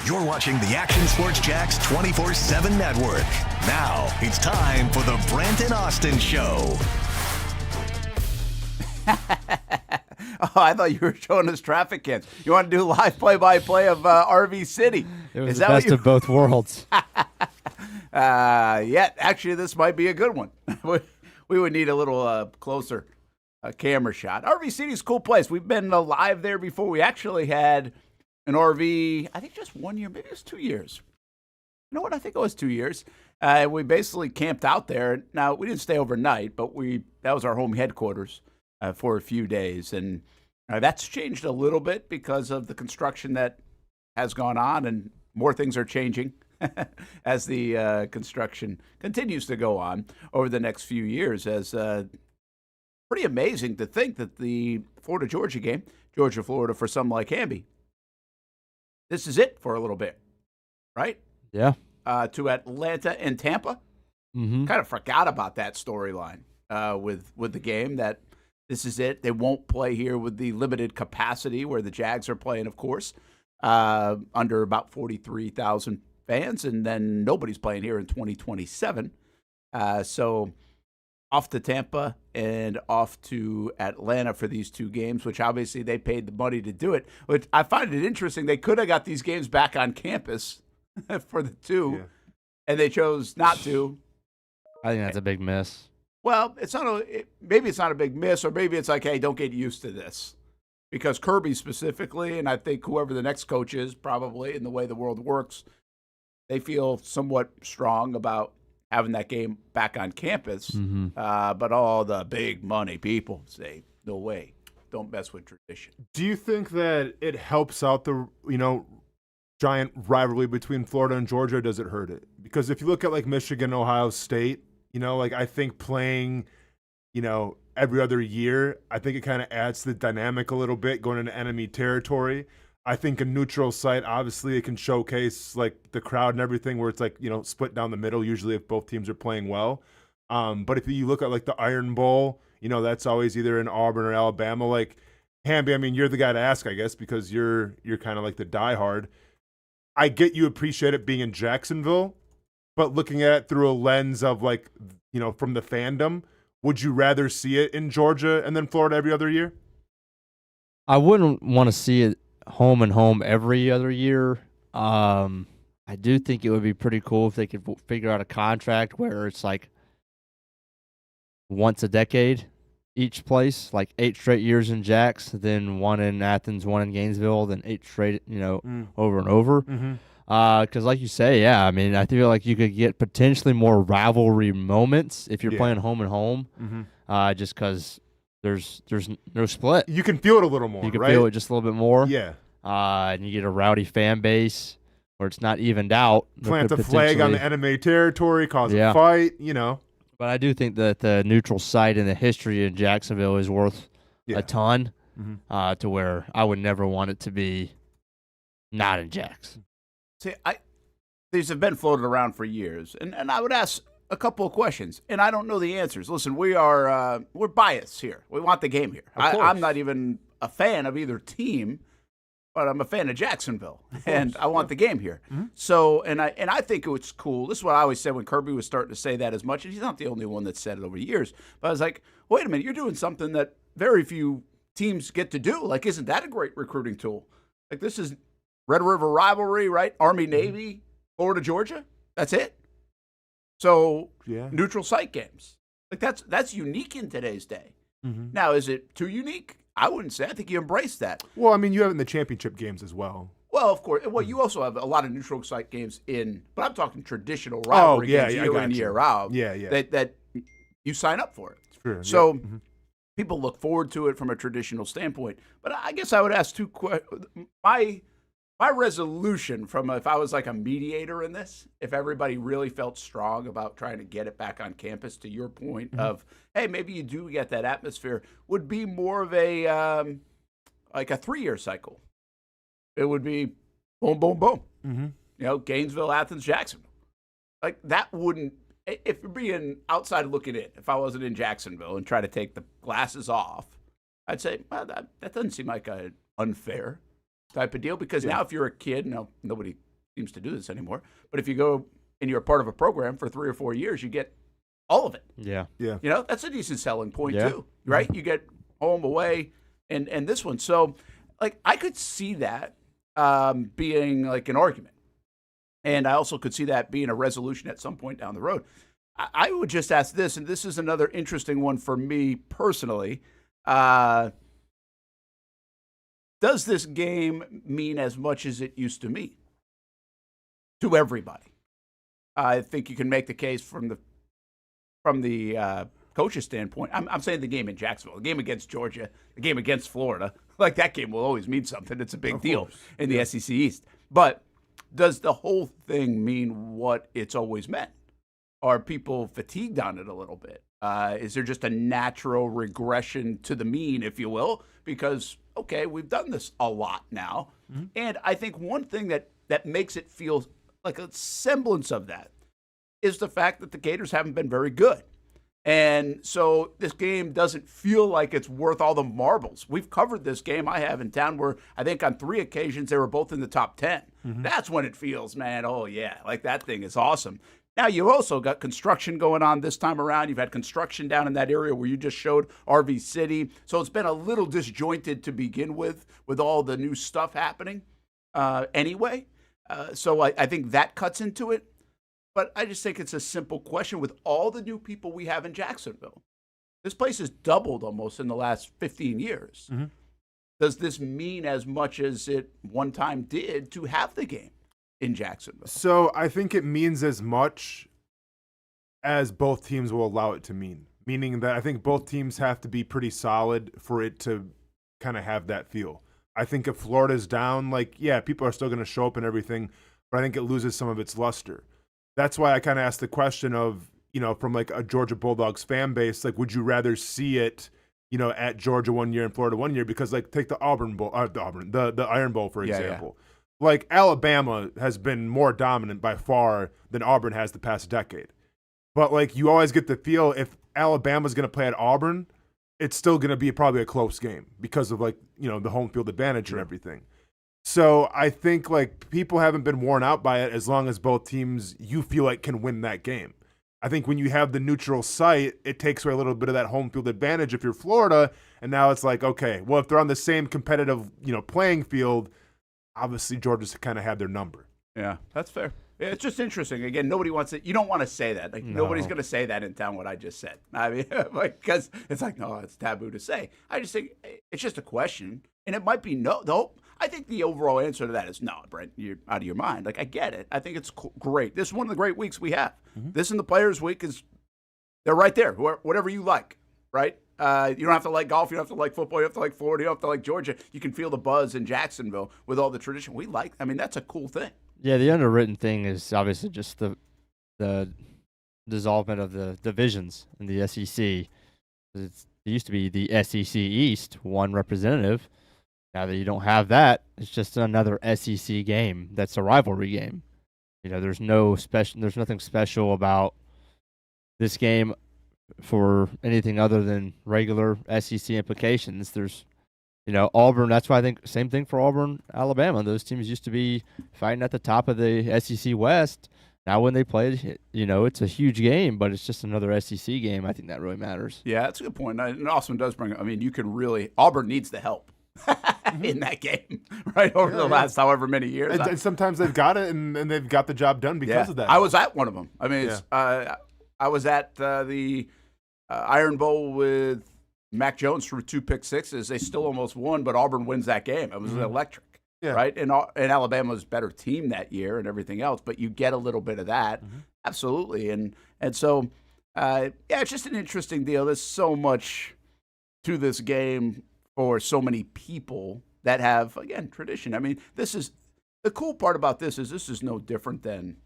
You're watching the Action Sports Jax 24/7 network. Now it's time for the Brent and Austen Show. Oh, I thought you were showing us traffic cams. You want to do live play-by-play of RV City? It was the best of both worlds. Yeah, actually, this might be a good one. We would need a little closer camera shot. RV City is a cool place. We've been live there before. We actually had an RV, I think just 1 year, maybe it was 2 years. You know what? I think it was 2 years. We basically camped out there. Now, we didn't stay overnight, but that was our home headquarters for a few days. And that's changed a little bit because of the construction that has gone on, and more things are changing as the construction continues to go on over the next few years. As pretty amazing to think that the Florida-Georgia game, Georgia-Florida for some like Hamby, this is it for a little bit, right? Yeah. To Atlanta and Tampa. Mm-hmm. Kind of forgot about that storyline with the game, that this is it. They won't play here with the limited capacity where the Jags are playing, of course, under about 43,000 fans, and then nobody's playing here in 2027. So off to Tampa and off to Atlanta for these two games, which obviously they paid the money to do it. Which I find it interesting. They could have got these games back on campus for the two, and they chose not to. I think that's a big miss. Well, maybe it's not a big miss, or maybe it's like, hey, don't get used to this. Because Kirby specifically, and I think whoever the next coach is, probably in the way the world works, they feel somewhat strong about having that game back on campus. Mm-hmm. But all the big money people say, no way, don't mess with tradition. Do you think that it helps out the, giant rivalry between Florida and Georgia, or does it hurt it? Because if you look at like Michigan, Ohio State, I think playing, every other year, I think it kind of adds to the dynamic a little bit going into enemy territory. I think a neutral site, obviously, it can showcase like the crowd and everything, where it's like, split down the middle, usually if both teams are playing well. But if you look at like the Iron Bowl, that's always either in Auburn or Alabama. Like, Hamby, I mean, you're the guy to ask, I guess, because you're kind of like the diehard. I get you appreciate it being in Jacksonville, but looking at it through a lens of like, from the fandom, would you rather see it in Georgia and then Florida every other year? I wouldn't want to see it home and home every other year. I do think it would be pretty cool if they could figure out a contract where it's like once a decade each place, like 8 straight years in Jax, then 1 in Athens, 1 in Gainesville, then 8 straight, over and over. Mm-hmm. Because like you say, yeah, I mean, I feel like you could get potentially more rivalry moments if you're playing home and home, just because there's no split. You can feel it a little more, You can right? feel it just a little bit more. Yeah. And you get a rowdy fan base where it's not evened out. Plant a flag on the enemy territory, cause a fight, But I do think that the neutral site and the history in Jacksonville is worth a ton, to where I would never want it to be not in Jax. See, these have been floated around for years, and I would ask a couple of questions, and I don't know the answers. Listen, we're biased here. We want the game here. I'm not even a fan of either team, but I'm a fan of Jacksonville, and I want the game here. Mm-hmm. So, and I think it's cool. This is what I always said when Kirby was starting to say that as much, and he's not the only one that said it over the years. But I was like, wait a minute, you're doing something that very few teams get to do. Like, isn't that a great recruiting tool? Like, this is Red River rivalry, right? Army, Navy, Florida, Georgia. That's it. So, neutral site games. Like, that's unique in today's day. Mm-hmm. Now, is it too unique? I wouldn't say. I think you embrace that. Well, I mean, you have it in the championship games as well. Well, of course. Well, you also have a lot of neutral site games but I'm talking traditional rivalry games year in, year out. Yeah. That you sign up for it. Sure, so people look forward to it from a traditional standpoint. But I guess I would ask two questions. My resolution from if I was like a mediator in this, if everybody really felt strong about trying to get it back on campus, to your point of, hey, maybe you do get that atmosphere, would be more of a like a 3-year cycle. It would be boom, boom, boom. Mm-hmm. Gainesville, Athens, Jacksonville. Like that wouldn't, if you're being outside looking in, if I wasn't in Jacksonville and try to take the glasses off, I'd say, well, that doesn't seem like an unfair type of deal, because now if you're a kid, nobody seems to do this anymore. But if you go and you're a part of a program for 3 or 4 years, you get all of it. Yeah. That's a decent selling point too, right? You get home, away, and this one. So, like, I could see that being like an argument. And I also could see that being a resolution at some point down the road. I would just ask this, and this is another interesting one for me personally. Does this game mean as much as it used to mean to everybody? I think you can make the case from the coach's standpoint. I'm saying the game in Jacksonville, the game against Georgia, the game against Florida. Like, that game will always mean something. It's a big deal in the SEC East. But does the whole thing mean what it's always meant? Are people fatigued on it a little bit? Is there just a natural regression to the mean, if you will? Because, okay, we've done this a lot now. Mm-hmm. And I think one thing that makes it feel like a semblance of that is the fact that the Gators haven't been very good. And so this game doesn't feel like it's worth all the marbles. We've covered this game, I have, in town, where I think on 3 occasions they were both in the top 10. Mm-hmm. That's when it feels, man, oh yeah, like that thing is awesome. Now, you also got construction going on this time around. You've had construction down in that area where you just showed RV City. So it's been a little disjointed to begin with all the new stuff happening anyway. So I think that cuts into it. But I just think it's a simple question with all the new people we have in Jacksonville. This place has doubled almost in the last 15 years. Mm-hmm. Does this mean as much as it one time did to have the game in Jacksonville? So I think it means as much as both teams will allow it to mean. Meaning that I think both teams have to be pretty solid for it to kind of have that feel. I think if Florida's down, like, yeah, people are still going to show up and everything, but I think it loses some of its luster. That's why I kind of asked the question of, from like a Georgia Bulldogs fan base, like, would you rather see it, at Georgia 1 year and Florida 1 year? Because, like, take the Auburn Bowl, the Iron Bowl, for example. Yeah. Like, Alabama has been more dominant by far than Auburn has the past decade. But, like, you always get the feel if Alabama's going to play at Auburn, it's still going to be probably a close game because of, like, the home field advantage and everything. So I think, like, people haven't been worn out by it as long as both teams you feel like can win that game. I think when you have the neutral site, it takes away a little bit of that home field advantage if you're Florida, and now it's like, okay, well, if they're on the same competitive, playing field, obviously Georgia's kind of had their number. Yeah, that's fair. Yeah, it's just interesting. Again, nobody wants it. You don't want to say that. Like, nobody's going to say that in town, what I just said. I mean, because it's like, no, it's taboo to say. I just think it's just a question, and it might be no. I think the overall answer to that is no, Brent, you're out of your mind. Like, I get it. I think it's great. This is one of the great weeks we have. Mm-hmm. This and the Players' Week they're right there, whatever you like, right? You don't have to like golf. You don't have to like football. You don't have to like Florida. You don't have to like Georgia. You can feel the buzz in Jacksonville with all the tradition. That's a cool thing. Yeah, the underwritten thing is obviously just the dissolvement of the divisions in the SEC. It used to be the SEC East, one representative. Now that you don't have that, it's just another SEC game. That's a rivalry game. There's nothing special about this game for anything other than regular SEC implications. There's, Auburn. That's why I think same thing for Auburn, Alabama. Those teams used to be fighting at the top of the SEC West. Now when they play, it's a huge game, but it's just another SEC game. I think that really matters. Yeah, that's a good point. And Austin does bring it. I mean, you can really – Auburn needs the help. In that game, right, over the last however many years. And sometimes they've got it, and they've got the job done because of that. I was at one of them. I mean, I was at the Iron Bowl with Mac Jones threw 2 pick sixes. They still almost won, but Auburn wins that game. It was electric, right? And Alabama's a better team that year and everything else, but you get a little bit of that. Mm-hmm. Absolutely. And so, it's just an interesting deal. There's so much to this game for so many people that have, again, tradition. I mean, this is the cool part about this is no different than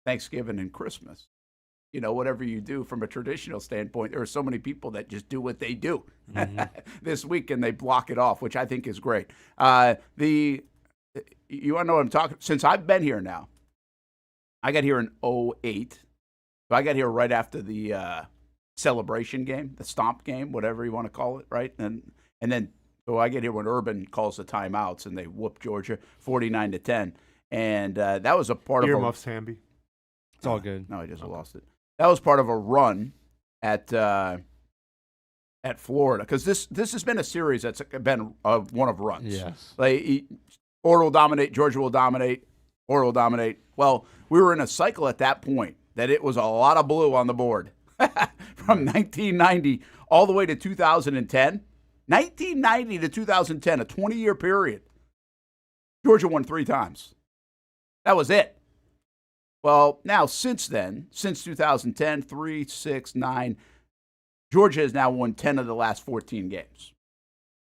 Thanksgiving and Christmas. Whatever you do from a traditional standpoint, there are so many people that just do what they do this week and they block it off, which I think is great. You want to know what I'm talking? Since I've been here now, I got here in 2008. So I got here right after the celebration game, the stomp game, whatever you want to call it, right? And then, so I get here when Urban calls the timeouts and they whoop Georgia 49-10. And that was a part of Earmuffs, Hamby. It's all good. No, I just lost it. That was part of a run at Florida, because this has been a series that's been one of runs. Yes. Like, Florida will dominate, Georgia will dominate, Florida will dominate. Well, we were in a cycle at that point that it was a lot of blue on the board from 1990 all the way to 2010. 1990 to 2010, a 20-year period. Georgia won 3 times. That was it. Well, now since then, since 2010, 3, 6, 9, Georgia has now won 10 of the last 14 games.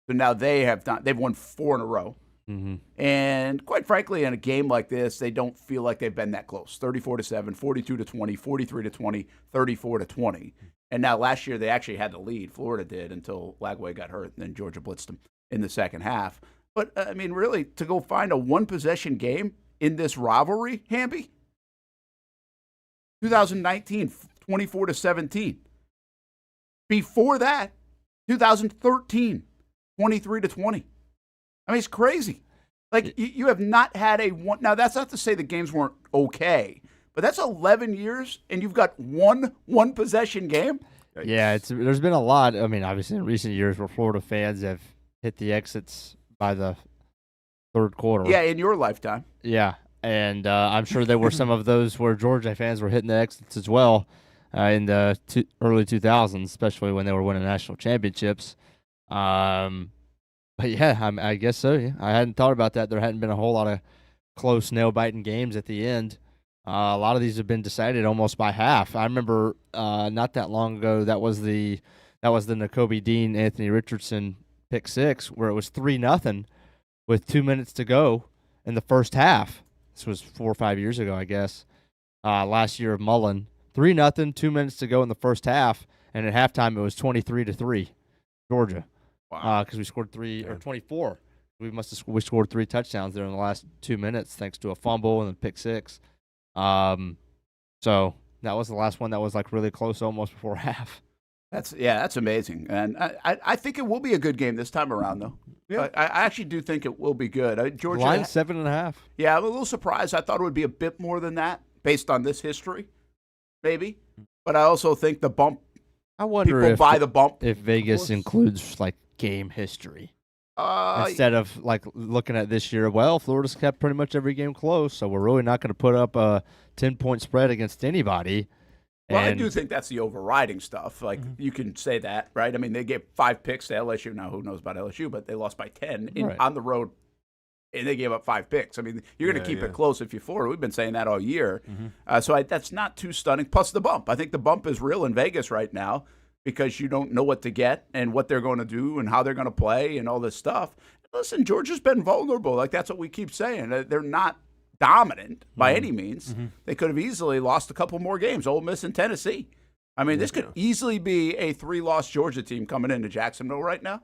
So now they've won 4 in a row. Mm-hmm. And quite frankly, in a game like this, they don't feel like they've been that close. 34-7, 42-20, 43-20, 34-20. And now last year they actually had the lead. Florida did until Lagway got hurt, and then Georgia blitzed them in the second half. But, I mean, really, to go find a one-possession game in this rivalry, Hamby, 2019, 24-17. Before that, 2013, 23-20. I mean, it's crazy. Like, you have not had a one. Now, that's not to say the games weren't okay, but that's 11 years, and you've got one possession game. Yeah, there's been a lot. I mean, obviously, in recent years where Florida fans have hit the exits by the third quarter. Yeah, in your lifetime. Yeah, and I'm sure there were some of those where Georgia fans were hitting the exits as well in the early 2000s, especially when they were winning national championships. But yeah, I guess so. Yeah. I hadn't thought about that. There hadn't been a whole lot of close, nail-biting games at the end. A lot of these have been decided almost by half. I remember not that long ago that was the Nakobe Dean, Anthony Richardson pick six, where it was 3-0 with 2 minutes to go in the first half. This was 4 or 5 years ago, I guess. Last year of Mullen, 3-0, 2 minutes to go in the first half, and at halftime it was 23-3, Georgia. Wow. Because we scored 24. We scored 3 touchdowns there in the last 2 minutes thanks to a fumble and a pick six. So that was the last one that was like really close almost before half. That's amazing. And I think it will be a good game this time around, though. Yeah. I actually do think it will be good. Georgia Line 7.5. Yeah, I'm a little surprised. I thought it would be a bit more than that based on this history, maybe. But I also think the bump. I wonder people buy the bump if Vegas includes like game history instead of like looking at this year. Well, Florida's kept pretty much every game close, so we're really not going to put up a 10-point spread against anybody. Well, I do think that's the overriding stuff. Like, you can say that, right? I mean, they gave 5 picks to LSU. Now, who knows about LSU, but they lost by 10 on the road, and they gave up 5 picks. I mean, you're going to keep it close if you're Florida. We've been saying that all year. So that's not too stunning. Plus the bump. I think the bump is real in Vegas right now because you don't know what to get and what they're going to do and how they're going to play and all this stuff. Listen, Georgia's been vulnerable. Like, that's what we keep saying. They're not dominant by any means. They could have easily lost a couple more games, Ole Miss and Tennessee. I mean, this could easily be a 3-loss Georgia team coming into Jacksonville right now.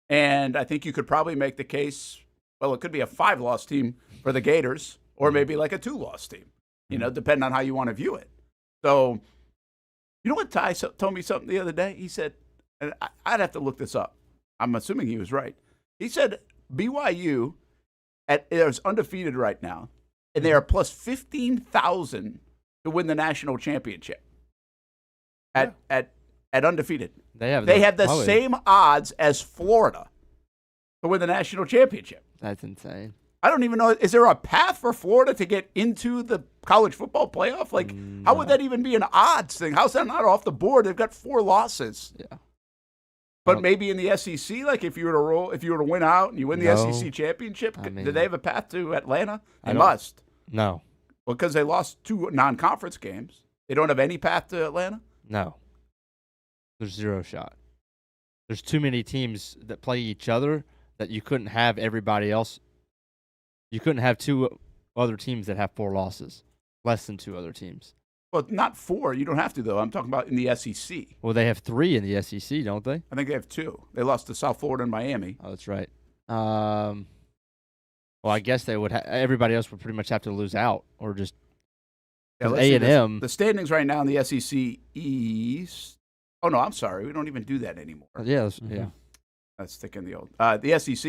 And I think you could probably make the case, well, it could be a 5-loss team for the Gators or maybe like a 2-loss team, depending on how you want to view it. So, you know what Ty told me something the other day? He said, and I'd have to look this up. I'm assuming he was right. He said BYU is undefeated right now, and they are plus 15,000 to win the national championship at undefeated. They have the same odds as Florida to win the national championship. That's insane. I don't even know. Is there a path for Florida to get into the college football playoff? Like, how would that even be an odds thing? How's that not off the board? They've got 4 losses. Yeah. But maybe in the SEC, like if you were to win out and you win the SEC championship, do they have a path to Atlanta? They must. No. Well, because they lost 2 non-conference games. They don't have any path to Atlanta? No. There's 0 shot. There's too many teams that play each other that you couldn't have everybody else. You couldn't have 2 other teams that have 4 losses, less than 2 other teams. Well, not 4. You don't have to, though. I'm talking about in the SEC. Well, they have 3 in the SEC, don't they? I think they have 2. They lost to South Florida and Miami. Oh, that's right. Well, I guess they would. Everybody else would pretty much have to lose out, or just A&M. The standings right now in the SEC East. Oh no, I'm sorry. We don't even do that anymore. Yeah, yeah. That's sticking the old. The SEC,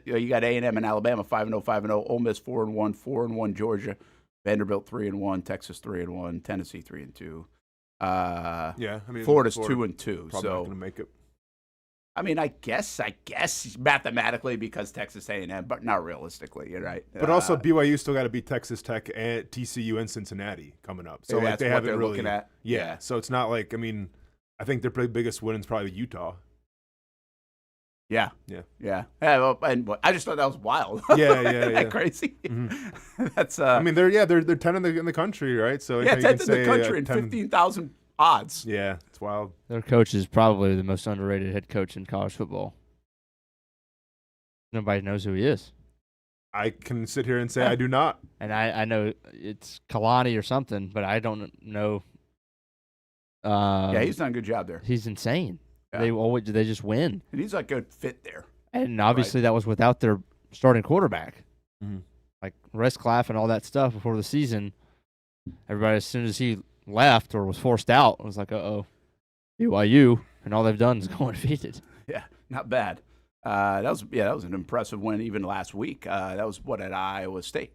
you got A&M and Alabama 5-0, 5-0. Ole Miss 4-1, 4-1. Georgia, Vanderbilt 3-1, Texas 3-1, Tennessee 3-2. Florida's 2-2. Probably not going to make it. I mean, I guess mathematically because Texas A&M, but not realistically. You're right. But also BYU still got to beat Texas Tech, and TCU, and Cincinnati coming up. So that's they what haven't they're really looking at. Yeah. So it's not like I think their biggest win is probably Utah. Yeah. And I just thought that was wild. Yeah. Isn't that crazy? Mm-hmm. That's. They're 10 in the country, right? So 10th in the country and 15,000 odds. Yeah, it's wild. Their coach is probably the most underrated head coach in college football. Nobody knows who he is. I can sit here and say I do not. And I know it's Kalani or something, but I don't know. He's done a good job there. He's insane. Yeah. They just win. And he's a good fit there. And obviously that was without their starting quarterback. Mm-hmm. Like Resclaff and all that stuff before the season. Everybody, as soon as he left or was forced out, was like, BYU, and all they've done is go undefeated. Yeah, not bad. That was an impressive win even last week. That was at Iowa State.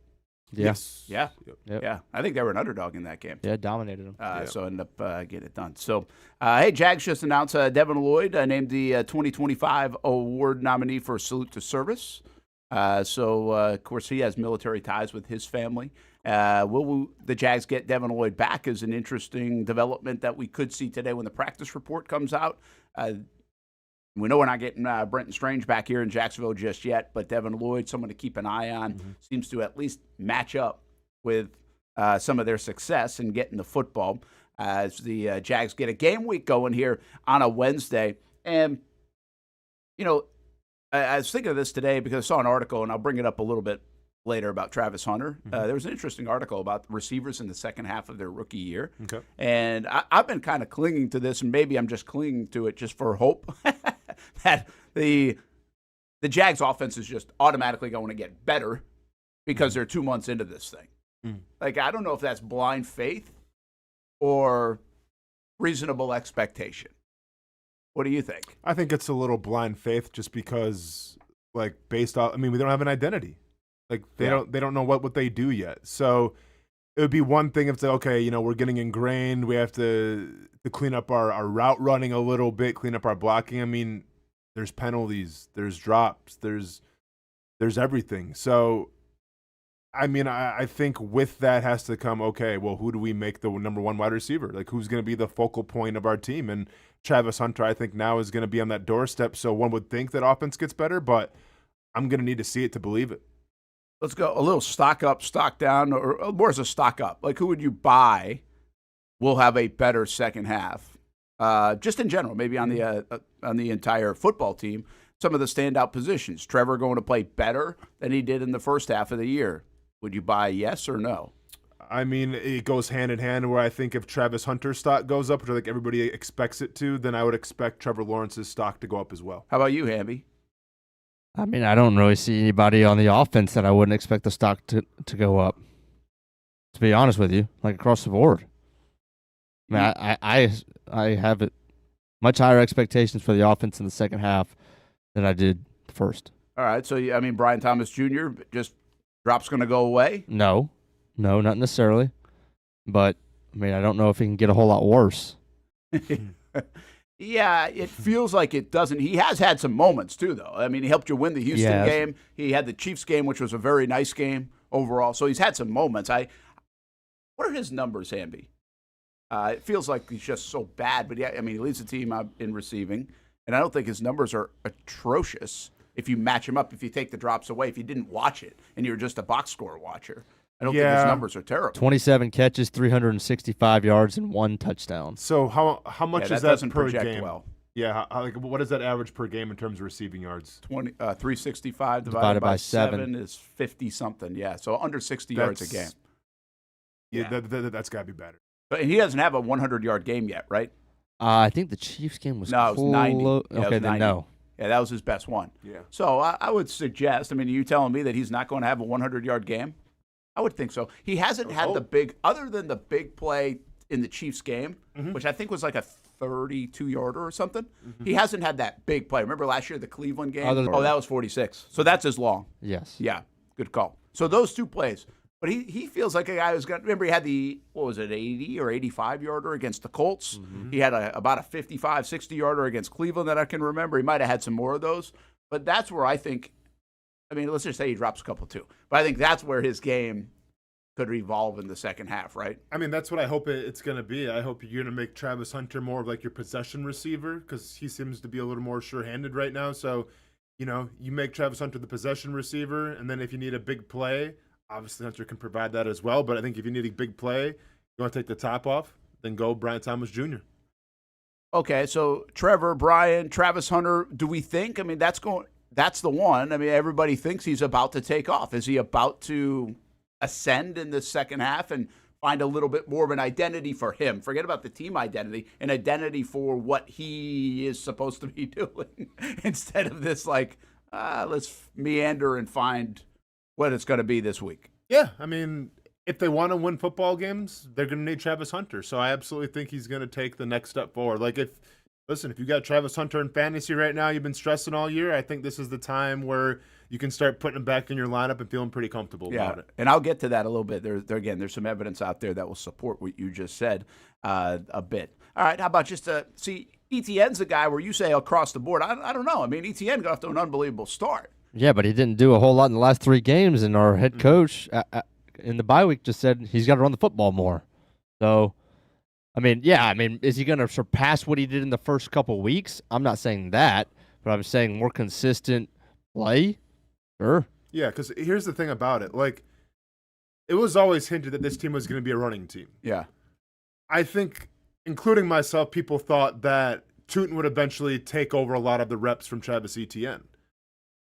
Yeah. Yes. Yeah. Yep. Yeah. I think they were an underdog in that game. Yeah, dominated them. So ended up getting it done. So, hey, Jags just announced Devin Lloyd named the 2025 award nominee for Salute to Service. Of course, he has military ties with his family. Will the Jags get Devin Lloyd back is an interesting development that we could see today when the practice report comes out. We know we're not getting Brenton Strange back here in Jacksonville just yet, but Devin Lloyd, someone to keep an eye on, seems to at least match up with some of their success in getting the football as the Jags get a game week going here on a Wednesday. And, I was thinking of this today because I saw an article, and I'll bring it up a little bit later about Travis Hunter. There was an interesting article about the receivers in the second half of their rookie year. Okay. And I've been kind of clinging to this, and maybe I'm just clinging to it just for hope that the Jags offense is just automatically going to get better because they're 2 months into this thing. Like, I don't know if that's blind faith or reasonable expectation. What do you think? I think it's a little blind faith just because, based off, we don't have an identity. They don't know what they do yet. So it would be one thing if we're getting ingrained. We have to clean up our route running a little bit, clean up our blocking. There's penalties, there's drops, there's everything. So, I think with that has to come, who do we make the number one wide receiver? Who's going to be the focal point of our team? And Travis Hunter, I think now is going to be on that doorstep. So one would think that offense gets better, but I'm going to need to see it to believe it. Let's go a little stock up, stock down, or more as a stock up. Who would you buy will have a better second half? Just in general, maybe on the entire football team, some of the standout positions. Trevor going to play better than he did in the first half of the year. Would you buy yes or no? It goes hand in hand where I think if Travis Hunter's stock goes up, which I think everybody expects it to, then I would expect Trevor Lawrence's stock to go up as well. How about you, Hamby? I don't really see anybody on the offense that I wouldn't expect the stock to go up. To be honest with you, across the board. I have much higher expectations for the offense in the second half than I did the first. All right, so Brian Thomas Jr. just drop's going to go away? No, not necessarily. But I don't know if he can get a whole lot worse. Yeah, it feels like it doesn't. He has had some moments, too, though. He helped you win the Houston game. He had the Chiefs game, which was a very nice game overall. So he's had some moments. What are his numbers, Hamby? It feels like he's just so bad. But, he leads the team in receiving. And I don't think his numbers are atrocious if you match him up, if you take the drops away, if you didn't watch it and you're just a box score watcher. I don't think his numbers are terrible. 27 catches, 365 yards, and 1 touchdown. So how much is that per game? Well. Yeah, what is that average per game in terms of receiving yards? 365 divided by 7 is 50-something. Yeah, so under 60 yards a game. Yeah, that's got to be better. But he doesn't have a 100-yard game yet, right? I think the Chiefs game was it was 90. Okay, then no. Yeah, that was his best one. Yeah. So I would suggest, are you telling me that he's not going to have a 100-yard game? I would think so. He hasn't had the big, other than the big play in the Chiefs game, which I think was like a 32-yarder or something. He hasn't had that big play. Remember last year, the Cleveland game? Oh, That was 46. So that's as long. Yes. Yeah, good call. So those two plays. But he feels like a guy who's got – remember he had the, 80 or 85-yarder against the Colts? He had about a 55, 60-yarder against Cleveland that I can remember. He might have had some more of those. But that's where I think – I mean, let's just say he drops a couple too. But I think that's where his game could evolve in the second half, right? I mean, that's what I hope it's going to be. I hope you're going to make Travis Hunter more of like your possession receiver because he seems to be a little more sure-handed right now. So, you make Travis Hunter the possession receiver, and then if you need a big play – obviously, Hunter can provide that as well, but I think if you need a big play, you want to take the top off, then go Brian Thomas Jr. Okay, so Trevor, Brian, Travis Hunter, do we think? I mean, that's the one. I mean, everybody thinks he's about to take off. Is he about to ascend in the second half and find a little bit more of an identity for him? Forget about the team identity, an identity for what he is supposed to be doing instead of this, let's meander and find what it's going to be this week. Yeah, I mean, if they want to win football games, they're going to need Travis Hunter. So I absolutely think he's going to take the next step forward. Like if you got Travis Hunter in fantasy right now, you've been stressing all year, I think this is the time where you can start putting him back in your lineup and feeling pretty comfortable about it. And I'll get to that a little bit. There's some evidence out there that will support what you just said a bit. All right, how about just ETN's a guy where you say across the board. I don't know. I mean, ETN got off to an unbelievable start. Yeah, but he didn't do a whole lot in the last 3 games, and our head coach in the bye week just said he's got to run the football more. So, is he going to surpass what he did in the first couple weeks? I'm not saying that, but I'm saying more consistent play. Sure. Yeah, because here's the thing about it. Like, it was always hinted that this team was going to be a running team. Yeah. I think, including myself, people thought that Tootin would eventually take over a lot of the reps from Travis Etienne.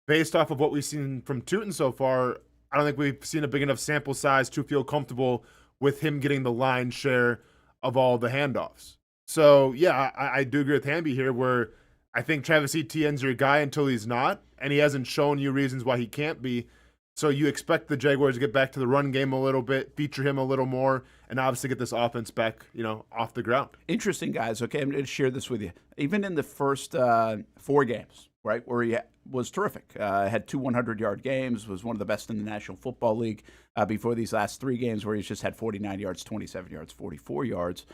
Based off of what we've seen from Tootin so far, I don't think we've seen a big enough sample size to feel comfortable with him getting the lion's share of all the handoffs. So, yeah, I do agree with Hamby here where I think Travis Etienne's your guy until he's not, and he hasn't shown you reasons why he can't be. So you expect the Jaguars to get back to the run game a little bit, feature him a little more, and obviously get this offense back, off the ground. Interesting, guys. Okay, I'm going to share this with you. Even in the first 4 games, right, where he was terrific. Had 2 100-yard games, was one of the best in the National Football League before these last 3 games where he's just had 49 yards, 27 yards, 44 yards.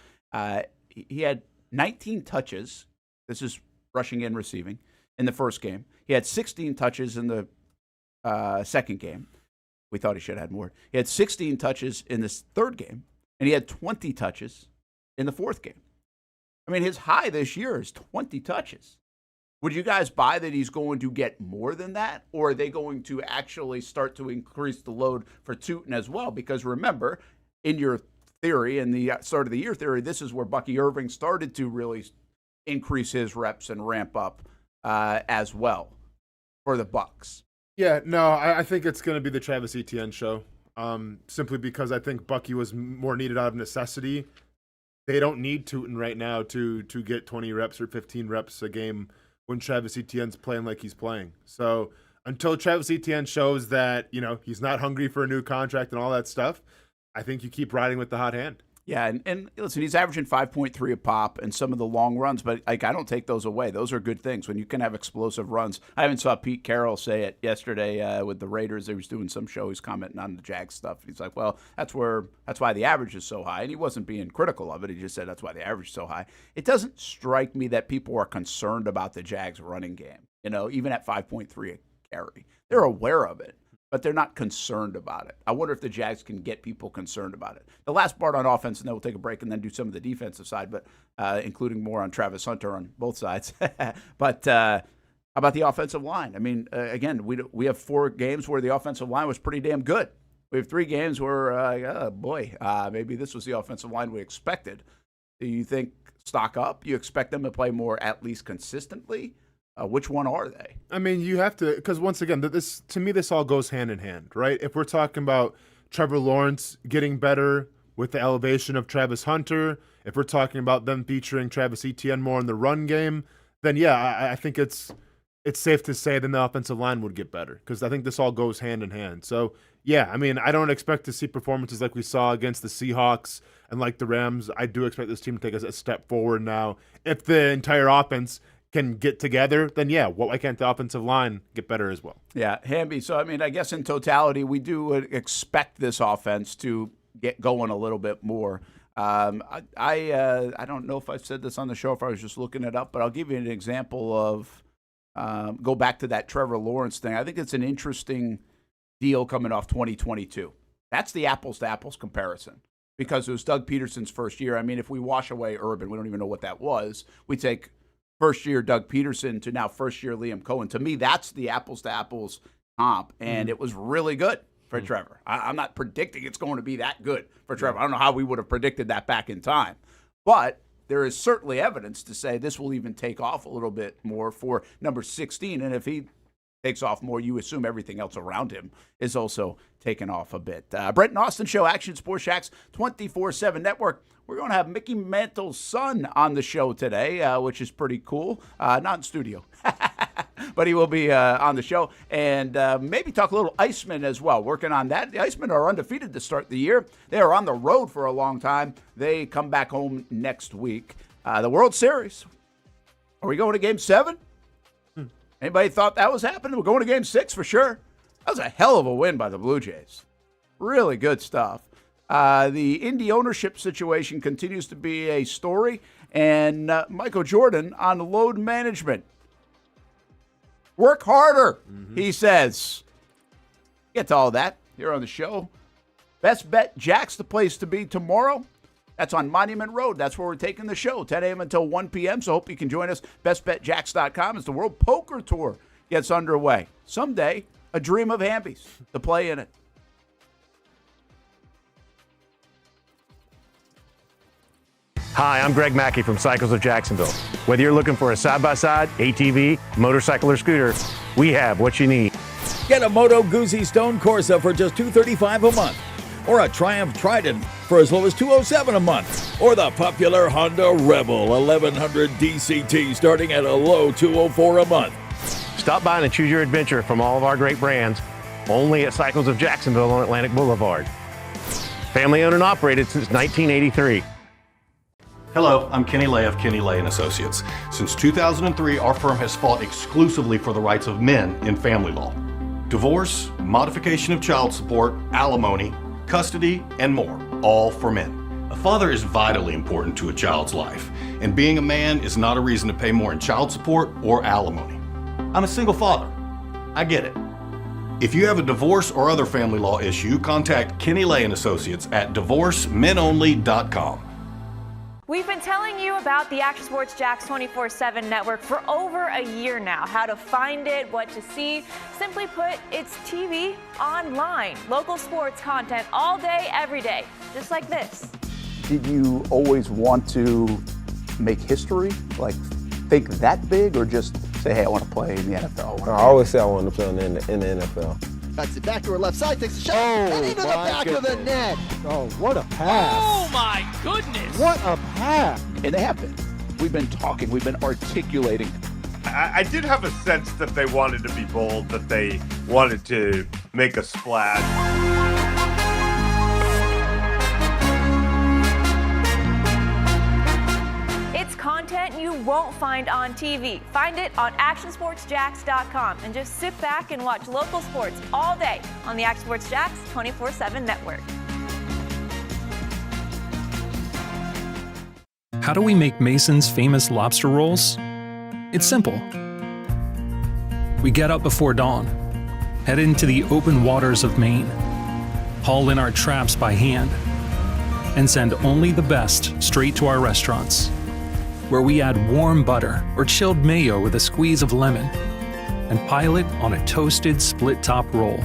He had 19 touches. This is rushing and receiving in the first game. He had 16 touches in the second game. We thought he should have had more. He had 16 touches in this third game, and he had 20 touches in the fourth game. I mean, his high this year is 20 touches. Would you guys buy that he's going to get more than that, or are they going to actually start to increase the load for Tootin as well? Because remember, in your theory, in the start of the year theory, this is where Bucky Irving started to really increase his reps and ramp up as well for the Bucs. Yeah, no, I think it's going to be the Travis Etienne show, simply because I think Bucky was more needed out of necessity. They don't need Tootin right now to get 20 reps or 15 reps a game when Travis Etienne's playing like he's playing. So until Travis Etienne shows that, he's not hungry for a new contract and all that stuff, I think you keep riding with the hot hand. Yeah, and listen, he's averaging 5.3 a pop and some of the long runs, but I don't take those away. Those are good things when you can have explosive runs. I even saw Pete Carroll say it yesterday with the Raiders. He was doing some show. He's commenting on the Jags stuff. He's like, well, that's why the average is so high. And he wasn't being critical of it. He just said that's why the average is so high. It doesn't strike me that people are concerned about the Jags running game, even at 5.3 a carry. They're aware of it, but they're not concerned about it. I wonder if the Jags can get people concerned about it. The last part on offense, and then we'll take a break and then do some of the defensive side, but including more on Travis Hunter on both sides. But how about the offensive line? I mean, again, we have 4 games where the offensive line was pretty damn good. We have 3 games where, maybe this was the offensive line we expected. Do you think stock up? You expect them to play more at least consistently? Which one are they? I mean, you have to, because once again, to me, this all goes hand in hand, right? If we're talking about Trevor Lawrence getting better with the elevation of Travis Hunter, if we're talking about them featuring Travis Etienne more in the run game, then yeah, I think it's it's safe to say then the offensive line would get better because I think this all goes hand in hand. So, yeah, I mean, I don't expect to see performances like we saw against the Seahawks and like the Rams. I do expect this team to take a step forward now. If the entire offense can get together, then, yeah, why can't the offensive line get better as well? Yeah, Hamby. So, I mean, I guess in totality, we do expect this offense to get going a little bit more. I don't know if I've said this on the show, if I was just looking it up, but I'll give you an example of go back to that Trevor Lawrence thing. I think it's an interesting deal coming off 2022. That's the apples-to-apples comparison because it was Doug Peterson's first year. I mean, if we wash away Urban, we don't even know what that was. We take first-year Doug Peterson to now first-year Liam Cohen. To me, that's the apples-to-apples comp, and it was really good for Trevor. I'm not predicting it's going to be that good for Trevor. I don't know how we would have predicted that back in time. But there is certainly evidence to say this will even take off a little bit more for number 16. And if he takes off more, you assume everything else around him is also taking off a bit. Brent and Austen Show, Action Sports Jax 24/7 Network. We're going to have Mickey Mantle's son on the show today, which is pretty cool. Not in studio, but he will be on the show. And maybe talk a little Iceman as well, working on that. The Icemen are undefeated to start the year. They are on the road for a long time. They come back home next week. The World Series. Are we going to Game 7? Anybody thought that was happening? We're going to Game 6 for sure. That was a hell of a win by the Blue Jays. Really good stuff. The Indy ownership situation continues to be a story, and Michael Jordan on load management. Work harder, he says. Get to all that here on the show. Best Bet Jack's the place to be tomorrow. That's on Monument Road. That's where we're taking the show, 10 a.m. until 1 p.m. So hope you can join us. BestBetJax.com as the World Poker Tour gets underway. Someday, a dream of Hamby's to play in it. Hi, I'm Greg Mackey from Cycles of Jacksonville. Whether you're looking for a side-by-side, ATV, motorcycle, or scooter, we have what you need. Get a Moto Guzzi Stone Corsa for just $235 a month, or a Triumph Trident for as low as $207 a month, or the popular Honda Rebel 1100 DCT starting at a low $204 a month. Stop by and choose your adventure from all of our great brands, only at Cycles of Jacksonville on Atlantic Boulevard. Family owned and operated since 1983. Hello, I'm Kenny Lay of Kenny Lay & Associates. Since 2003, our firm has fought exclusively for the rights of men in family law. Divorce, modification of child support, alimony, custody, and more, all for men. A father is vitally important to a child's life, and being a man is not a reason to pay more in child support or alimony. I'm a single father. I get it. If you have a divorce or other family law issue, contact Kenny Lay & Associates at divorcemenonly.com. We've been telling you about the Action Sports Jax 24/7 network for over a year now. How to find it, what to see. Simply put, it's TV online. Local sports content all day, every day. Just like this. Did you always want to make history? Like, think that big, or just say, hey, I want to play in the NFL? I always say I wanted to play in the NFL. That's it. Back to her left side, takes a shot, and into the back of the net. Oh, what a pass. Oh, my goodness. What a pass. And they have been. We've been talking. We've been articulating. I did have a sense that they wanted to be bold, that they wanted to make a splash. Content you won't find on TV. Find it on actionsportsjax.com and just sit back and watch local sports all day on the Action Sports Jax 24/7 network. How do we make Mason's famous lobster rolls? It's simple. We get up before dawn, head into the open waters of Maine, haul in our traps by hand, and send only the best straight to our restaurants, where we add warm butter or chilled mayo with a squeeze of lemon and pile it on a toasted split-top roll,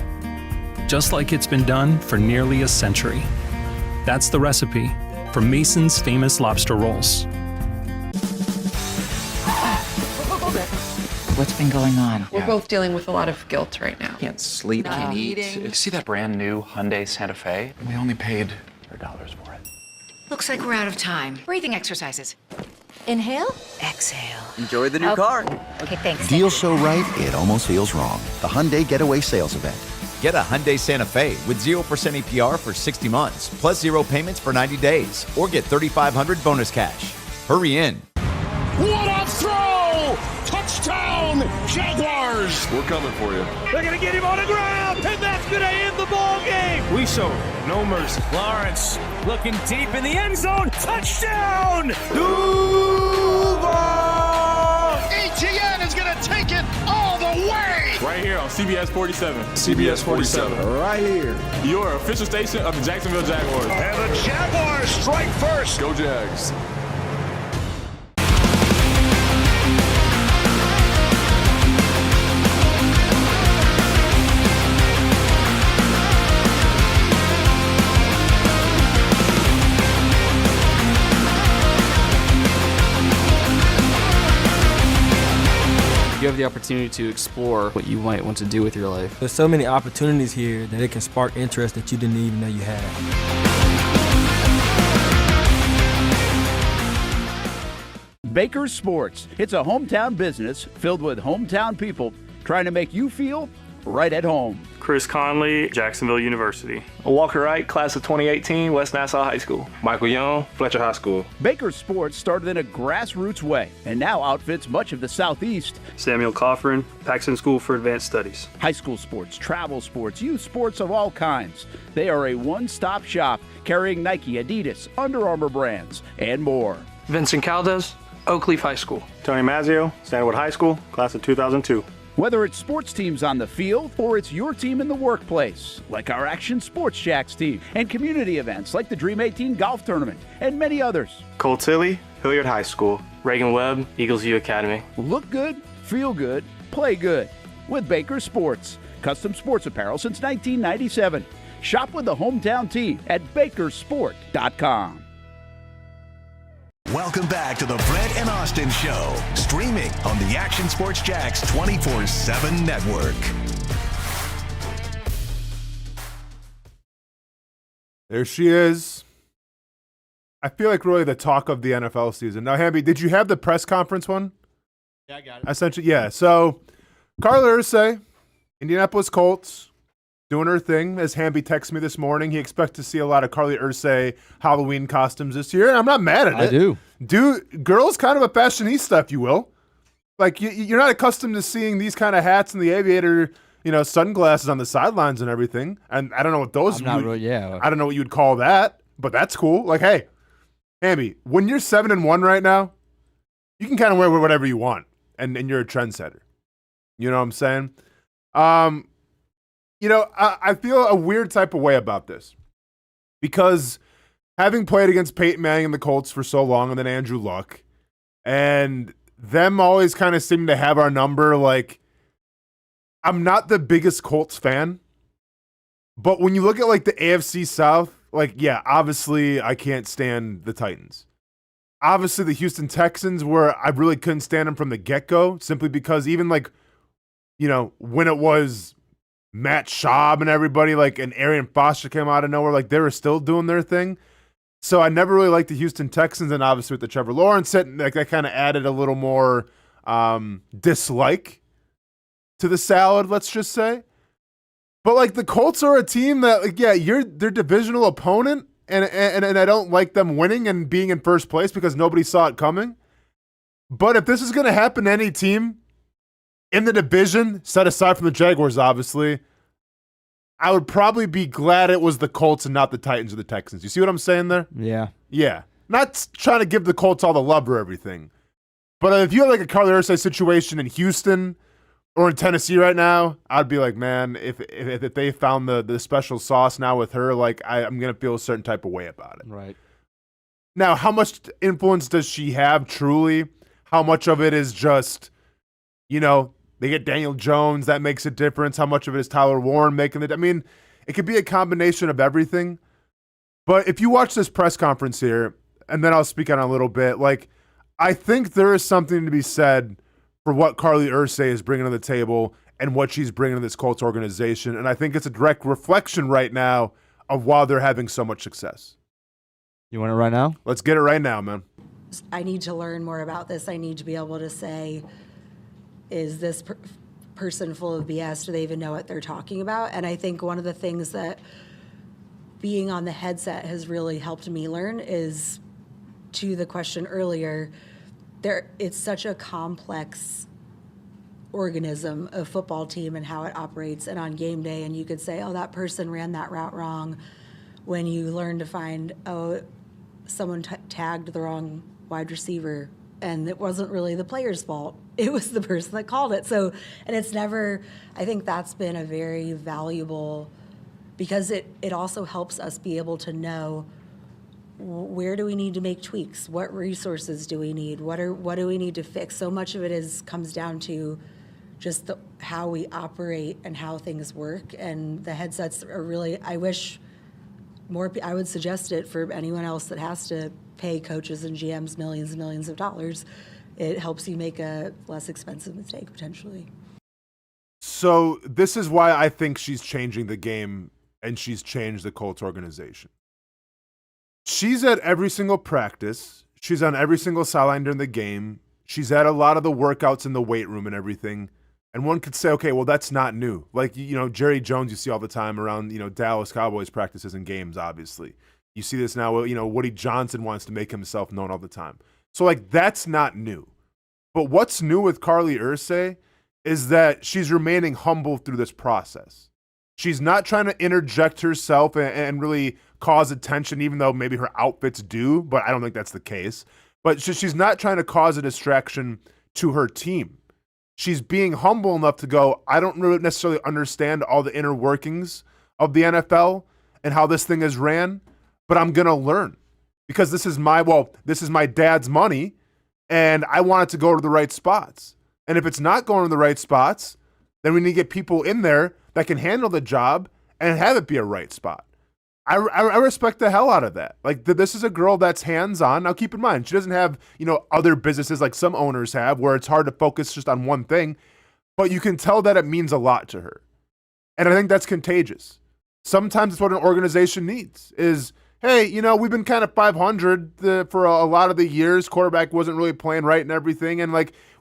just like it's been done for nearly a century. That's the recipe for Mason's famous lobster rolls. What's been going on? We're both dealing with a lot of guilt right now. Can't sleep, can't eat. Eating. See that brand new Hyundai Santa Fe? We only paid $100 for it. Looks like we're out of time. Breathing exercises. Inhale, exhale. Enjoy the new car. Okay, thanks. Deal so right, it almost feels wrong. The Hyundai Getaway Sales Event. Get a Hyundai Santa Fe with 0% APR for 60 months, plus 0 payments for 90 days. Or get $3,500 bonus cash. Hurry in. What a throw! Touchdown, Jaguars! We're coming for you. They're going to get him on the ground, and that's going to end the ball game. We show no mercy. Lawrence looking deep in the end zone. Touchdown! Duval! ETN is going to take it all the way! Right here on CBS 47. CBS 47. Right here. Your official station of the Jacksonville Jaguars. And the Jaguars strike first. Go Jags. You have the opportunity to explore what you might want to do with your life. There's so many opportunities here that it can spark interest that you didn't even know you had. Baker Sports. It's a hometown business filled with hometown people trying to make you feel right at home. Chris Conley, Jacksonville University. Walker Wright, class of 2018, West Nassau High School. Michael Young, Fletcher High School. Baker Sports started in a grassroots way and now outfits much of the Southeast. Samuel Coffrin, Paxton School for Advanced Studies. High school sports, travel sports, youth sports of all kinds. They are a one-stop shop carrying Nike, Adidas, Under Armour brands, and more. Vincent Caldes, Oak Leaf High School. Tony Mazzio, Sandwood High School, class of 2002. Whether it's sports teams on the field or it's your team in the workplace, like our Action Sports Jacks team, and community events like the Dream 18 Golf Tournament, and many others. Cole Tilley, Hilliard High School. Reagan Webb, Eagles View Academy. Look good, feel good, play good with Baker Sports. Custom sports apparel since 1997. Shop with the hometown team at bakersport.com. Welcome back to the Brent and Austen Show, streaming on the Action Sports Jacks 24/7 network. There she is. I feel like really the talk of the NFL season. Now, Hamby, did you have the press conference one? Yeah, I got it. Essentially, yeah. So, Carla Ursay, Indianapolis Colts, doing her thing. As Hamby texted me this morning, he expects to see a lot of Carly Ursay Halloween costumes this year, and I'm not mad at it. I do. Dude, girl's kind of a fashionista, if you will. Like, you're not accustomed to seeing these kind of hats and the aviator, sunglasses on the sidelines and everything. And I don't know what those I don't know what you'd call that, but that's cool. Like, hey, Hamby, when you're 7-1 right now, you can kind of wear whatever you want, and you're a trendsetter. You know what I'm saying? I feel a weird type of way about this because having played against Peyton Manning and the Colts for so long and then Andrew Luck and them always kind of seem to have our number, like, I'm not the biggest Colts fan, but when you look at, like, the AFC South, like, yeah, obviously I can't stand the Titans. Obviously the Houston Texans, where I really couldn't stand them from the get-go, simply because even, like, when it was Matt Schaub and everybody, like, and Arian Foster came out of nowhere, like, they were still doing their thing. So I never really liked the Houston Texans, and obviously with the Trevor Lawrence hit, like, that kind of added a little more dislike to the salad, let's just say. But, like, the Colts are a team that, like, yeah, you're their divisional opponent, and I don't like them winning and being in first place because nobody saw it coming. But if this is going to happen to any team in the division, set aside from the Jaguars, obviously, I would probably be glad it was the Colts and not the Titans or the Texans. You see what I'm saying there? Yeah. Yeah. Not trying to give the Colts all the love or everything. But if you had like a Carly Ursay situation in Houston or in Tennessee right now, I'd be like, man, if they found the special sauce now with her, like, I'm going to feel a certain type of way about it. Right. Now, how much influence does she have truly? How much of it is just, they get Daniel Jones, that makes a difference. How much of it is Tyler Warren making it? I mean, it could be a combination of everything. But if you watch this press conference here, and then I'll speak on it a little bit, like, I think there is something to be said for what Carly Ursay is bringing to the table and what she's bringing to this Colts organization. And I think it's a direct reflection right now of why they're having so much success. You want it right now? Let's get it right now, man. I need to learn more about this. I need to be able to say, is this person full of BS? Do they even know what they're talking about? And I think one of the things that being on the headset has really helped me learn is, to the question earlier, it's such a complex organism, a football team and how it operates. And on game day, and you could say, oh, that person ran that route wrong. When you learn to find, oh, someone tagged the wrong wide receiver, and it wasn't really the player's fault. It was the person that called it. So, and it's never, I think that's been a very valuable, because it also helps us be able to know, where do we need to make tweaks? What resources do we need? What do we need to fix? So much of it comes down to just how we operate and how things work. And the headsets are really, I wish more, I would suggest it for anyone else that has to pay coaches and GMs millions and millions of dollars. It helps you make a less expensive mistake potentially. So this is why I think she's changing the game and she's changed the Colts organization. She's at every single practice. She's on every single sideline during the game. She's at a lot of the workouts in the weight room and everything. And one could say, okay, well, that's not new. Like, Jerry Jones you see all the time around, Dallas Cowboys practices and games, obviously. You see this now, Woody Johnson wants to make himself known all the time. So, that's not new. But what's new with Carly Ursay is that she's remaining humble through this process. She's not trying to interject herself and really cause attention, even though maybe her outfits do, but I don't think that's the case. But she's not trying to cause a distraction to her team. She's being humble enough to go, I don't really necessarily understand all the inner workings of the NFL and how this thing is ran, but I'm going to learn because this is my dad's money and I want it to go to the right spots. And if it's not going to the right spots, then we need to get people in there that can handle the job and have it be a right spot. I respect the hell out of that. This is a girl that's hands-on. Now, keep in mind, she doesn't have, other businesses like some owners have where it's hard to focus just on one thing, but you can tell that it means a lot to her. And I think that's contagious. Sometimes it's what an organization needs is, hey, we've been kind of 500 for a lot of the years. Quarterback wasn't really playing right and everything. And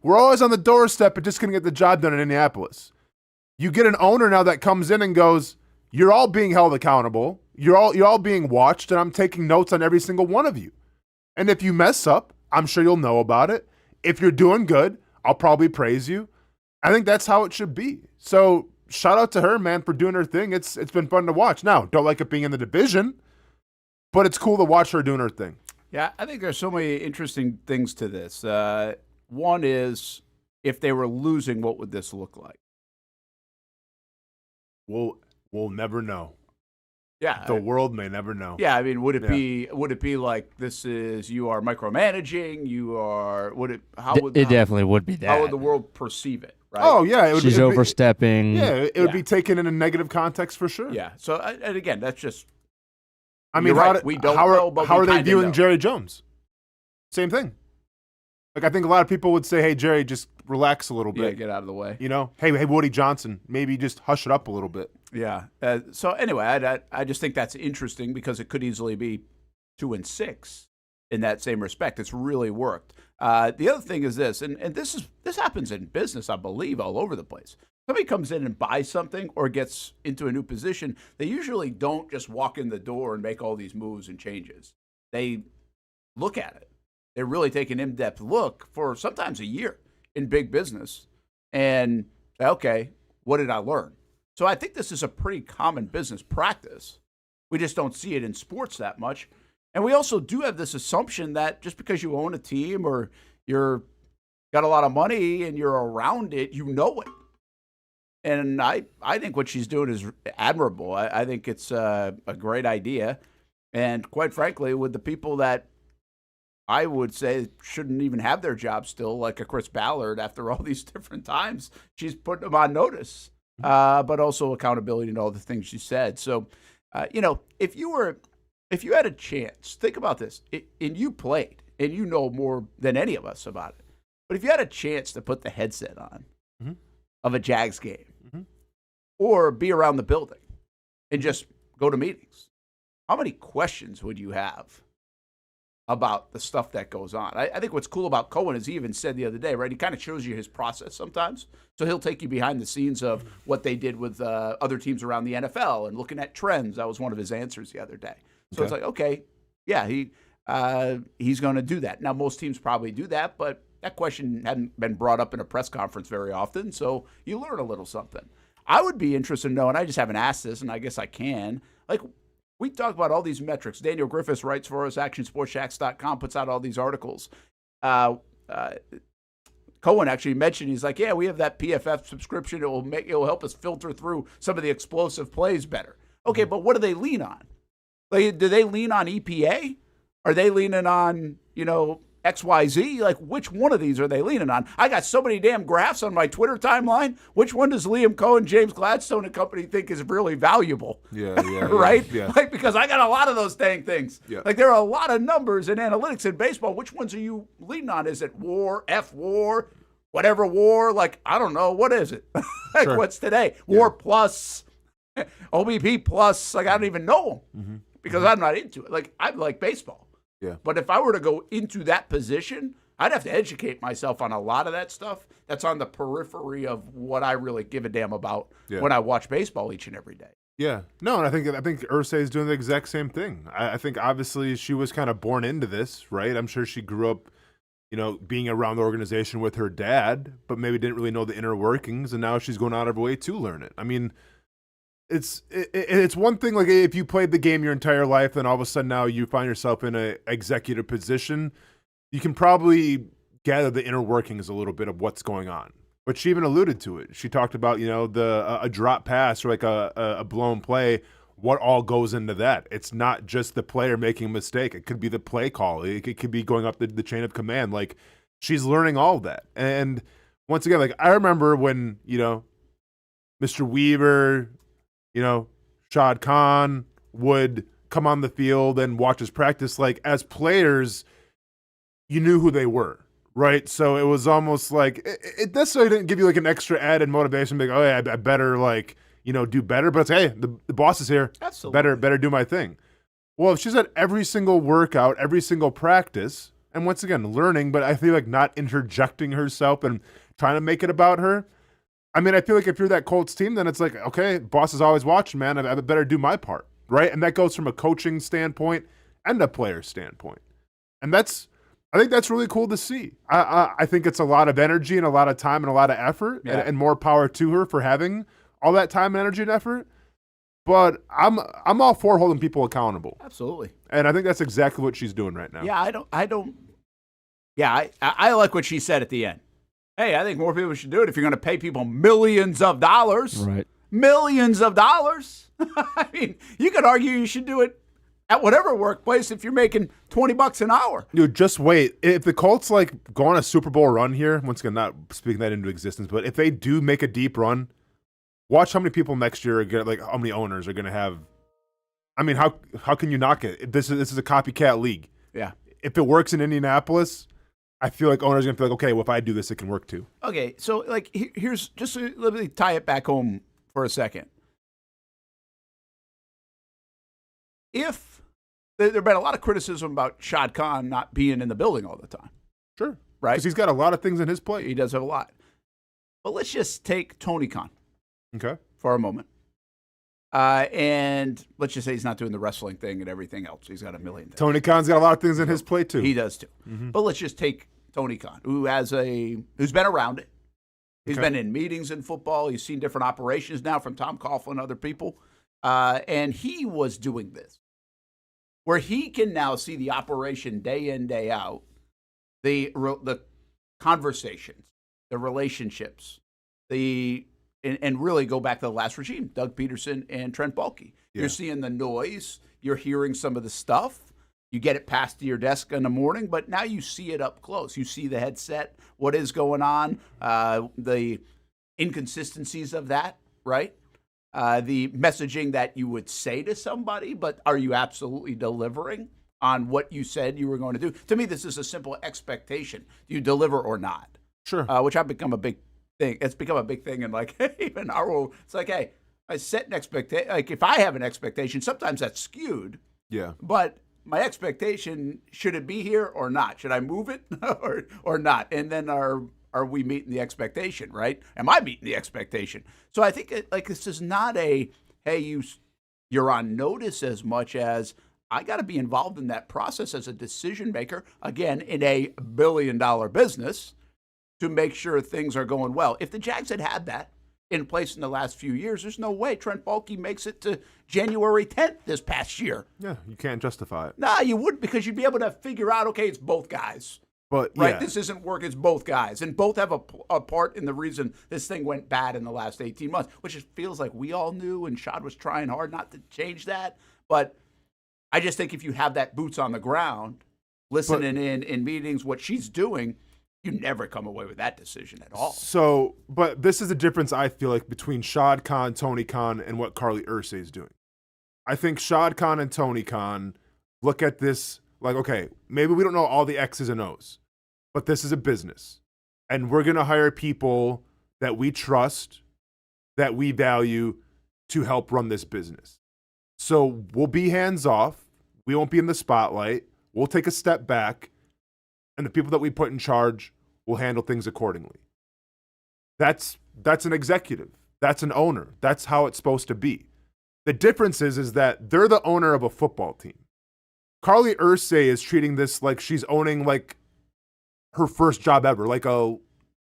we're always on the doorstep, but just going to get the job done in Indianapolis. You get an owner now that comes in and goes, you're all being held accountable. You're all being watched, and I'm taking notes on every single one of you. And if you mess up, I'm sure you'll know about it. If you're doing good, I'll probably praise you. I think that's how it should be. So shout out to her, man, for doing her thing. It's been fun to watch. Now, don't like it being in the division, but it's cool to watch her doing her thing. Yeah, I think there's so many interesting things to this. One is, if they were losing, what would this look like? We'll never know. Yeah, the world may never know. Yeah, I mean, would it be like you are micromanaging? It definitely would be that. How would the world perceive it? Right? Oh yeah, she's overstepping. It would be taken in a negative context for sure. Yeah. So and again, that's just. I mean, we don't know, but how are they viewing know. Jerry Jones? Same thing. I think a lot of people would say, "Hey, Jerry, just relax a little bit. Yeah, get out of the way. Hey, Woody Johnson, maybe just hush it up a little bit." Yeah. So anyway, I just think that's interesting because it could easily be 2-6 in that same respect. It's really worked. The other thing is this, and this happens in business, I believe, all over the place. Somebody comes in and buys something or gets into a new position, they usually don't just walk in the door and make all these moves and changes. They look at it. They really take an in-depth look for sometimes a year in big business and say, okay, what did I learn? So I think this is a pretty common business practice. We just don't see it in sports that much. And we also do have this assumption that just because you own a team or you're got a lot of money and you're around it, you know it. And I think what she's doing is admirable. I think it's a great idea. And quite frankly, with the people that I would say shouldn't even have their job still, like a Chris Ballard, after all these different times, she's putting them on notice, but also accountability and all the things she said. So, if you had a chance, think about this, and you played, and you know more than any of us about it, but if you had a chance to put the headset on of a Jags game or be around the building and just go to meetings, how many questions would you have about the stuff that goes on. I think what's cool about Cohen is he even said the other day, right? He kind of shows you his process sometimes. So he'll take you behind the scenes of what they did with other teams around the NFL and looking at trends. That was one of his answers the other day. So it's like, okay, yeah, he's going to do that. Now, most teams probably do that, but that question hadn't been brought up in a press conference very often, so you learn a little something. I would be interested to know, and I just haven't asked this, and I guess I can, like, we talk about all these metrics. Daniel Griffiths writes for us. ActionSportsJacks.com puts out all these articles. Cohen actually mentioned, he's like, yeah, we have that PFF subscription. It will help us filter through some of the explosive plays better. Okay, but what do they lean on? Like, do they lean on EPA? Are they leaning on, XYZ? Like, which one of these are they leaning on? I got so many damn graphs on my Twitter timeline. Which one does Liam Cohen, James Gladstone, and company think is really valuable? Yeah. Right? Yeah. Like, because I got a lot of those dang things. Yeah. Like, there are a lot of numbers in analytics in baseball. Which ones are you leaning on? Is it WAR, F-WAR, whatever WAR? Like, I don't know. What is it? Like, Sure. what's today? WAR plus, OBP plus. Like, I don't even know them because I'm not into it. Like, I like baseball. Yeah. But if I were to go into that position, I'd have to educate myself on a lot of that stuff that's on the periphery of what I really give a damn about when I watch baseball each and every day. Yeah. No, and I think Irsay is doing the exact same thing. I think obviously she was kind of born into this, right? I'm sure she grew up, being around the organization with her dad, but maybe didn't really know the inner workings, and now she's going out of her way to learn it. I mean, it's one thing, like, if you played the game your entire life, then all of a sudden now you find yourself in an executive position, you can probably gather the inner workings a little bit of what's going on. But she even alluded to it. She talked about, a drop pass or like a blown play, what all goes into that. It's not just the player making a mistake. It could be the play call. It could be going up the chain of command. Like, she's learning all of that. And once again, like, I remember when, Mr. Weaver, Shad Khan would come on the field and watch us practice. Like, as players, you knew who they were, right? So it was almost like it necessarily didn't give you like an extra added motivation, like, oh yeah, I better do better. But it's, hey, the boss is here. Absolutely. Better do my thing. Well, if she's at every single workout, every single practice, and once again learning, but I feel like not interjecting herself and trying to make it about her. I mean, I feel like if you're that Colts team, then it's like, okay, boss is always watching, man. I better do my part, right? And that goes from a coaching standpoint and a player standpoint. And I think that's really cool to see. I think it's a lot of energy and a lot of time and a lot of effort, and more power to her for having all that time, energy, and effort. But I'm all for holding people accountable. Absolutely. And I think that's exactly what she's doing right now. Yeah, I like what she said at the end. Hey, I think more people should do it if you're going to pay people millions of dollars. Right. Millions of dollars. I mean, you could argue you should do it at whatever workplace if you're making $20 an hour. Dude, just wait. If the Colts go on a Super Bowl run here, once again, not speaking that into existence, but if they do make a deep run, watch how many people next year are gonna, how many owners are going to have. I mean, how can you knock it? This is a copycat league. Yeah. If it works in Indianapolis, I feel like owners are going to feel like, okay, well, if I do this, it can work too. Okay, so here's just let me tie it back home for a second. If there's been a lot of criticism about Shad Khan not being in the building all the time. Sure. Right? Because he's got a lot of things in his plate. He does have a lot. But let's just take Tony Khan. Okay. For a moment. And let's just say he's not doing the wrestling thing and everything else. He's got a million things. Tony Khan's got a lot of things in his plate too. He does too. Mm-hmm. But let's just take Tony Khan, who's been around it. He's been in meetings in football. He's seen different operations now from Tom Coughlin and other people. And he was doing this, where he can now see the operation day in, day out, the conversations, the relationships, and really go back to the last regime, Doug Peterson and Trent Baalke. Yeah. You're seeing the noise. You're hearing some of the stuff. You get it passed to your desk in the morning, but now you see it up close. You see the headset, what is going on, the inconsistencies of that, right? The messaging that you would say to somebody, but are you absolutely delivering on what you said you were going to do? To me, this is a simple expectation. Do you deliver or not? Sure. Which I've become a big thing. It's become a big thing in even our world. It's like, hey, I set an expectation. Like if I have an expectation, sometimes that's skewed. Yeah. But my expectation, should it be here or not? Should I move it or not? And then are we meeting the expectation, right? Am I meeting the expectation? So I think this is not a, hey, you're on notice as much as I got to be involved in that process as a decision maker, again, in a billion-dollar business, to make sure things are going well. If the Jags had that in place in the last few years, there's no way Trent Baalke makes it to January 10th this past year. Yeah, you can't justify it. Nah, you wouldn't, because you'd be able to figure out, okay, it's both guys. But right, this isn't work. It's both guys, and both have a part in the reason this thing went bad in the last 18 months, which it feels like we all knew, and Shad was trying hard not to change that. But I just think if you have that boots on the ground, listening in meetings, what she's doing, you never come away with that decision at all. So, but this is the difference, I feel like, between Shad Khan, Tony Khan, and what Carly Ursay is doing. I think Shad Khan and Tony Khan look at this like, okay, maybe we don't know all the X's and O's, but this is a business. And we're going to hire people that we trust, that we value, to help run this business. So we'll be hands off. We won't be in the spotlight. We'll take a step back, and the people that we put in charge will handle things accordingly. That's an executive. That's an owner. That's how it's supposed to be. The difference is that they're the owner of a football team. Carly Ursay is treating this like she's owning like her first job ever, like a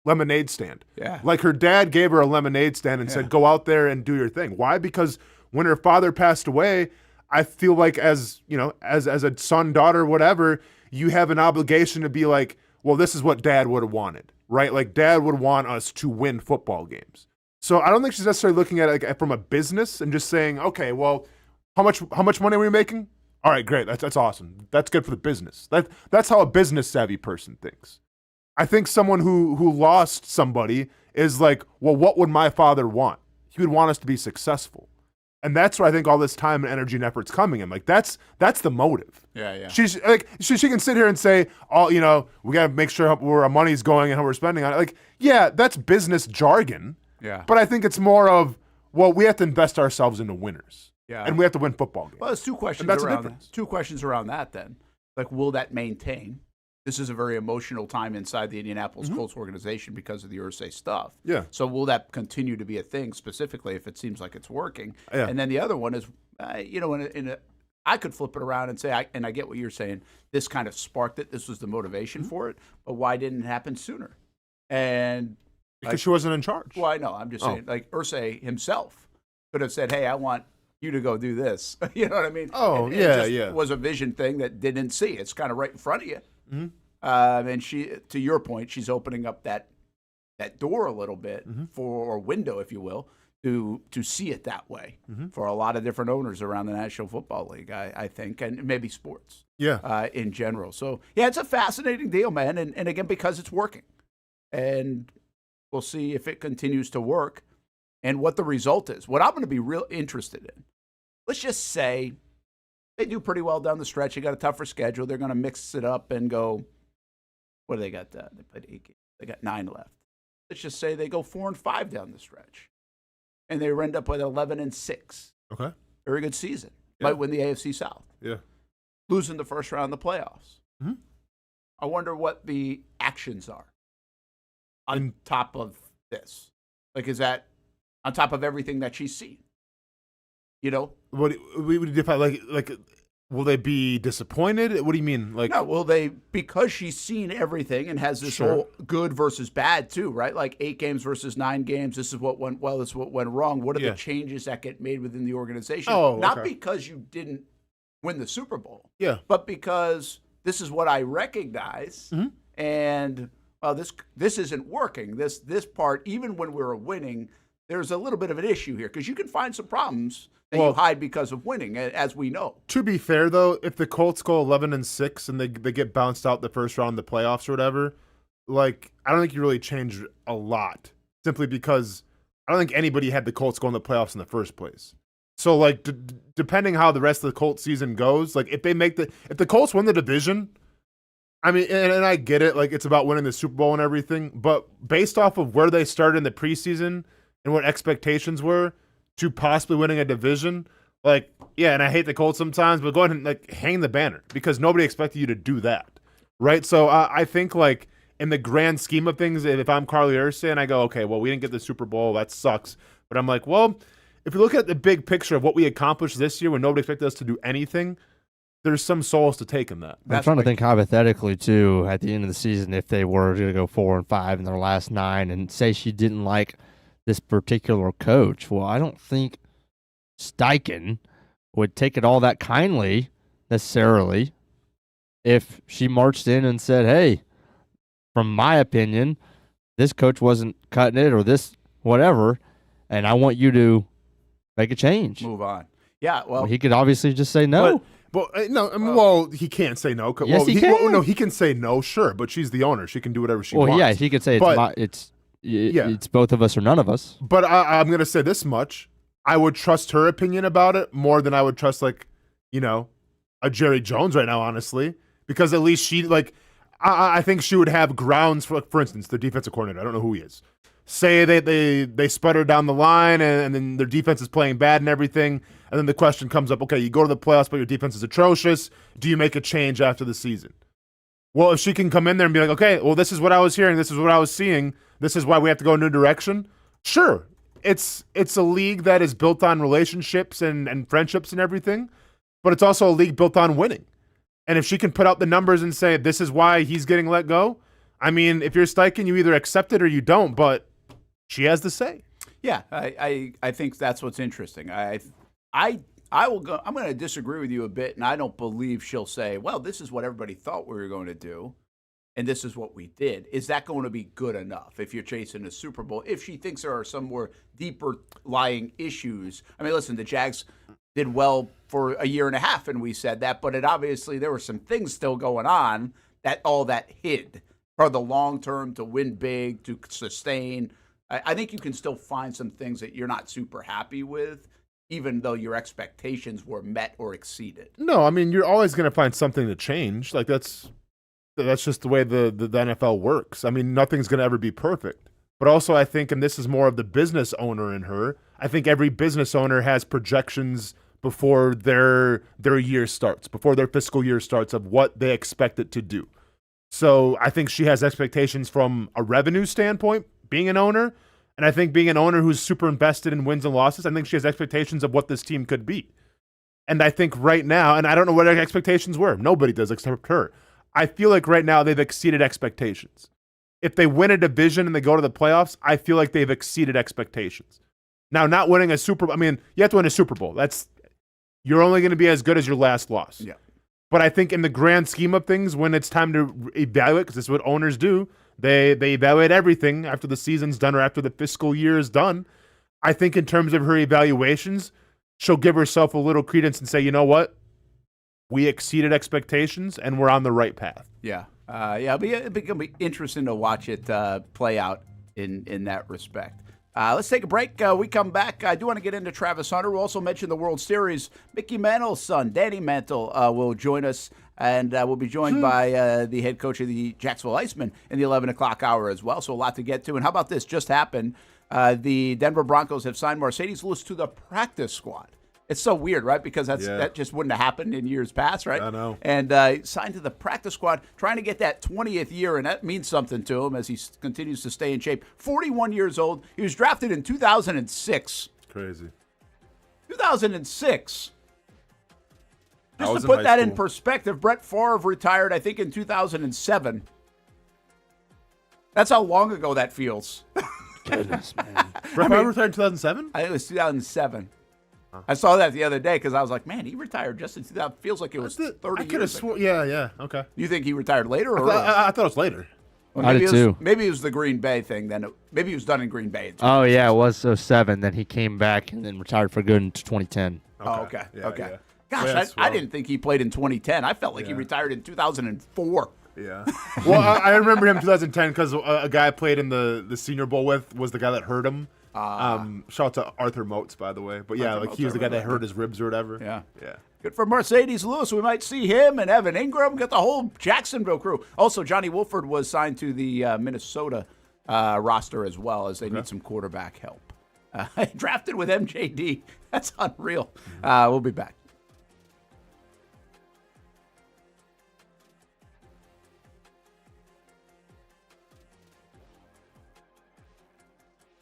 lemonade stand. Yeah. Like her dad gave her a lemonade stand and said, go out there and do your thing. Why? Because when her father passed away, I feel like as a son, daughter, whatever, you have an obligation to be like, well, this is what dad would have wanted, right? Like dad would want us to win football games. So I don't think she's necessarily looking at it from a business and just saying, okay, well, how much money are we making? All right, great. That's awesome. That's good for the business. That's how a business savvy person thinks. I think someone who lost somebody is like, well, what would my father want? He would want us to be successful. And that's where I think all this time and energy and effort's coming in. Like that's the motive. Yeah. She's like she can sit here and say, we gotta make sure where our money's going and how we're spending on it. Like, yeah, that's business jargon. Yeah. But I think it's more of, well, we have to invest ourselves into winners. Yeah. And we have to win football games. Well, there's two questions around that. Two questions around that then. Like, will that maintain? This is a very emotional time inside the Indianapolis Colts organization because of the Ursay stuff. Yeah. So will that continue to be a thing, specifically if it seems like it's working? Yeah. And then the other one is, I could flip it around and say, and I get what you're saying, this kind of sparked it. This was the motivation for it. But why didn't it happen sooner? And because she wasn't in charge. Well, I know. I'm just saying, like Ursay himself could have said, hey, I want you to go do this. You know what I mean? Oh, It was a vision thing that didn't see. It's kind of right in front of you. Mm-hmm. And she, to your point, she's opening up that door a little bit for a window, if you will, to see it that way for a lot of different owners around the National Football League, I think, and maybe sports in general. So, yeah, it's a fascinating deal, man. And again, because it's working. And we'll see if it continues to work and what the result is. What I'm going to be real interested in, let's just say they do pretty well down the stretch. They got a tougher schedule. They're going to mix it up and go, what do they got? They played 8 games. They got 9 left. Let's just say they go 4-5 down the stretch. And they end up with 11-6. Okay. Very good season. Yeah. Might win the AFC South. Yeah. Losing the first round of the playoffs. Mm-hmm. I wonder what the actions are on top of this. Like, is that on top of everything that she's seen? You know? What we would define like will they be disappointed? What do you mean? Like, no, will they, because she's seen everything and has this whole good versus bad too, right? Like 8 games versus 9 games. This is what went well. This is what went wrong. What are the changes that get made within the organization? Not because you didn't win the Super Bowl. Yeah. But because this is what I recognize, and this isn't working. This part, even when we're winning, there's a little bit of an issue here because you can find some problems that you hide because of winning, as we know. To be fair, though, if the Colts go 11-6 and they get bounced out the first round of the playoffs or whatever, like I don't think you really change a lot. Simply because I don't think anybody had the Colts go in the playoffs in the first place. So like, depending how the rest of the Colts season goes, like if the Colts win the division, I mean, and I get it, like it's about winning the Super Bowl and everything, but based off of where they started in the preseason and what expectations were to possibly winning a division, Like, yeah, and I hate the Colts sometimes, but go ahead and like hang the banner because nobody expected you to do that, right? So I think like in the grand scheme of things, if I'm Carly Erson, I go, okay, well, we didn't get the Super Bowl. That sucks. But I'm like, well, if you look at the big picture of what we accomplished this year when nobody expected us to do anything, there's some solace to take in that. I'm trying to think hypothetically, too, at the end of the season, if they were going to go 4-5 in their last 9 and say she didn't like this particular coach. Well, I don't think Steichen would take it all that kindly necessarily if she marched in and said, hey, from my opinion, this coach wasn't cutting it or this whatever, and I want you to make a change. Move on. Yeah, well, he could obviously just say no. But no, I mean, well, he can't say no. Yes, he can. Well, no, he can say no, sure, but she's the owner. She can do whatever she wants. Well, yeah, he could say it's both of us or none of us. But I'm going to say this much. I would trust her opinion about it more than I would trust, like, a Jerry Jones right now, honestly, because at least she, like, I think she would have grounds for instance, the defensive coordinator. I don't know who he is. Say they sputter down the line and then their defense is playing bad and everything. And then the question comes up, okay, you go to the playoffs, but your defense is atrocious. Do you make a change after the season? Well, if she can come in there and be like, okay, well, this is what I was hearing. This is what I was seeing. This is why we have to go in a new direction. Sure. It's a league that is built on relationships and friendships and everything, but it's also a league built on winning. And if she can put out the numbers and say, this is why he's getting let go, I mean, if you're Steichen, you either accept it or you don't, but she has the say. Yeah, I think that's what's interesting. I will go. I'm going to disagree with you a bit, and I don't believe she'll say, well, this is what everybody thought we were going to do, and this is what we did. Is that going to be good enough if you're chasing a Super Bowl? If she thinks there are some more deeper lying issues. I mean, listen, the Jags did well for a year and a half, and we said that, but obviously there were some things still going on that hid for the long term to win big, to sustain. I think you can still find some things that you're not super happy with, even though your expectations were met or exceeded. No, I mean, you're always going to find something to change. Like, that's just the way the NFL works. I mean, nothing's going to ever be perfect. But also, I think, and this is more of the business owner in her, I think every business owner has projections before their year starts, before their fiscal year starts, of what they expect it to do. So I think she has expectations from a revenue standpoint, being an owner, and I think being an owner who's super invested in wins and losses, I think she has expectations of what this team could be. And I think right now, and I don't know what her expectations were. Nobody does except her. I feel like right now they've exceeded expectations. If they win a division and they go to the playoffs, I feel like they've exceeded expectations. Now, not winning a Super Bowl, I mean, you have to win a Super Bowl. You're only going to be as good as your last loss. Yeah. But I think in the grand scheme of things, when it's time to evaluate, because this is what owners do, they evaluate everything after the season's done or after the fiscal year is done. I think in terms of her evaluations, she'll give herself a little credence and say, you know what? We exceeded expectations and we're on the right path. Yeah. It'll be interesting to watch it play out in that respect. Let's take a break. We come back. I do want to get into Travis Hunter. We'll also mention the World Series. Mickey Mantle's son, Danny Mantle, will join us, and we'll be joined by the head coach of the Jacksonville Icemen in the 11 o'clock hour as well. So a lot to get to. And how about this? Just happened. The Denver Broncos have signed Mercedes Lewis to the practice squad. It's so weird, right? Because that just wouldn't have happened in years past, right? I know. And signed to the practice squad, trying to get that 20th year, and that means something to him as he continues to stay in shape. 41 years old. He was drafted in 2006. It's crazy. 2006. Just to put that in perspective, Brett Favre retired, I think, in 2007. That's how long ago that feels. Goodness, man. Brett Favre retired in 2007? I think it was 2007. I saw that the other day because I was like, man, he retired just in 2000. Feels like it was 30 years ago. Yeah, okay. You think he retired later or earlier? I thought it was later. Well, I did too. Maybe it was the Green Bay thing. Maybe he was done in Green Bay. Oh, yeah, it was 07. Then he came back and then retired for good in 2010. Okay. Yeah. Gosh, I didn't think he played in 2010. I felt like he retired in 2004. Yeah. Well, I remember him in 2010 because a guy I played in the Senior Bowl with was the guy that hurt him. Shout out to Arthur Motes, by the way. But yeah, he was the guy that hurt his ribs or whatever. Yeah. Good for Mercedes Lewis. We might see him and Evan Ingram. Got the whole Jacksonville crew. Also, Johnny Wolford was signed to the Minnesota roster as well, as they need some quarterback help. Drafted with MJD. That's unreal. We'll be back.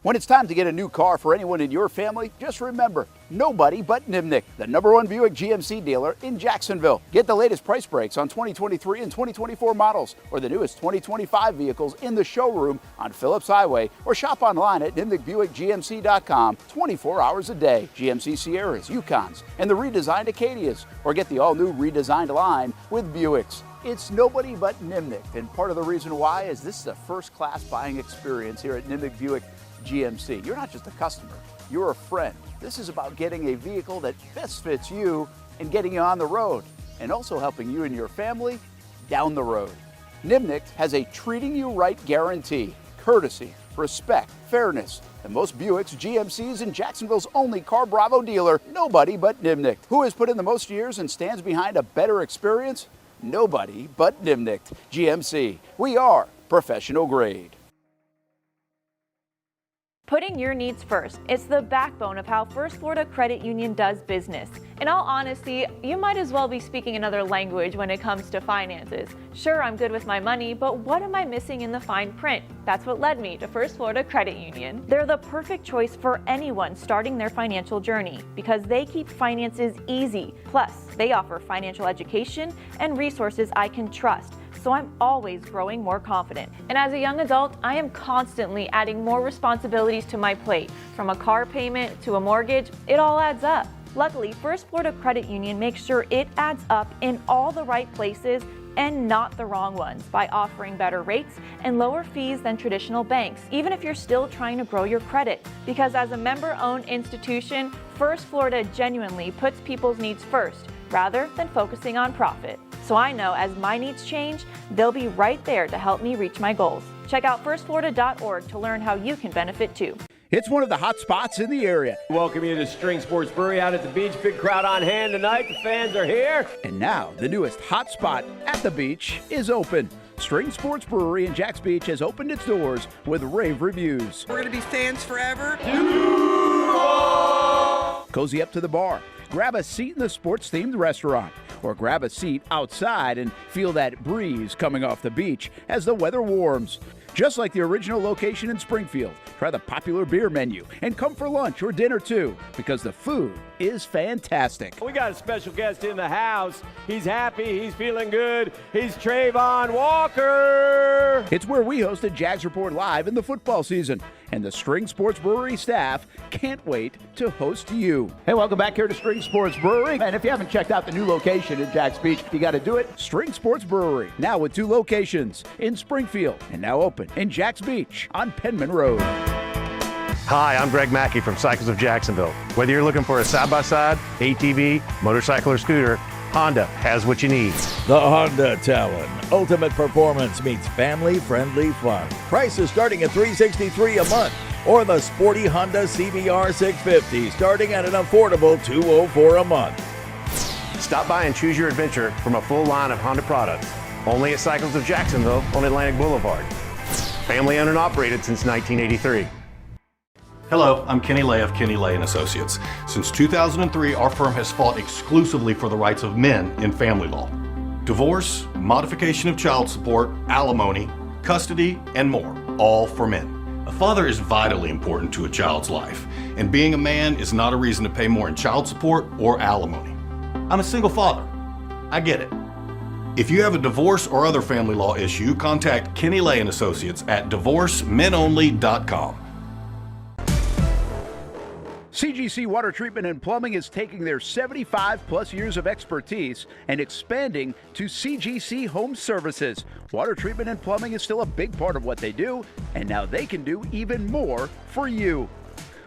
When it's time to get a new car for anyone in your family, just remember, nobody but Nimnick, the #1 Buick GMC dealer in Jacksonville. Get the latest price breaks on 2023 and 2024 models or the newest 2025 vehicles in the showroom on Phillips Highway or shop online at NimnickBuickGMC.com 24 hours a day. GMC Sierras, Yukons, and the redesigned Acadias, or get the all-new redesigned line with Buicks. It's nobody but Nimnick, and part of the reason why is this is a first-class buying experience here at Nimnick Buick GMC. You're not just a customer, you're a friend. This is about getting a vehicle that best fits you and getting you on the road, and also helping you and your family down the road. Nimnick has a treating you right guarantee, courtesy, respect, fairness. And most Buicks, GMCs, and Jacksonville's only Car Bravo dealer, nobody but Nimnick. Who has put in the most years and stands behind a better experience? Nobody but Nimnick. GMC. We are professional grade. Putting your needs first. It's the backbone of how First Florida Credit Union does business. In all honesty, you might as well be speaking another language when it comes to finances. Sure, I'm good with my money, but what am I missing in the fine print? That's what led me to First Florida Credit Union. They're the perfect choice for anyone starting their financial journey because they keep finances easy. Plus, they offer financial education and resources I can trust. So I'm always growing more confident. And as a young adult, I am constantly adding more responsibilities to my plate. From a car payment to a mortgage, it all adds up. Luckily, First Florida Credit Union makes sure it adds up in all the right places and not the wrong ones by offering better rates and lower fees than traditional banks, even if you're still trying to grow your credit. Because as a member-owned institution, First Florida genuinely puts people's needs first, rather than focusing on profit. So I know as my needs change, they'll be right there to help me reach my goals. Check out firstflorida.org to learn how you can benefit too. It's one of the hot spots in the area. Welcome you to String Sports Brewery out at the beach. Big crowd on hand tonight. The fans are here. And now the newest hot spot at the beach is open. String Sports Brewery in Jax Beach has opened its doors with rave reviews. We're going to be fans forever. Cozy up to the bar. Grab a seat in the sports-themed restaurant, or grab a seat outside and feel that breeze coming off the beach as the weather warms. Just like the original location in Springfield, try the popular beer menu and come for lunch or dinner too, because the food is fantastic. We got a special guest in the house. He's happy. He's feeling good. He's Trayvon Walker. It's where we hosted Jags Report Live in the football season, and the String Sports Brewery staff can't wait to host you. Hey, welcome back here to String Sports Brewery. And if you haven't checked out the new location in Jax Beach, you got to do it. String Sports Brewery, now with 2 locations in Springfield and now open in Jax Beach on Penman Road. Hi, I'm Greg Mackey from Cycles of Jacksonville. Whether you're looking for a side-by-side, ATV, motorcycle, or scooter, Honda has what you need. The Honda Talon. Ultimate performance meets family-friendly fun. Prices starting at $363 a month. Or the sporty Honda CBR 650 starting at an affordable $204 a month. Stop by and choose your adventure from a full line of Honda products. Only at Cycles of Jacksonville on Atlantic Boulevard. Family owned and operated since 1983. Hello, I'm Kenny Lay of Kenny Lay & Associates. Since 2003, our firm has fought exclusively for the rights of men in family law. Divorce, modification of child support, alimony, custody, and more, all for men. A father is vitally important to a child's life, and being a man is not a reason to pay more in child support or alimony. I'm a single father. I get it. If you have a divorce or other family law issue, contact Kenny Lay & Associates at divorcemenonly.com. CGC Water Treatment and Plumbing is taking their 75-plus years of expertise and expanding to CGC Home Services. Water treatment and plumbing is still a big part of what they do, and now they can do even more for you.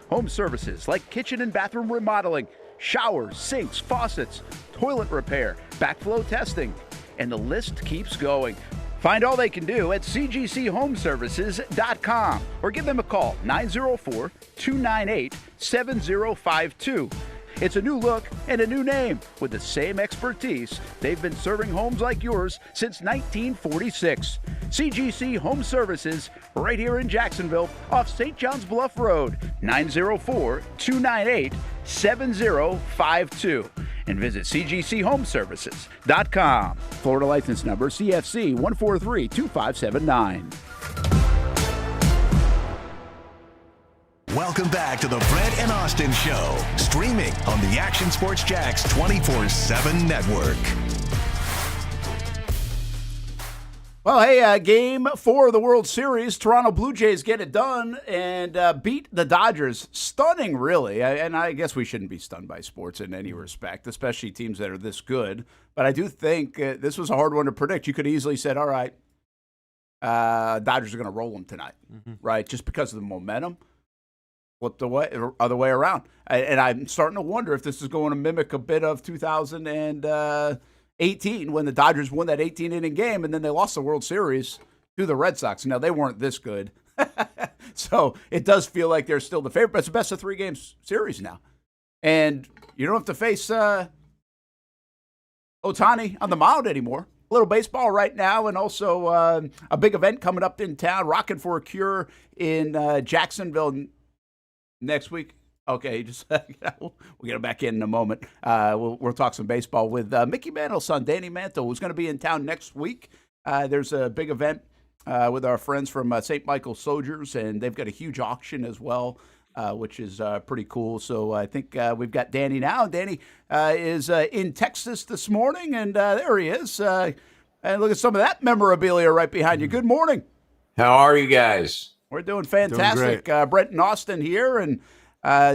Home services like kitchen and bathroom remodeling, showers, sinks, faucets, toilet repair, backflow testing, and the list keeps going. Find all they can do at cgchomeservices.com or give them a call, 904-298-7052. It's a new look and a new name with the same expertise. They've been serving homes like yours since 1946. CGC Home Services, right here in Jacksonville, off St. John's Bluff Road, 904-298-7052. And visit cgchomeservices.com. Florida license number CFC 1432579. Welcome back to the Brent and Austin Show, streaming on the Action Sports Jax 24/7 network. Well, hey, game 4 of the World Series. Toronto Blue Jays get it done and beat the Dodgers. Stunning, really. And I guess we shouldn't be stunned by sports in any respect, especially teams that are this good. But I do think this was a hard one to predict. You could easily said, all right, Dodgers are going to roll them tonight, right? Just because of the momentum. Flipped away, other way around. And I'm starting to wonder if this is going to mimic a bit of 2018 when the Dodgers won that 18-inning game and then they lost the World Series to the Red Sox. Now, they weren't this good. So it does feel like they're still the favorite, but it's a best-of-3 games series now. And you don't have to face Ohtani on the mound anymore. A little baseball right now, and also a big event coming up in town, Rockin' for a Cure in Jacksonville next week. Okay, just we'll get it back in a moment. We'll talk some baseball with Mickey Mantle's son, Danny Mantle, who's going to be in town next week. There's a big event with our friends from St. Michael Soldiers, and they've got a huge auction as well, which is pretty cool. So I think we've got Danny now. Danny is in Texas this morning, and there he is. And look at some of that memorabilia right behind you. Good morning. How are you guys? We're doing fantastic. Brent and Austin here, and how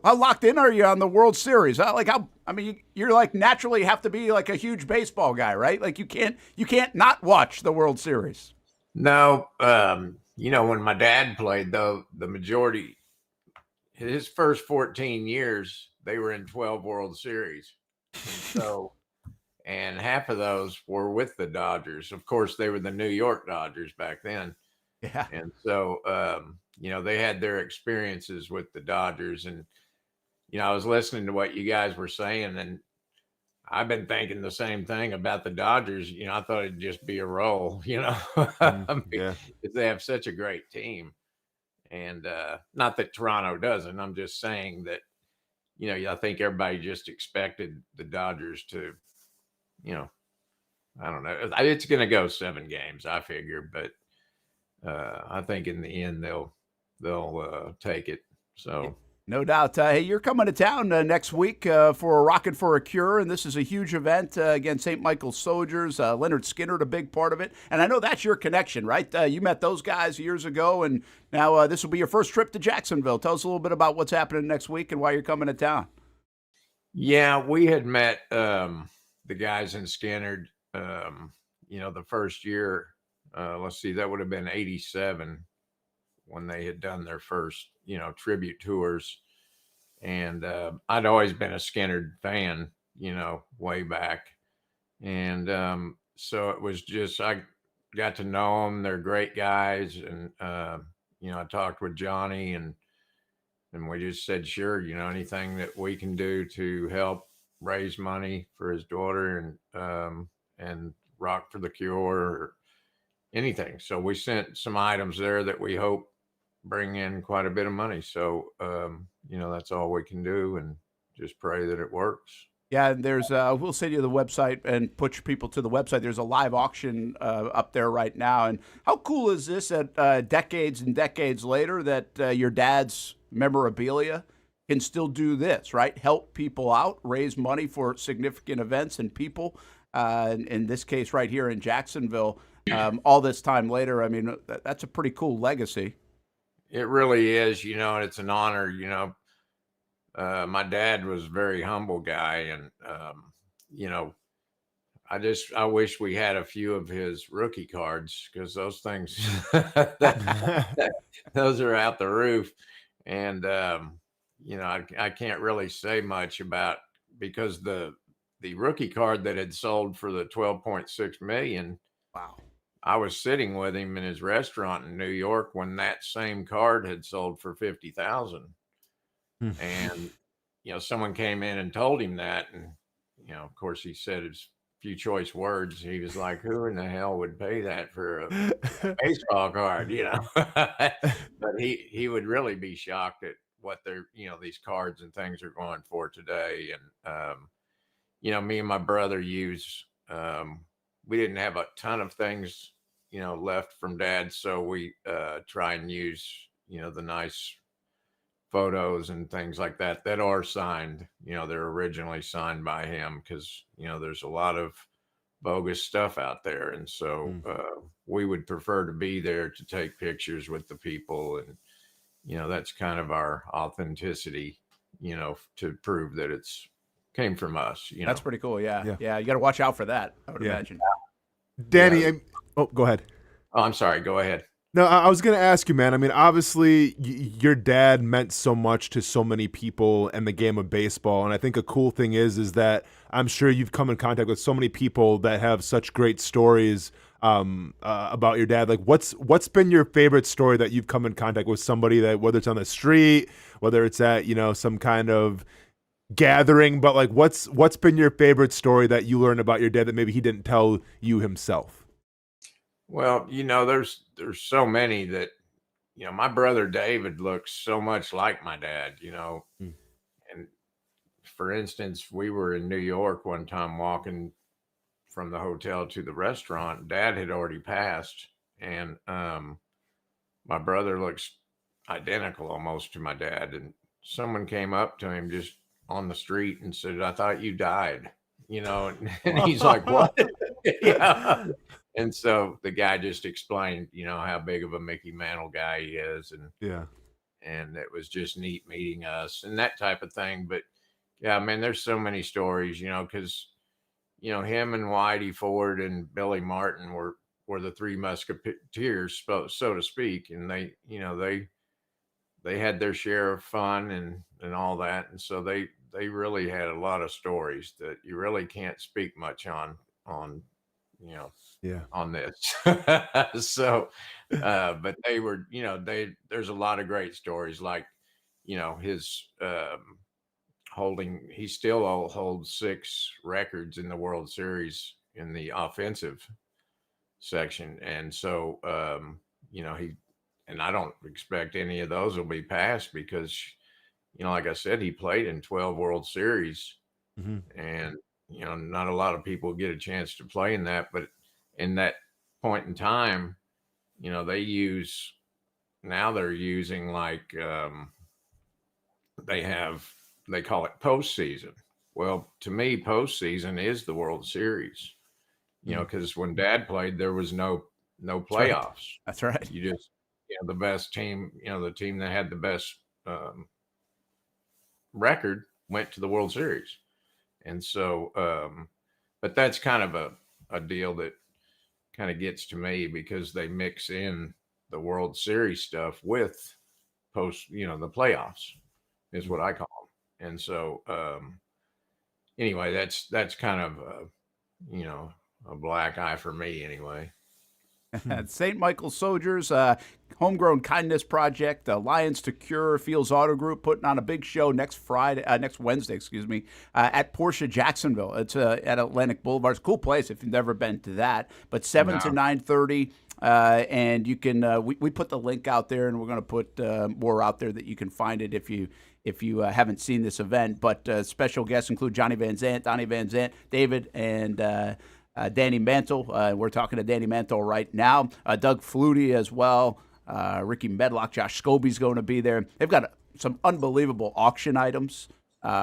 locked in are you on the World Series? You're like naturally have to be like a huge baseball guy, right? Like you can't not watch the World Series. No, when my dad played, though, the majority, his first 14 years, they were in 12 World Series, and half of those were with the Dodgers. Of course, they were the New York Dodgers back then. Yeah. And so, they had their experiences with the Dodgers. And, I was listening to what you guys were saying, and I've been thinking the same thing about the Dodgers. I thought it'd just be a roll, because they have such a great team. And not that Toronto doesn't. I'm just saying that, I think everybody just expected the Dodgers to, I don't know. It's going to go 7 games, I figure, but I think in the end they'll take it. So no doubt. Hey, you're coming to town next week for a Rockin' for a Cure, and this is a huge event against St. Michael Soldiers. Leonard Skinner, a big part of it, and I know that's your connection, right? You met those guys years ago, and now this will be your first trip to Jacksonville. Tell us a little bit about what's happening next week and why you're coming to town. Yeah, we had met the guys in Skinner, the first year. Let's see, that would have been 87 when they had done their first, tribute tours. And I'd always been a Skinner fan, way back. And so it was just, I got to know them. They're great guys. And, I talked with Johnny and we just said, sure, anything that we can do to help raise money for his daughter and Rock for the Cure or anything. So we sent some items there that we hope bring in quite a bit of money. So, that's all we can do and just pray that it works. Yeah, and there's we'll send you the website and push people to the website. There's a live auction up there right now. And how cool is this that decades and decades later that your dad's memorabilia can still do this, right? Help people out, raise money for significant events and people. In this case right here in Jacksonville, all this time later, I mean, that's a pretty cool legacy. It really is, and it's an honor, my dad was a very humble guy and, I wish we had a few of his rookie cards because those things, those are out the roof. And, I can't really say much about because the rookie card that had sold for the 12.6 million. Wow. I was sitting with him in his restaurant in New York when that same card had sold for 50,000. And someone came in and told him that, and of course he said his few choice words. He was like, "Who in the hell would pay that for a baseball card?" But he would really be shocked at what they're these cards and things are going for today. And me and my brother we didn't have a ton of things left from Dad, so we try and use the nice photos and things like that are signed. They're originally signed by him, because there's a lot of bogus stuff out there, and so we would prefer to be there to take pictures with the people, and that's kind of our authenticity, to prove that it's came from us. That's pretty cool. Yeah. You got to watch out for that, I would imagine. Danny, go ahead. Oh, I'm sorry. Go ahead. No, I was going to ask you, man. I mean, obviously, your dad meant so much to so many people in the game of baseball, and I think a cool thing is that I'm sure you've come in contact with so many people that have such great stories about your dad. Like, what's been your favorite story that you've come in contact with somebody that, whether it's on the street, whether it's at some kind of gathering, but like, what's been your favorite story that you learned about your dad that maybe he didn't tell you himself? Well, there's so many that, my brother David looks so much like my dad, and for instance, we were in New York one time walking from the hotel to the restaurant. Dad had already passed, and my brother looks identical almost to my dad. And someone came up to him just on the street and said, "I thought you died," and he's like, "What?" Yeah. And so the guy just explained, how big of a Mickey Mantle guy he is. And it was just neat meeting us and that type of thing. But yeah, man, there's so many stories, because, him and Whitey Ford and Billy Martin were the three musketeers, so to speak. And they had their share of fun and all that. And so they really had a lot of stories that you really can't speak much on on this. So but they were, there's a lot of great stories, like his he still holds 6 records in the World Series in the offensive section. And so and I don't expect any of those will be passed, because like I said, he played in 12 World Series. And not a lot of people get a chance to play in that, but in that point in time, they're using like, they call it postseason. Well, to me, postseason is the World Series, because when Dad played, there was no playoffs. That's right. You just, the best team, the team that had the best record went to the World Series. And so, but that's kind of a deal that kind of gets to me, because they mix in the World Series stuff with the playoffs is what I call them. And so, anyway, that's kind of, a black eye for me anyway. St. Michael Soldiers, Homegrown Kindness Project, Lions to Cure, Fields Auto Group putting on a big show next Wednesday, at Porsche Jacksonville. It's at Atlantic Boulevard. It's a cool place if you've never been to that. But 7 to 9:30, and you can. We put the link out there, and we're going to put more out there that you can find it if you haven't seen this event. But special guests include Donnie Van Zant, David, and Danny Mantle. We're talking to Danny Mantle right now. Doug Flutie as well. Ricky Medlock, Josh Scobie's going to be there. They've got some unbelievable auction items,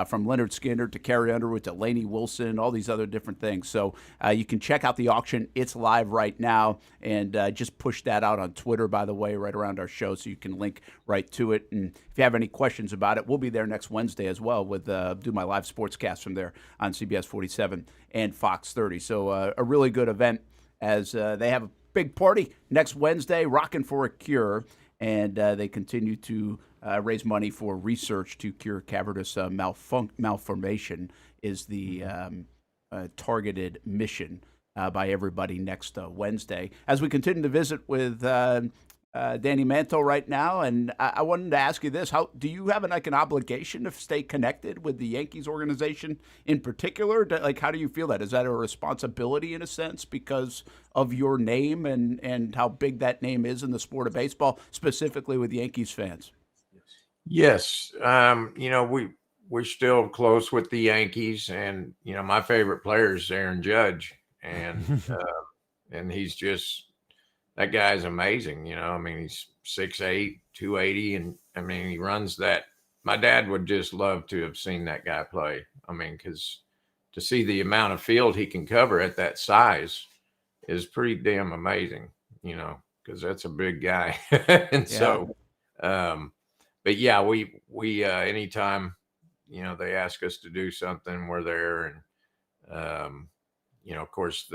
from Leonard Skinner to Carrie Underwood to Lainey Wilson, all these other different things. So you can check out the auction. It's live right now, and just push that out on Twitter, by the way, right around our show, so you can link right to it. And if you have any questions about it, we'll be there next Wednesday as well with do my live sportscast from there on CBS 47 and Fox 30. So a really good event, as they have a big party next Wednesday, Rockin' for a Cure, and they continue to raise money for research to cure cavernous malformation is the targeted mission by everybody next Wednesday. As we continue to visit with Danny Mantle right now, and I wanted to ask you this: how do you have an obligation to stay connected with the Yankees organization in particular? How do you feel that? Is that a responsibility in a sense because of your name and how big that name is in the sport of baseball, specifically with Yankees fans? Yes, we're still close with the Yankees, and my favorite player is Aaron Judge, and he's just. That guy's amazing. I mean, he's 6'8", 280. And I mean, he runs that. My dad would just love to have seen that guy play. I mean, because to see the amount of field he can cover at that size is pretty damn amazing, because that's a big guy. And so, but yeah, we anytime, they ask us to do something, we're there. And, of course,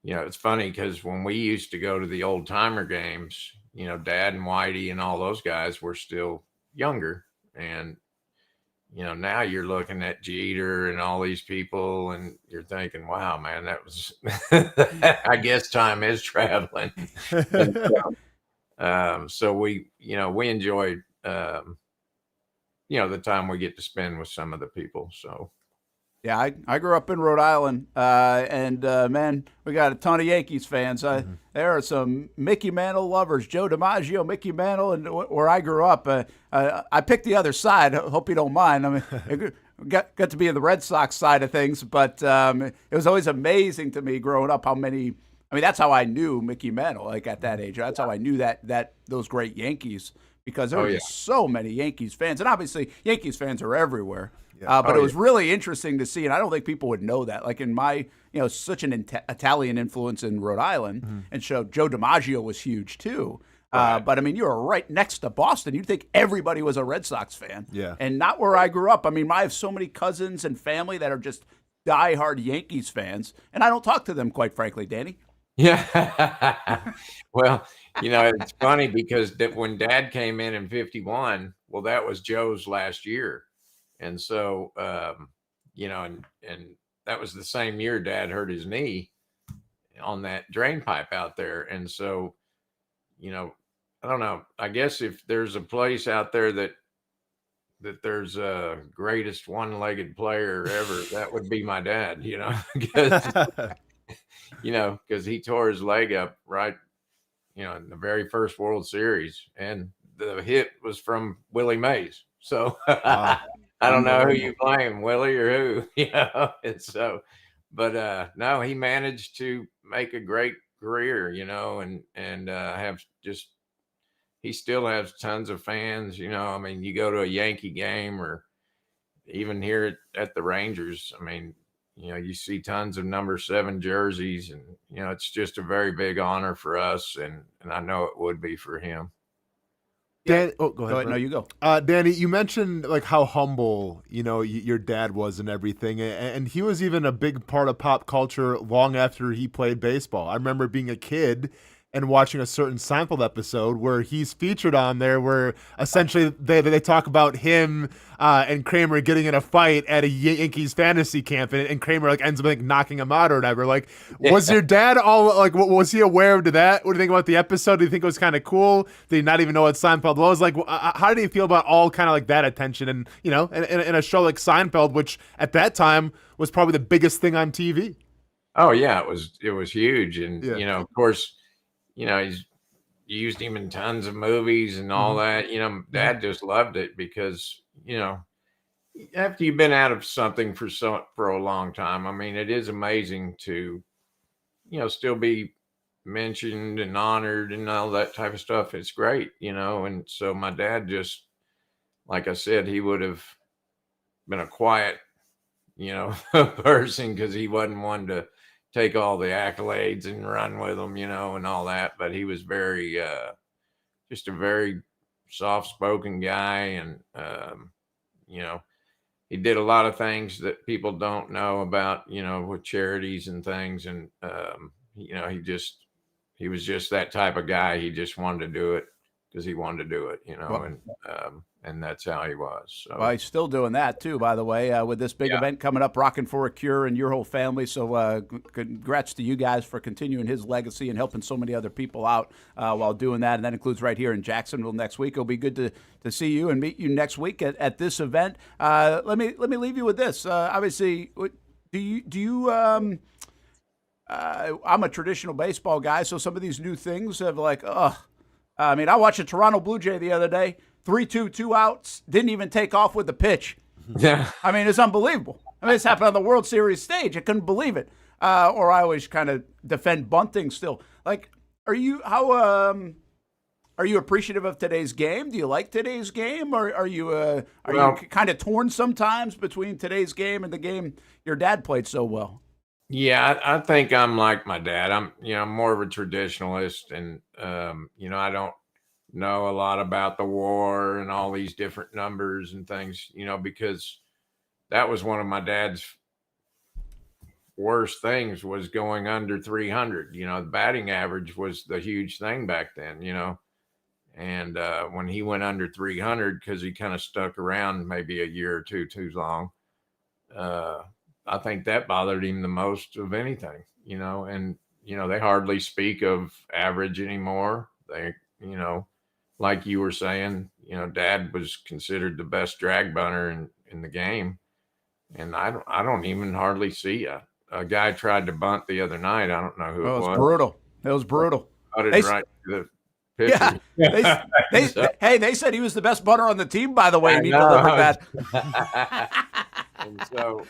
it's funny because when we used to go to the old timer games, Dad and Whitey and all those guys were still younger. And, now you're looking at Jeter and all these people and you're thinking, wow, man, that was, I guess time is traveling. So we enjoyed, the time we get to spend with some of the people. So. Yeah, I grew up in Rhode Island, and man, we got a ton of Yankees fans. There are some Mickey Mantle lovers, Joe DiMaggio, Mickey Mantle, and where I grew up. I picked the other side. Hope you don't mind. I mean, got to be in the Red Sox side of things, but it was always amazing to me growing up how many. I mean, that's how I knew Mickey Mantle. Like at that age, that's how I knew that those great Yankees because there were just so many Yankees fans, and obviously Yankees fans are everywhere. But it was really interesting to see, and I don't think people would know that. Like in my, such an Italian influence in Rhode Island, and so Joe DiMaggio was huge too. But I mean, you were right next to Boston. You'd think everybody was a Red Sox fan. Yeah. And not where I grew up. I mean, I have so many cousins and family that are just diehard Yankees fans, and I don't talk to them, quite frankly, Danny. Yeah. Well, it's funny because when Dad came in 51, well, that was Joe's last year. And so, and that was the same year Dad hurt his knee on that drain pipe out there. And so, I don't know. I guess if there's a place out there that there's a greatest one-legged player ever, that would be my dad, because he tore his leg up right, in the very first World Series. And the hit was from Willie Mays. So I don't know who you blame, Willie or who, and so, but no, he managed to make a great career, and have just, he still has tons of fans, I mean, you go to a Yankee game or even here at the Rangers, I mean, you see tons of number 7 jerseys and, it's just a very big honor for us. And I know it would be for him. Dan, go ahead. No, you go. Danny, you mentioned like how humble, your dad was and everything. And he was even a big part of pop culture long after he played baseball. I remember being a kid and watching a certain Seinfeld episode where he's featured on there where essentially they talk about him and Kramer getting in a fight at a Yankees fantasy camp and Kramer ends up knocking him out or whatever. Like, was your dad was he aware of that? What do you think about the episode? Do you think it was kind of cool? Did he not even know what Seinfeld was? Like, how did he feel about all kind of that attention and, in a show like Seinfeld, which at that time was probably the biggest thing on TV? Oh yeah, it was huge. And, of course, he's used him in tons of movies and all that. Dad just loved it because, after you've been out of something for a long time, I mean, it is amazing to, still be mentioned and honored and all that type of stuff. It's great, and so my dad just, like I said, he would have been a quiet, person because he wasn't one to take all the accolades and run with them, and all that. But he was very, just a very soft-spoken guy. And, he did a lot of things that people don't know about, with charities and things. And, he was just that type of guy. He just wanted to do it because he wanted to do it, and that's how he was. So. Well, he's still doing that too, by the way, with this big event coming up, Rockin' for a Cure, and your whole family. So congrats to you guys for continuing his legacy and helping so many other people out while doing that. And that includes right here in Jacksonville next week. It'll be good to see you and meet you next week at this event. Let me leave you with this. Obviously, do you I'm a traditional baseball guy, so some of these new things have I mean, I watched a Toronto Blue Jay the other day. 3-2, 2 outs, didn't even take off with the pitch. Yeah. I mean, it's unbelievable. I mean, this happened on the World Series stage. I couldn't believe it. Or I always kind of defend bunting still. Like, are you appreciative of today's game? Do you like today's game? Or are you kind of torn sometimes between today's game and the game your dad played so well? Yeah, I think I'm like my dad. I'm more of a traditionalist, and I don't know a lot about the war and all these different numbers and things, because that was one of my dad's worst things, was going under 300. The batting average was the huge thing back then, and when he went under 300, because he kind of stuck around maybe a year or two too long, I think that bothered him the most of anything, and they hardly speak of average anymore. They, like you were saying, Dad was considered the best drag bunter in the game. And I don't even hardly see a guy tried to bunt the other night. I don't know who it was. Brutal. It was brutal. Right to the pitcher. Yeah. They said he was the best bunter on the team, by the way, and he delivered that. And so,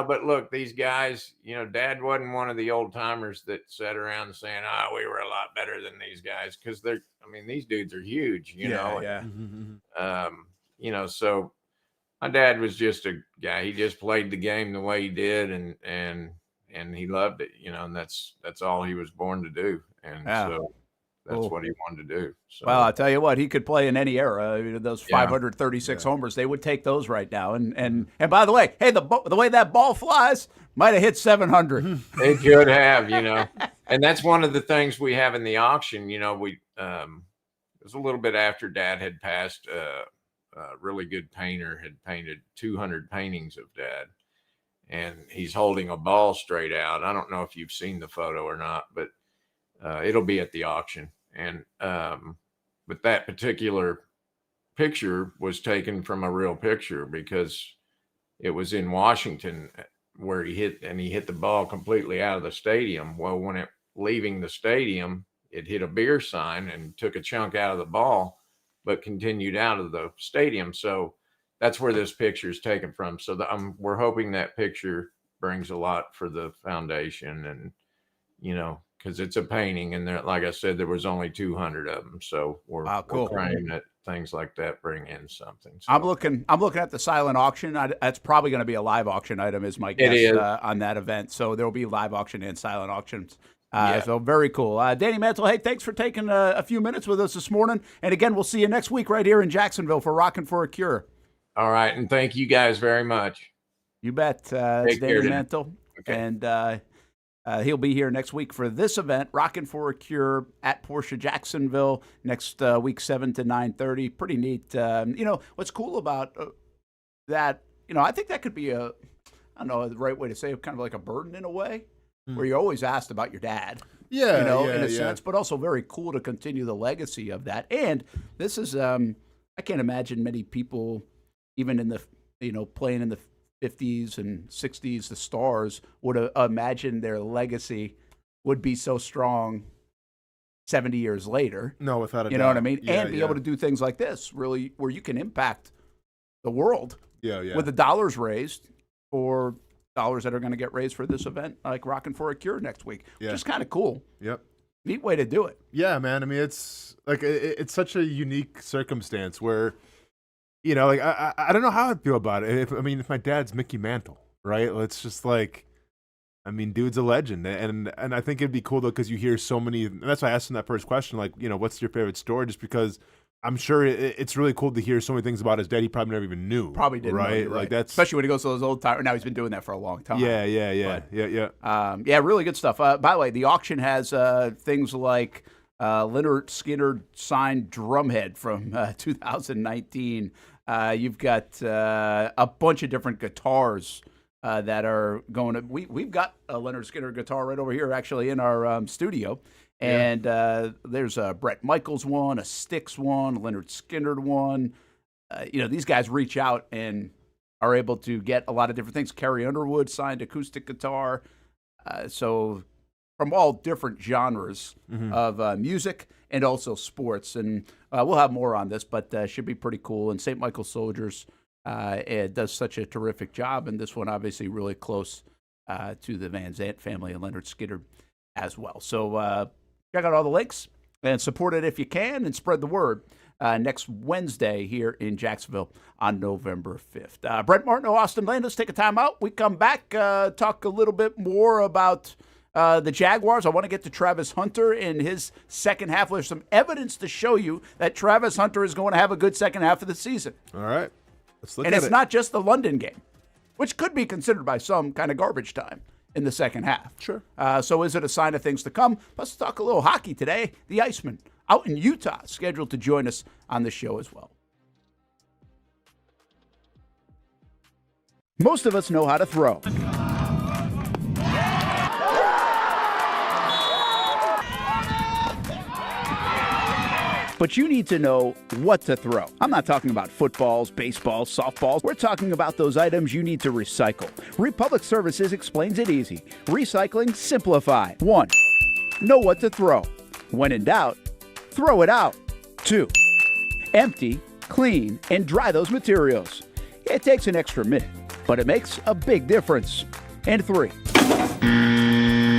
but look, these guys, Dad wasn't one of the old timers that sat around saying, we were a lot better than these guys. Cause these dudes are huge, Yeah. So my dad was just a guy. He just played the game the way he did. And he loved it, and that's all he was born to do. And so that's what he wanted to do. So. Well, I'll tell you what, he could play in any era. I mean, those 536 homers, they would take those right now. And by the way, hey, the way that ball flies might have hit 700. It could have, and that's one of the things we have in the auction. We it was a little bit after Dad had passed. A really good painter had painted 200 paintings of Dad, and he's holding a ball straight out. I don't know if you've seen the photo or not, but it'll be at the auction. And but that particular picture was taken from a real picture, because it was in Washington where he hit the ball completely out of the stadium. Well, when it leaving the stadium, it hit a beer sign and took a chunk out of the ball, but continued out of the stadium. So that's where this picture is taken from. So we're hoping that picture brings a lot for the foundation, and because it's a painting, and there, like I said, there was only 200 of them. So we're praying that things like that bring in something. So. I'm looking at the silent auction. That's probably going to be a live auction item, is my guess, on that event. So there will be live auction and silent auctions. So very cool. Danny Mantle, hey, thanks for taking a few minutes with us this morning. And again, we'll see you next week right here in Jacksonville for Rockin' for a Cure. All right. And thank you guys very much. You bet. It's Danny Mantle. Okay. And he'll be here next week for this event, Rockin' for a Cure at Porsche Jacksonville, next week, 7 to 9:30. Pretty neat. What's cool about that, I think that could be I don't know the right way to say it, kind of like a burden in a way. Where you're always asked about your dad, in a sense, but also very cool to continue the legacy of that. And this is, I can't imagine many people, even in the, playing in the 50s and 60s, the Stars, would imagine their legacy would be so strong 70 years later. No, without a doubt. You know what I mean? Yeah, and be able to do things like this, really, where you can impact the world with the dollars raised for dollars that are going to get raised for this event, like Rockin' for a Cure next week, which is kind of cool. Yep. Neat way to do it. Yeah, man. I mean, it's like it's such a unique circumstance where, I don't know how I'd feel about it. If my dad's Mickey Mantle, right? It's just like, dude's a legend, and I think it'd be cool though, because you hear so many. And that's why I asked him that first question, like, what's your favorite story? Just because I'm sure it's really cool to hear so many things about his dad he probably never even knew. Probably didn't know, right? Like that's especially when he goes to those old times. Now he's been doing that for a long time. Yeah. Really good stuff. By the way, the auction has things like Leonard Skinner signed drumhead from 2019. You've got a bunch of different guitars that are going to. We've got a Leonard Skinner guitar right over here, actually, in our studio. And there's a Brett Michaels one, a Styx one, a Leonard Skinner one. These guys reach out and are able to get a lot of different things. Carrie Underwood signed acoustic guitar. So from all different genres of music and also sports. And we'll have more on this, but should be pretty cool. And St. Michael Soldiers it does such a terrific job. And this one obviously really close to the Van Zandt family and Leonard Skinner as well. So check out all the links and support it if you can and spread the word next Wednesday here in Jacksonville on November 5th. Brent Martineau, Austen Lane, let's take a time out. We come back, talk a little bit more about the Jaguars. I want to get to Travis Hunter in his second half. There's some evidence to show you that Travis Hunter is going to have a good second half of the season. All right. Let's look at it. And it's not just the London game, which could be considered by some kind of garbage time in the second half. Sure. So is it a sign of things to come? Let's talk a little hockey today. The Iceman out in Utah, scheduled to join us on the show as well. Most of us know how to throw. But you need to know what to throw. I'm not talking about footballs, baseballs, softballs. We're talking about those items you need to recycle. Republic Services explains it easy. Recycling simplified. 1. Know what to throw. When in doubt, throw it out. 2. Empty, clean, and dry those materials. It takes an extra minute, but it makes a big difference. And 3.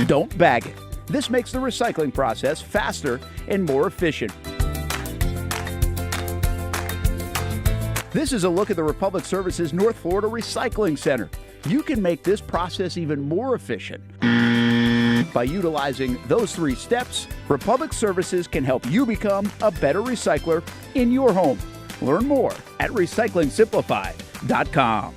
Don't bag it. This makes the recycling process faster and more efficient. This is a look at the Republic Services North Florida Recycling Center. You can make this process even more efficient. By utilizing those 3 steps, Republic Services can help you become a better recycler in your home. Learn more at recyclingsimplified.com.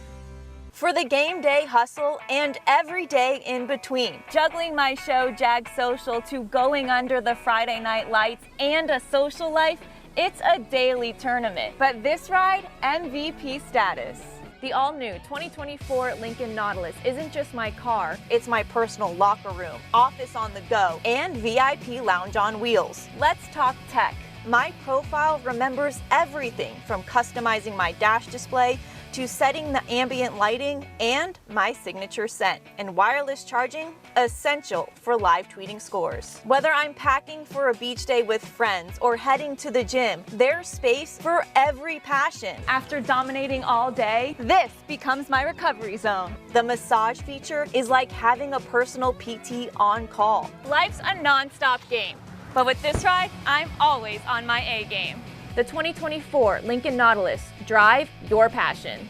For the game day hustle and every day in between, juggling my show Jag Social to going under the Friday night lights and a social life, it's a daily tournament. But this ride, MVP status. The all-new 2024 Lincoln Nautilus isn't just my car, it's my personal locker room, office on the go, and VIP lounge on wheels. Let's talk tech. My profile remembers everything from customizing my dash display to setting the ambient lighting and my signature scent. And wireless charging, essential for live tweeting scores. Whether I'm packing for a beach day with friends or heading to the gym, there's space for every passion. After dominating all day, this becomes my recovery zone. The massage feature is like having a personal PT on call. Life's a non-stop game, but with this ride, I'm always on my A game. The 2024 Lincoln Nautilus. Drive your passion.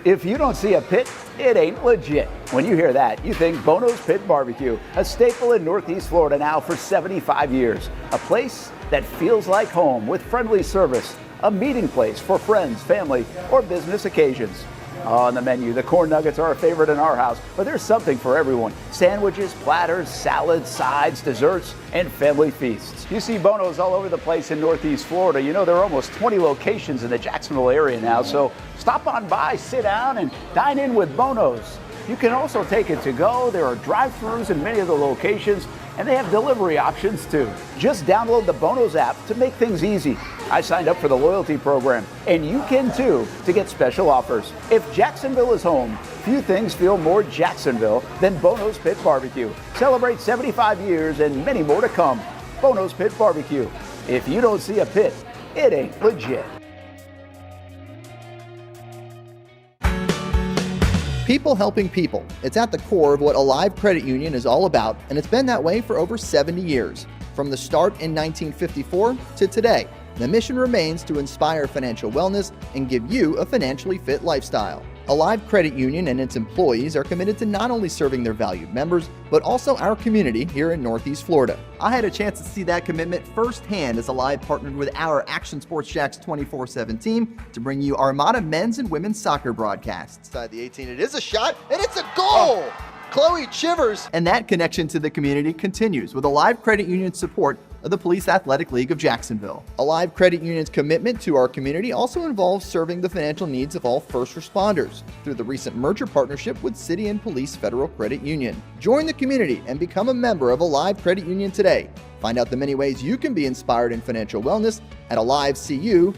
If you don't see a pit, it ain't legit. When you hear that, you think Bono's Pit Barbecue, a staple in Northeast Florida now for 75 years. A place that feels like home with friendly service, a meeting place for friends, family, or business occasions. On the menu, the corn nuggets are a favorite in our house, but there's something for everyone. Sandwiches, platters, salads, sides, desserts, and family feasts. You see Bono's all over the place in Northeast Florida. You know, there are almost 20 locations in the Jacksonville area now, so stop on by, sit down, and dine in with Bono's. You can also take it to go. There are drive-thrus in many of the locations, and they have delivery options too. Just download the Bono's app to make things easy. I signed up for the loyalty program, and you can too, to get special offers. If Jacksonville is home, few things feel more Jacksonville than Bono's Pit Barbecue. Celebrate 75 years and many more to come. Bono's Pit Barbecue. If you don't see a pit, it ain't legit. People helping people. It's at the core of what Alive Credit Union is all about, and it's been that way for over 70 years. From the start in 1954 to today, the mission remains to inspire financial wellness and give you a financially fit lifestyle. Alive Credit Union and its employees are committed to not only serving their valued members, but also our community here in Northeast Florida. I had a chance to see that commitment firsthand as Alive partnered with our Action Sports Jacks 24/7 team to bring you Armada men's and women's soccer broadcasts. Inside the 18, it is a shot, and it's a goal! Chloe Chivers! And that connection to the community continues with Alive Credit Union's support of the Police Athletic League of Jacksonville. Alive Credit Union's commitment to our community also involves serving the financial needs of all first responders through the recent merger partnership with City and Police Federal Credit Union. Join the community and become a member of Alive Credit Union today. Find out the many ways you can be inspired in financial wellness at alivecu.coop.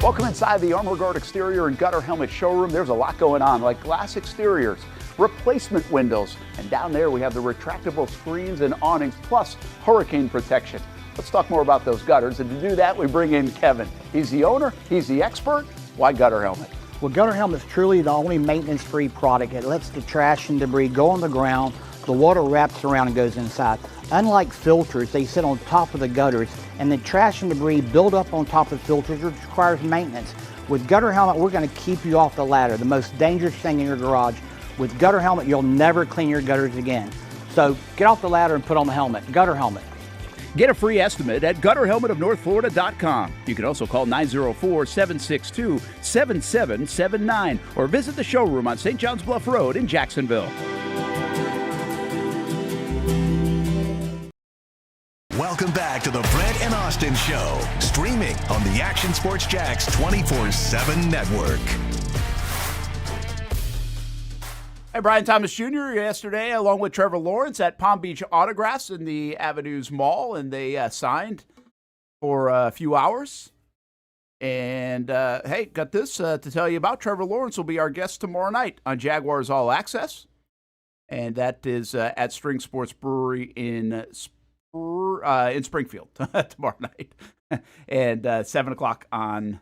Welcome inside the Armor Guard exterior and gutter helmet showroom. There's a lot going on, like glass exteriors, replacement windows, and down there we have the retractable screens and awnings, plus hurricane protection. Let's talk more about those gutters, and to do that, we bring in Kevin. He's the owner, he's the expert. Why Gutter Helmet? Well, Gutter Helmet is truly the only maintenance-free product. It lets the trash and debris go on the ground, the water wraps around and goes inside. Unlike filters, they sit on top of the gutters, and the trash and debris build up on top of filters, which requires maintenance. With Gutter Helmet, we're going to keep you off the ladder, the most dangerous thing in your garage. With Gutter Helmet, you'll never clean your gutters again. So get off the ladder and put on the helmet. Gutter Helmet. Get a free estimate at gutterhelmetofnorthflorida.com. You can also call 904-762-7779 or visit the showroom on St. John's Bluff Road in Jacksonville. Welcome back to the Brent and Austen Show, streaming on the Action Sports Jax 24/7 network. Hey, Brian Thomas Jr. yesterday, along with Trevor Lawrence at Palm Beach Autographs in the Avenues Mall, and they signed for a few hours. And, hey, got this to tell you about. Trevor Lawrence will be our guest tomorrow night on Jaguars All Access, and that is at String Sports Brewery in Springfield tomorrow night, and 7 o'clock on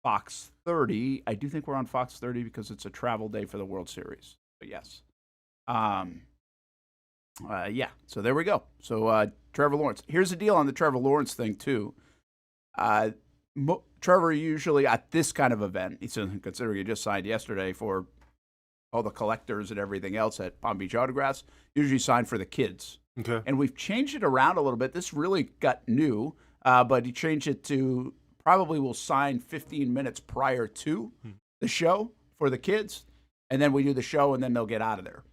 Fox 30. I do think we're on Fox 30 because it's a travel day for the World Series. But yes, yeah. So there we go. So Trevor Lawrence. Here's the deal on the Trevor Lawrence thing too. Trevor usually at this kind of event, he's considering he just signed yesterday for all the collectors and everything else at Palm Beach Autographs. Usually signed for the kids. Okay. And we've changed it around a little bit. This really got new, but he changed it to probably will sign 15 minutes prior to the show for the kids, and then we do the show, and then they'll get out of there.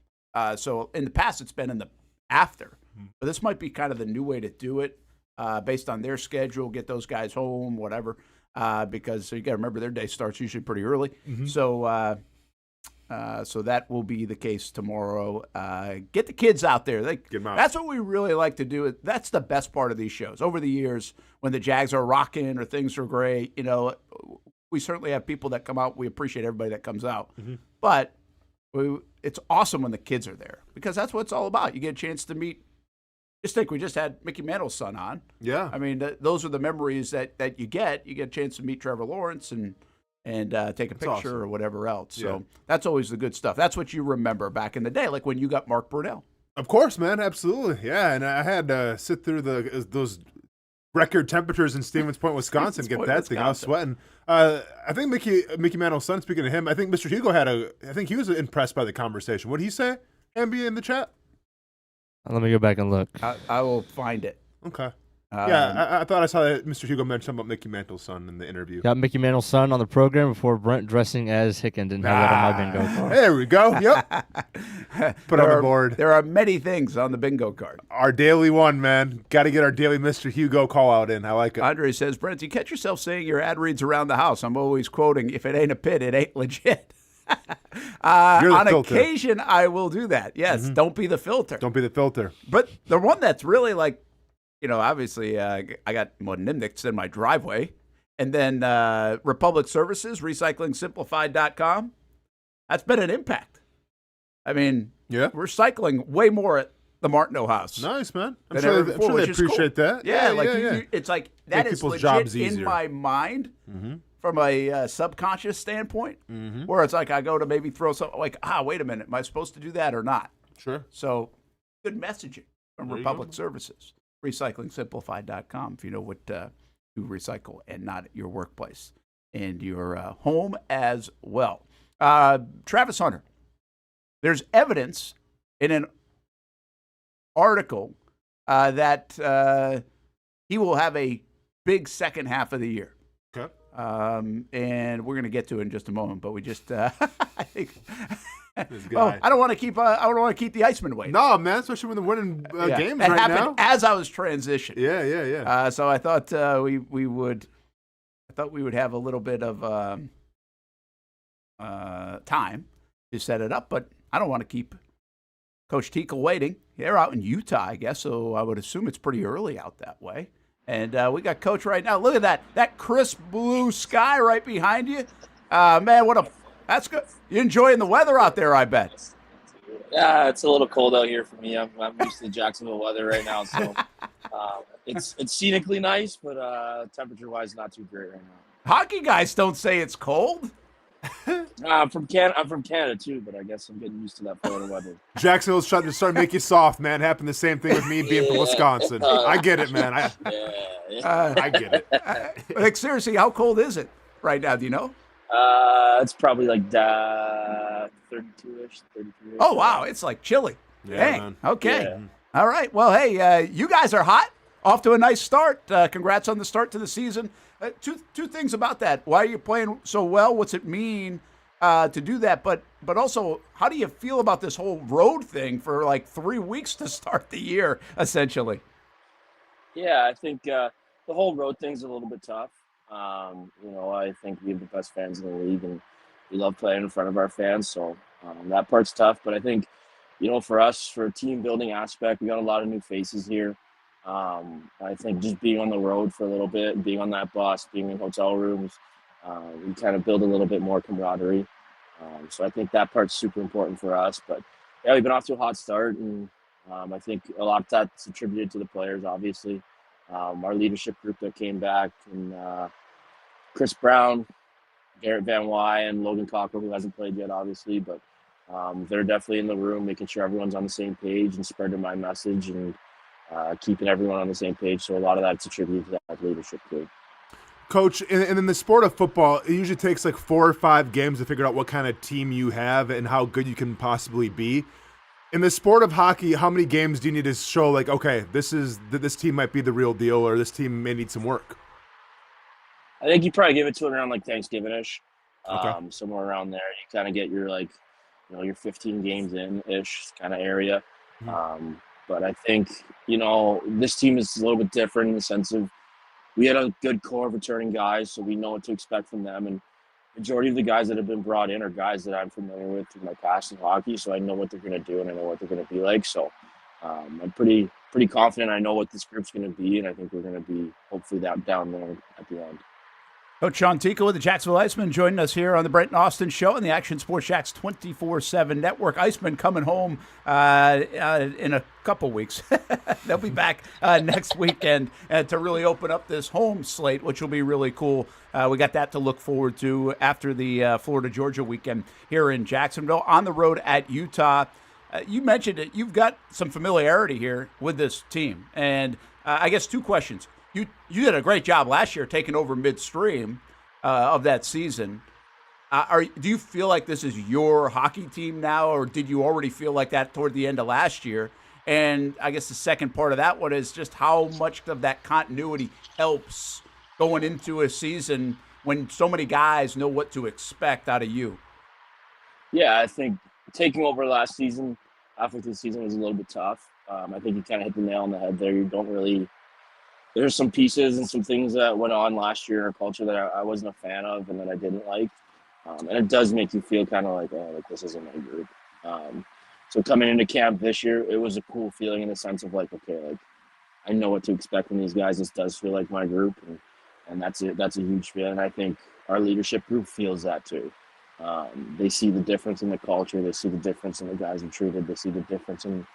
So in the past, it's been in the after. But this might be kind of the new way to do it based on their schedule, get those guys home, whatever, because you got to remember their day starts usually pretty early. So so that will be the case tomorrow. Get the kids out there. Get them out. That's what we really like to do. That's the best part of these shows. Over the years, when the Jags are rocking or things are great, you know, we certainly have people that come out. We appreciate everybody that comes out. But it's awesome when the kids are there because that's what it's all about. You get a chance to meet. Just think we just had Mickey Mantle's son on. Yeah. I mean, those are the memories that you get. You get a chance to meet Trevor Lawrence and take a picture or whatever else. So that's always the good stuff. That's what you remember back in the day, like when you got Mark Brunell. Of course, man. Absolutely. Yeah, and I had to sit through those record temperatures in Stevens Point, Wisconsin, get that thing. I was sweating. I think Mickey Mantle's son, speaking of him, I think Mr. Hugo I think he was impressed by the conversation. What did he say, Hamby, in the chat? Let me go back and look. I will find it. Okay. I thought I saw that Mr. Hugo mentioned something about Mickey Mantle's son in the interview. Got Mickey Mantle's son on the program before Brent dressing as Hicken didn't have that on my bingo card. There we go. Yep. Put on the board. There are many things on the bingo card. Our daily one, man. Got to get our daily Mr. Hugo call out in. I like it. Andre says, Brent, you catch yourself saying your ad reads around the house. I'm always quoting, if it ain't a pit, it ain't legit. On filter. Occasion, I will do that. Yes, don't be the filter. Don't be the filter. But the one that's really like, you know, obviously I got Nimniks in my driveway. And then Republic Services, recyclingsimplified.com. That's been an impact. I mean, we're cycling way more at the Martineau house. Nice, man. I'm sure they appreciate that. Yeah, it's like that is legit in my mind from a subconscious standpoint, where it's like I go to maybe throw something like, wait a minute, am I supposed to do that or not? Sure. So good messaging from Republic Services. RecyclingSimplified.com if you know what to recycle and not at your workplace and your home as well. Travis Hunter, there's evidence in an article that he will have a big second half of the year. Okay. And we're going to get to it in just a moment, but we just, I think. This guy. Well, I don't want to keep. I don't want to keep the Iceman waiting. No, man, especially when they're winning games that right happened now. as I was transitioning. Yeah. So I thought we would. I thought we would have a little bit of time to set it up, but I don't want to keep Coach Tickle waiting. They're out in Utah, I guess, so I would assume it's pretty early out that way. And we got Coach right now. Look at that crisp blue sky right behind you. Man, that's good. You're enjoying the weather out there, I bet. Yeah, it's a little cold out here for me. I'm used to the Jacksonville weather right now, so it's scenically nice, but temperature-wise, not too great right now. Hockey guys don't say it's cold. I'm from Canada too, but I guess I'm getting used to that Florida weather. Jacksonville's trying to start to make you soft, man. Happened the same thing with me being from Wisconsin. I get it, man. I get it. Like, seriously, how cold is it right now? Do you know? It's probably like 32-ish, 33-ish. Oh, wow. It's like chilly. Yeah, Dang. man. Okay. Yeah. All right. Well, hey, you guys are hot. Off to a nice start. Congrats on the start to the season. Two things about that. Why are you playing so well? What's it mean to do that? But also, how do you feel about this whole road thing for like 3 weeks to start the year, essentially? Yeah, I think the whole road thing's a little bit tough. I think we have the best fans in the league, and we love playing in front of our fans. So that part's tough. But I think, for us, for a team building aspect, we got a lot of new faces here. I think just being on the road for a little bit, being on that bus, being in hotel rooms, we kind of build a little bit more camaraderie. So I think that part's super important for us. But yeah, we've been off to a hot start, and I think a lot of that's attributed to the players, obviously. Our leadership group that came back, and Chris Brown, Garrett Van Wy, and Logan Cockrell, who hasn't played yet, obviously, but they're definitely in the room, making sure everyone's on the same page and spreading my message and keeping everyone on the same page. So a lot of that's attributed to that leadership group. Coach, and in the sport of football, it usually takes like 4 or 5 games to figure out what kind of team you have and how good you can possibly be. In the sport of hockey, how many games do you need to show, like, okay, this team might be the real deal, or this team may need some work? I think you probably give it to it around like Thanksgiving-ish, Okay. somewhere around there. You kind of get your your 15 games in-ish kind of area. But I think, this team is a little bit different in the sense of we had a good core of returning guys, so we know what to expect from them. And majority of the guys that have been brought in are guys that I'm familiar with through my past in hockey, so I know what they're going to do and I know what they're going to be like. So I'm pretty confident I know what this group's going to be, and I think we're going to be hopefully that down there at the end. Coach Sean Tico with the Jacksonville Icemen joining us here on the Brent and Austen Show on the Action Sports Jax 24/7 Network. Icemen coming home in a couple weeks. They'll be back next weekend to really open up this home slate, which will be really cool. We got that to look forward to after the Florida-Georgia weekend here in Jacksonville. On the road at Utah. You mentioned it. You've got some familiarity here with this team. And I guess 2 questions. You did a great job last year taking over midstream of that season. Do you feel like this is your hockey team now, or did you already feel like that toward the end of last year? And I guess the second part of that one is just how much of that continuity helps going into a season when so many guys know what to expect out of you. Yeah, I think taking over last season, after the season, was a little bit tough. I think you kind of hit the nail on the head there. You don't really – there's some pieces and some things that went on last year in our culture that I wasn't a fan of and that I didn't like. And it does make you feel kind of like this isn't my group. So coming into camp this year, it was a cool feeling in the sense of I know what to expect from these guys. This does feel like my group, and that's it. That's a huge feeling. I think our leadership group feels that too. They see the difference in the culture. They see the difference in the guys we treated. They see the difference in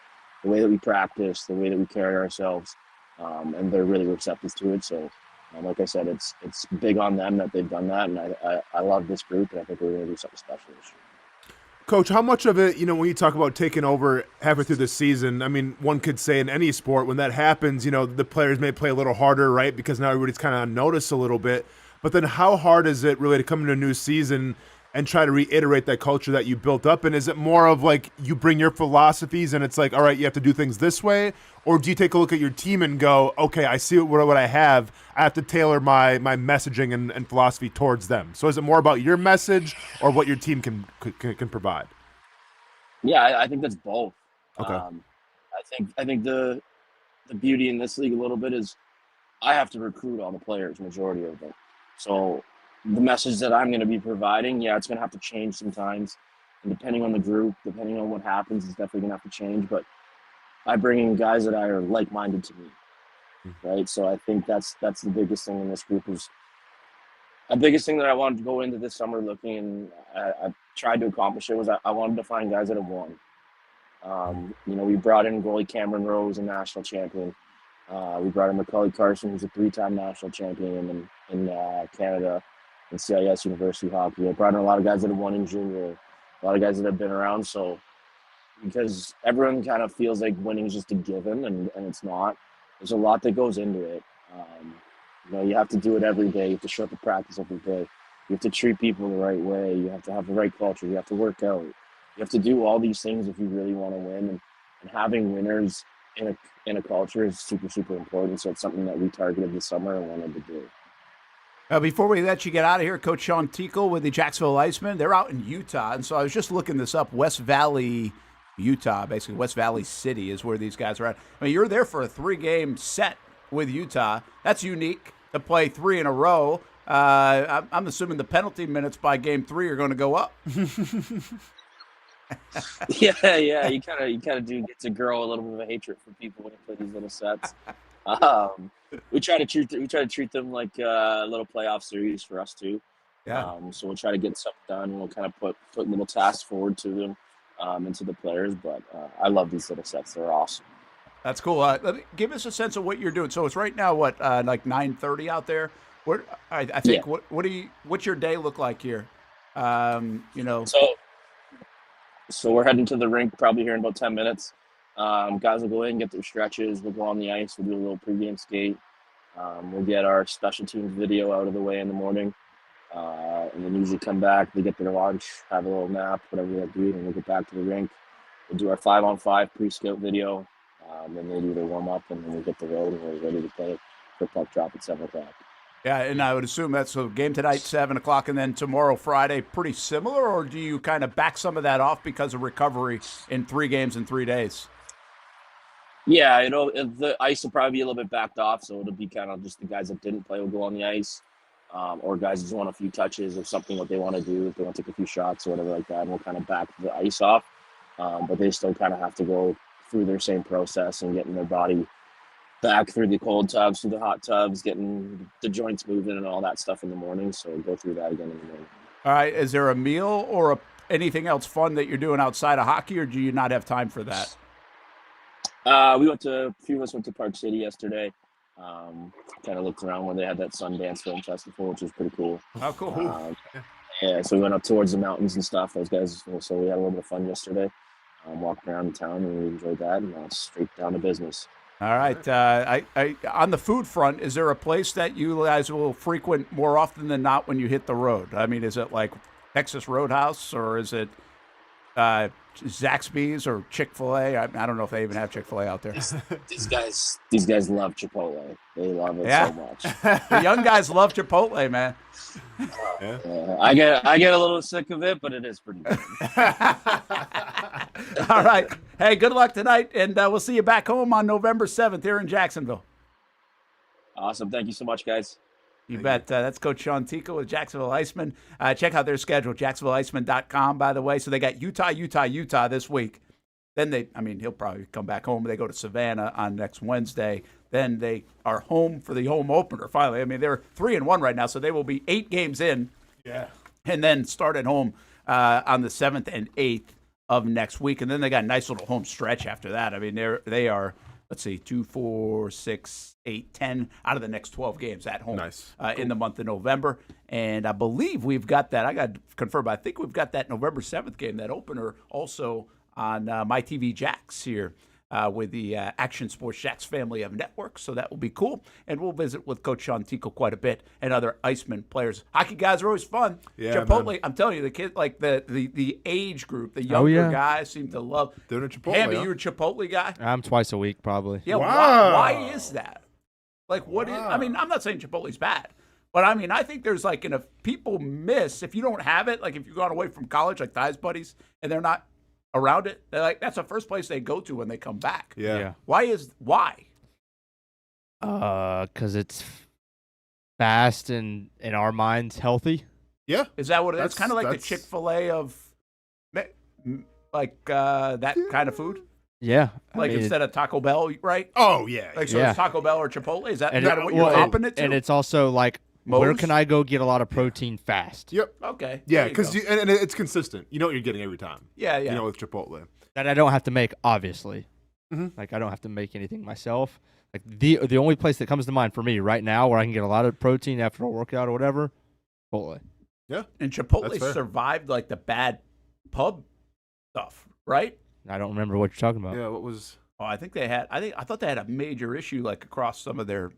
the way that we practice, the way that we carry ourselves. And they're really receptive to it. So, like I said, it's big on them that they've done that, and I love this group, and I think we're going to do something special this year. Coach, how much of it, when you talk about taking over halfway through the season, I mean, one could say in any sport, when that happens, the players may play a little harder, right, because now everybody's kind of on notice a little bit. But then how hard is it really to come into a new season and try to reiterate that culture that you built up? And is it more of like you bring your philosophies and it's like, all right, you have to do things this way? Or do you take a look at your team and go, okay, I see what I have. I have to tailor my messaging and philosophy towards them. So is it more about your message or what your team can provide? Yeah, I think that's both. Okay. I think the beauty in this league a little bit is I have to recruit all the players, majority of them. So the message that I'm going to be providing, it's going to have to change sometimes. And depending on the group, depending on what happens, it's definitely going to have to change. But I bring in guys that are like-minded to me, right? So I think that's the biggest thing in this group is the biggest thing that I wanted to go into this summer looking, and I tried to accomplish it, was I wanted to find guys that have won. We brought in goalie Cameron Rose, a national champion. We brought in Macaulay Carson, who's a 3-time national champion in Canada in CIS University hockey. I brought in a lot of guys that have won in junior, a lot of guys that have been around. So because everyone kind of feels like winning is just a given, and it's not. There's a lot that goes into it. You have to do it every day. You have to show up at practice every day. You have to treat people the right way. You have to have the right culture. You have to work out. You have to do all these things if you really want to win. And having winners in a culture is super, super important. So it's something that we targeted this summer and wanted to do. Before we let you get out of here, Coach Sean Tickle with the Jacksonville Icemen, they're out in Utah. And so I was just looking this up. West Valley, Utah, basically West Valley City is where these guys are at. I mean, you're there for a 3-game set with Utah. That's unique to play 3 in a row. I'm assuming the penalty minutes by game 3 are going to go up. Yeah. You kind of do get to grow a little bit of a hatred for people when you play these little sets. We try to treat them like a little playoff series for us too. Yeah. So we'll try to get stuff done. We'll kind of put little tasks forward to them, and to the players. But I love these little sets. They're awesome. That's cool. Let me give us a sense of what you're doing. So it's right now like 9:30 out there. I think Yeah. What's your day look like here? So we're heading to the rink probably here in about 10 minutes. Guys will go in, get their stretches. We'll go on the ice. We'll do a little pregame skate. We'll get our special teams video out of the way in the morning. And then usually come back, they get their lunch, have a little nap, whatever they do, and we'll get back to the rink. We'll do our 5-on-5 pre-scout video. Then they do their warm-up, and then we get the road, and we're ready to play for puck drop at 7 o'clock. Yeah, and I would assume that's so game tonight, 7 o'clock, and then tomorrow, Friday, pretty similar, or do you kind of back some of that off because of recovery in 3 games in 3 days? Yeah, the ice will probably be a little bit backed off, so it'll be kind of just the guys that didn't play will go on the ice, or guys just want a few touches or something what they want to do, if they want to take a few shots or whatever like that, and we'll kind of back the ice off. But they still kind of have to go through their same process and getting their body back through the cold tubs, through the hot tubs, getting the joints moving and all that stuff in the morning. So we'll go through that again in the morning. All right. Is there a meal or anything else fun that you're doing outside of hockey, or do you not have time for that? A few of us went to Park City yesterday. Kind of looked around when they had that Sundance Film Festival, which was pretty cool. Oh, cool. Yeah, so we went up towards the mountains and stuff. Those guys, so we had a little bit of fun yesterday. Walked around the town and we enjoyed that, and now straight down to business. All right. I on the food front, is there a place that you guys will frequent more often than not when you hit the road? I mean, is it like Texas Roadhouse, or is it Zaxby's or Chick-fil-A? I don't know if they even have Chick-fil-A out there. These guys love Chipotle. They love it so much. The young guys love Chipotle, man. I get a little sick of it, but it is pretty good. All right. Hey, good luck tonight, and we'll see you back home on November 7th here in Jacksonville. Awesome. Thank you so much, guys. You bet. That's Coach Sean Tickle with Jacksonville Icemen. Check out their schedule, jacksonvilleicemen.com, by the way. So they got Utah this week. Then he'll probably come back home. They go to Savannah on next Wednesday. Then they are home for the home opener, finally. I mean, they're 3-1 right now, so they will be 8 games in. Yeah. And then start at home on the 7th and 8th of next week. And then they got a nice little home stretch after that. I mean, they are, let's see, 2, 4, 6, 8, 10 out of the next 12 games at home. Nice. In the month of November. And I believe we've got that. I got to confirm, but I think we've got that November 7th game, that opener, also on My TV Jacks here with the Action Sports Jacks family of networks, so that will be cool. And we'll visit with Coach Sean Tico quite a bit and other Iceman players. Hockey guys are always fun. Yeah, Chipotle, man. I'm telling you, the kid, like the age group, the younger guys seem to love. Doing a Chipotle. Hamby, huh? you're a Chipotle guy? I'm twice a week probably. Yeah, Wow. why is that? Like, what is? I mean, I'm not saying Chipotle's bad, but I mean, I think there's like, people miss if you don't have it. Like, if you've gone away from college, like Ty's buddies, and they're not around it, they're like, that's the first place they go to when they come back. Yeah. Why? Because it's fast and in our minds healthy. Yeah. Is that what it is? That's- It's kind of like the that's- Chick-fil-A of, like that kind of food. Yeah. Like instead of Taco Bell, right? Oh, yeah. Like, so Yeah. it's Taco Bell or Chipotle? Is that And kind of what you're hopping it to? And it's also like, where Moe's? can I go get a lot of protein fast? Yep. Okay. Yeah, there you because go. and it's consistent. You know what you're getting every time. Yeah, yeah. You know, with Chipotle. That I don't have to make, obviously. Mhm. Like, I don't have to make anything myself. Like, the only place that comes to mind for me right now where I can get a lot of protein after a workout or whatever, Chipotle. Yeah. And That's Chipotle fair. survived like the bad pub stuff, right? I don't remember what you're talking about. Yeah, what was... Oh, I thought they had a major issue like across some of their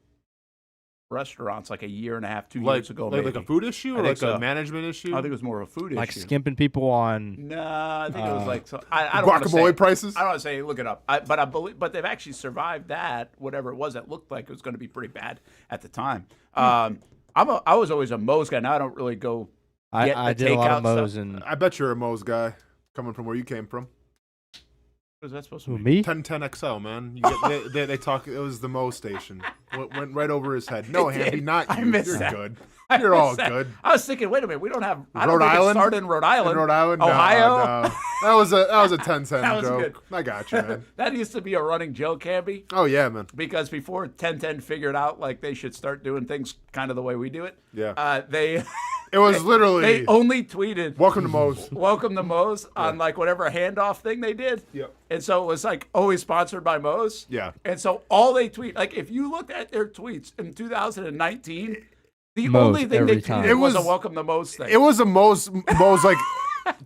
restaurants like a year and a half, 2 years ago. Like maybe. a food issue I or think like so. a management issue? I think it was more of a food Like issue. skimping people on. No, I think it was like I don't wanna Guacamole say, prices? I don't want to say look it up, but I believe, but they've actually survived that. Whatever it was, that looked like it was going to be pretty bad at the time. I was always a Moe's guy. Now I don't really go. Get I the did a lot of takeout Moe's stuff. and I bet you're a Moe's guy coming from where you came from. What is that supposed to who, be? me? 1010XL, man. You get, they talk. It was the Moe station. Went right over his head. No, It did. Hamby, not I you. missed You're that. good. I You're all missed that. good. I was thinking, wait a minute, we don't have. I don't Rhode think Island? it started in Rhode Island. In Rhode Island? No, Ohio. no. That was a 1010 That was joke. good. I got you, man. That used to be a running joke, Hamby. Oh yeah, man. Because before 1010 figured out like they should start doing things kind of the way we do it. Yeah. They. It was literally. They only tweeted Welcome to Moe's. "Welcome to Moe's" on like whatever handoff thing they did. Yep. And so it was like always sponsored by Moe's. Yeah. And so all they tweet, like if you looked at their tweets in 2019, the Moe's only thing they every time. tweeted It was a was- "Welcome to Moe's" thing. It was a Moe's like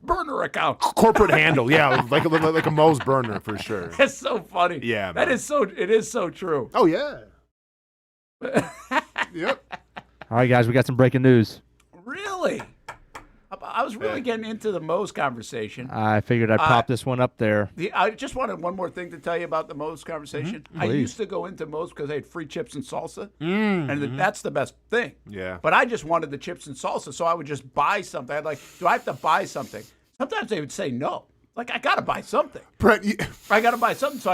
burner account. corporate handle. Yeah, like a Moe's burner for sure. It's so funny. Yeah, That man. is so. It is so true. Oh yeah. Yep. All right, guys, we got some breaking news. Really? I was really getting into the Moe's conversation. I figured I'd pop this one up there. I just wanted one more thing to tell you about the Moe's conversation. I Please. used to go into Moe's because they had free chips and salsa, Mm-hmm. and that's the best thing. Yeah. But I just wanted the chips and salsa, so I would just buy something. I'd like, do I have to buy something? Sometimes they would say no. Like, I got to buy something. Brent, I got to buy something. So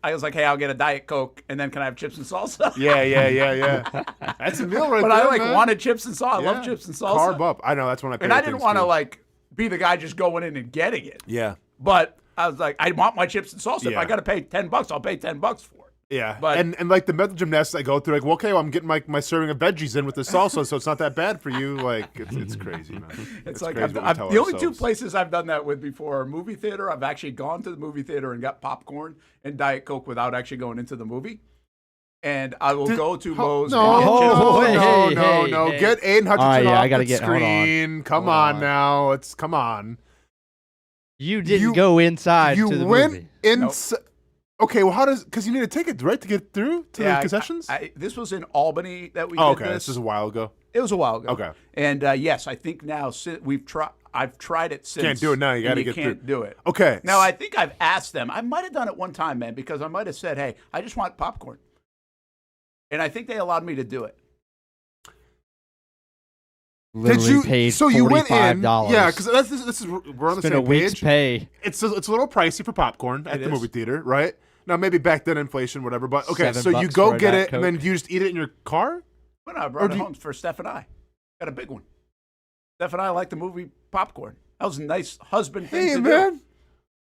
I was like, hey, I'll get a Diet Coke, and then can I have chips and salsa? yeah. That's a meal right But there, I man. wanted chips and salsa. I Yeah. love chips and salsa. Carb up. I know that's when I. And I didn't want to be the guy just going in and getting it. Yeah. But I was like, I want my chips and salsa. If Yeah. I got to pay $10, I'll pay $10 for it. Yeah, But- and like the mental gymnastics I go through, like, well, okay, well, I'm getting my serving of veggies in with the salsa, so it's not that bad for you. Like, it's crazy, man. It's like crazy what we tell the only two ourselves. places I've done that with before are movie theater. I've actually gone to the movie theater and got popcorn and Diet Coke without actually going into the movie. And I will go to Moe's. No, and get chips and salsa. no. Get Aiden Hutchinson All right, yeah, off I gotta the get- hold on. screen. Come Hold on on. now. Come on. You didn't go inside You to the went movie. inside. Okay, well, because you need a ticket, right, to get through to the concessions? This was in Albany that we Oh, did okay. this. This is a while ago. It was a while ago. Okay. And yes, I think now I've tried it since. Can't do it now. You and got to get can't through. do it. Okay. Now I think I've asked them. I might have done it one time, man, because I might have said, "Hey, I just want popcorn," and I think they allowed me to do it. Literally paid So you went in? $45. Yeah, because this is we're on the It's been same a week's page. pay. It's a little pricey for popcorn at It the is. movie theater, right? Now maybe back then inflation, whatever. But okay, $7 so you go for a get Diet it, and then you just eat it in your car. When I brought it home for Steph and I, got a big one. Steph and I like the movie popcorn. That was a nice husband thing Hey to man,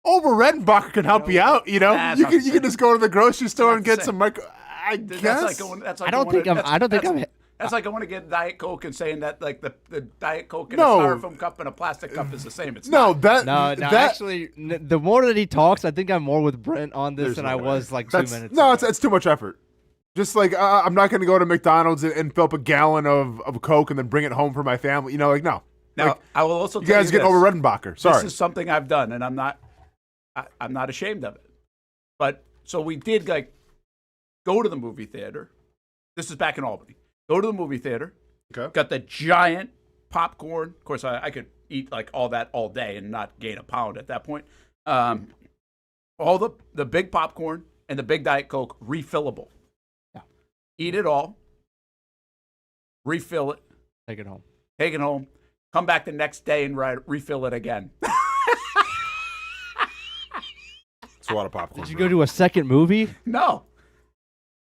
Over Redenbacher can help you out. You know, Nah, you it's can just go to the grocery store and not the get same. some micro. I do. guess. That's like going. That's like I don't going think to- I'm. that's- I don't think that's- I'm. That's like I want to get Diet Coke and saying that like the Diet Coke in No. a styrofoam cup and a plastic cup is the same. It's No, not. that No, that actually, the more that he talks, I think I'm more with Brent on this There's than no I way. was like 2 That's- minutes No, ago. it's too much effort. Just like I'm not going to go to McDonald's and fill up a gallon of Coke and then bring it home for my family. You know, like no. Now Like, I will also you tell guys you getting this. over Redenbacher. Sorry. This is something I've done, and I'm not ashamed of it. But So we did like go to the movie theater. This is back in Albany. Go to the movie theater. Okay. Got the giant popcorn. Of course, I could eat like all that all day and not gain a pound at that point. All the big popcorn and the big Diet Coke refillable. Yeah. Eat it all. Refill it. Take it home. Take it home. Come back the next day and refill it again. It's a lot of popcorn. Did you go to a second movie? No.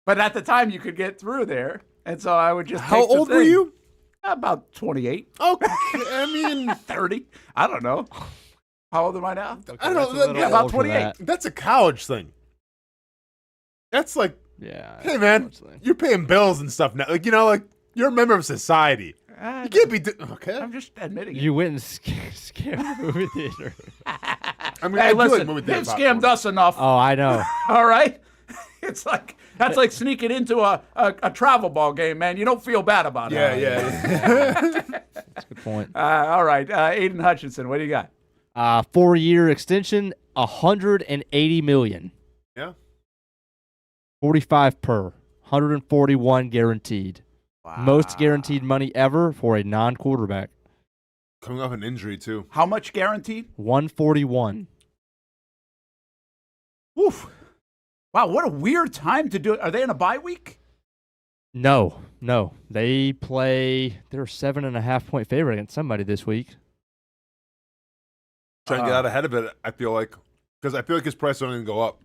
But at the time, you could get through there. And so I would just How take the old were thing. you? About 28. Okay. I mean, 30. I don't know. How old am I now? I don't know. Yeah, about 28. That's a college thing. That's like, yeah. Hey, man, you're paying bills and stuff now. Like, like you're a member of society. You can't be okay. I'm just admitting it. You went and scammed the movie theater. I mean, Hey, I do listen, like movie theater they've popcorn. scammed us enough. Oh, I know. All right? It's like, that's like sneaking into a travel ball game, man. You don't feel bad about it. Yeah. That's a good point. All right. Aiden Hutchinson, what do you got? 4-year extension, $180 million. Yeah. 45 per, 141 guaranteed. Wow. Most guaranteed money ever for a non-quarterback. Coming off an injury, too. How much guaranteed? 141. Oof. Wow, what a weird time to do it. Are they in a bye week? No. They're 7.5-point favorite against somebody this week. Trying to get out ahead of it, I feel like. Because I feel like his price is only going to go up.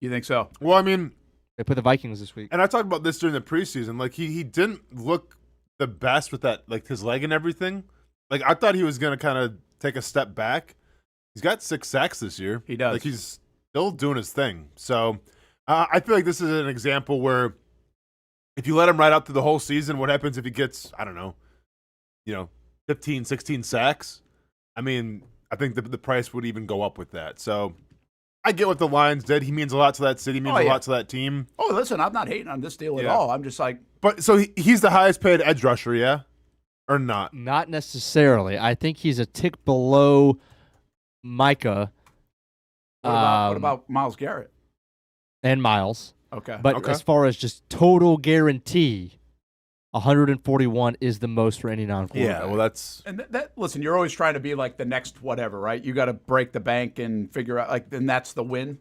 You think so? Well, I mean, they put the Vikings this week. And I talked about this during the preseason. Like, he didn't look the best with that, like, his leg and everything. Like, I thought he was going to kind of take a step back. He's got 6 sacks this year. He does. Like, he's still doing his thing. So, I feel like this is an example where if you let him ride out through the whole season, what happens if he gets, I don't know, 15, 16 sacks? I mean, I think the price would even go up with that. So, I get what the Lions did. He means a lot to that city. He means a lot to that team. Oh, listen, I'm not hating on this deal at all. I'm just like. But so he's the highest paid edge rusher, yeah? Or not? Not necessarily. I think he's a tick below Micah. What about Myles Garrett? And Miles. Okay. But as far as just total guarantee, 141 is the most for any non-quarterback. Yeah, well, that's... And listen, you're always trying to be like the next whatever, right? You got to break the bank and figure out, like, then that's the win.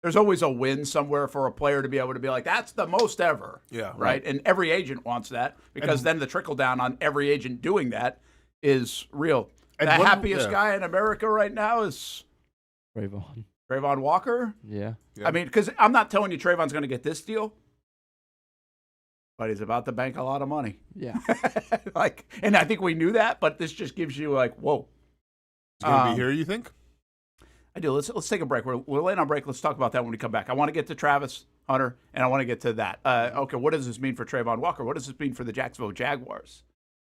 There's always a win somewhere for a player to be able to be like, that's the most ever. Yeah. Right? And every agent wants that because then the trickle down on every agent doing that is real. The happiest guy in America right now is Trayvon Walker. Yeah. I mean, because I'm not telling you Trayvon's going to get this deal, but he's about to bank a lot of money. Yeah. And I think we knew that, but this just gives you like, whoa. He's going to be here, you think? I do. Let's take a break. We're late on break. Let's talk about that when we come back. I want to get to Travis Hunter, and I want to get to that. Okay, what does this mean for Trayvon Walker? What does this mean for the Jacksonville Jaguars?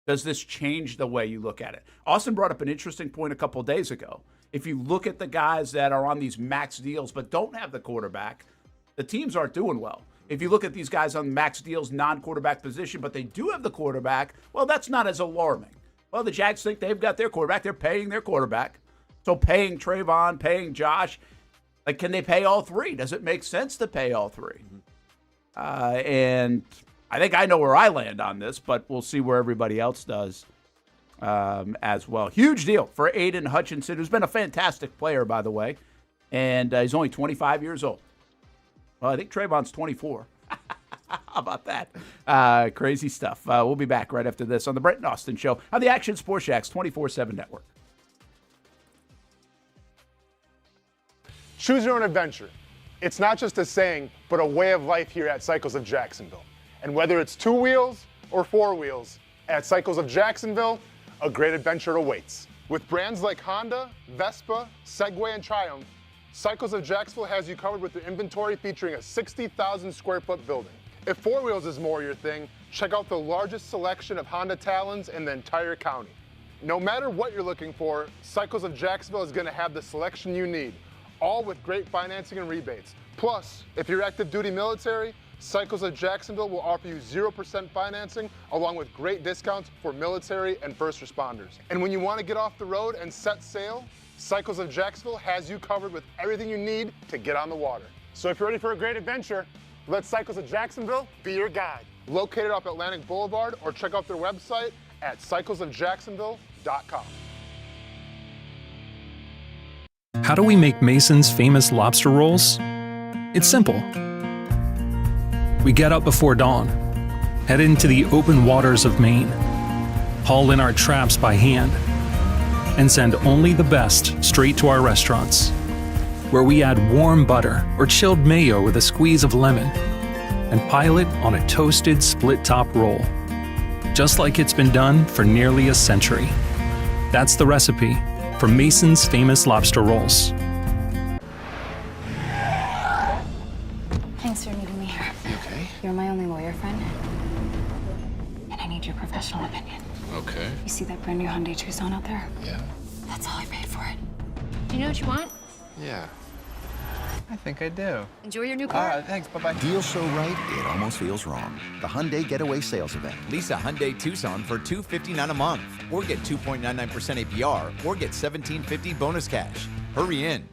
Does this change the way you look at it? Austin brought up an interesting point a couple of days ago. If you look at the guys that are on these max deals but don't have the quarterback, the teams aren't doing well. If you look at these guys on max deals, non-quarterback position, but they do have the quarterback, well, that's not as alarming. Well, the Jags think they've got their quarterback. They're paying their quarterback. So paying Trayvon, paying Josh, like, can they pay all three? Does it make sense to pay all three? And I think I know where I land on this, but we'll see where everybody else does as well. Huge deal for Aiden Hutchinson, who's been a fantastic player, by the way, and he's only 25 years old. Well, I think Trayvon's 24. How about that? Crazy stuff. We'll be back right after this on the Brent and Austin Show on the Action Sports Jacks 24/7 Network. Choose your own adventure. It's not just a saying, but a way of life here at Cycles of Jacksonville. And whether it's 2 wheels or 4 wheels, at Cycles of Jacksonville, a great adventure awaits. With brands like Honda, Vespa, Segway, and Triumph, Cycles of Jacksonville has you covered with their inventory featuring a 60,000 square foot building. If 4 wheels is more your thing, check out the largest selection of Honda Talons in the entire county. No matter what you're looking for, Cycles of Jacksonville is going to have the selection you need, all with great financing and rebates. Plus, if you're active duty military, Cycles of Jacksonville will offer you 0% financing along with great discounts for military and first responders. And when you want to get off the road and set sail, Cycles of Jacksonville has you covered with everything you need to get on the water. So if you're ready for a great adventure, let Cycles of Jacksonville be your guide. Located off Atlantic Boulevard, or check out their website at cyclesofjacksonville.com. How do we make Mason's famous lobster rolls? It's simple. We get up before dawn, head into the open waters of Maine, haul in our traps by hand, and send only the best straight to our restaurants, where we add warm butter or chilled mayo with a squeeze of lemon and pile it on a toasted split-top roll, just like it's been done for nearly a century. That's the recipe for Mason's famous lobster rolls. Thanks for meeting me here. Okay. You're my only lawyer friend, and I need your professional opinion. Okay. You see that brand new Hyundai Tucson out there? Yeah. That's all I paid for it. Do you know what you want? Yeah. I think I do. Enjoy your new car. Thanks. Bye-bye. Deal so right, it almost feels wrong. The Hyundai Getaway Sales Event. Lease a Hyundai Tucson for $259 a month, or get 2.99% APR, or get $1,750 bonus cash. Hurry in.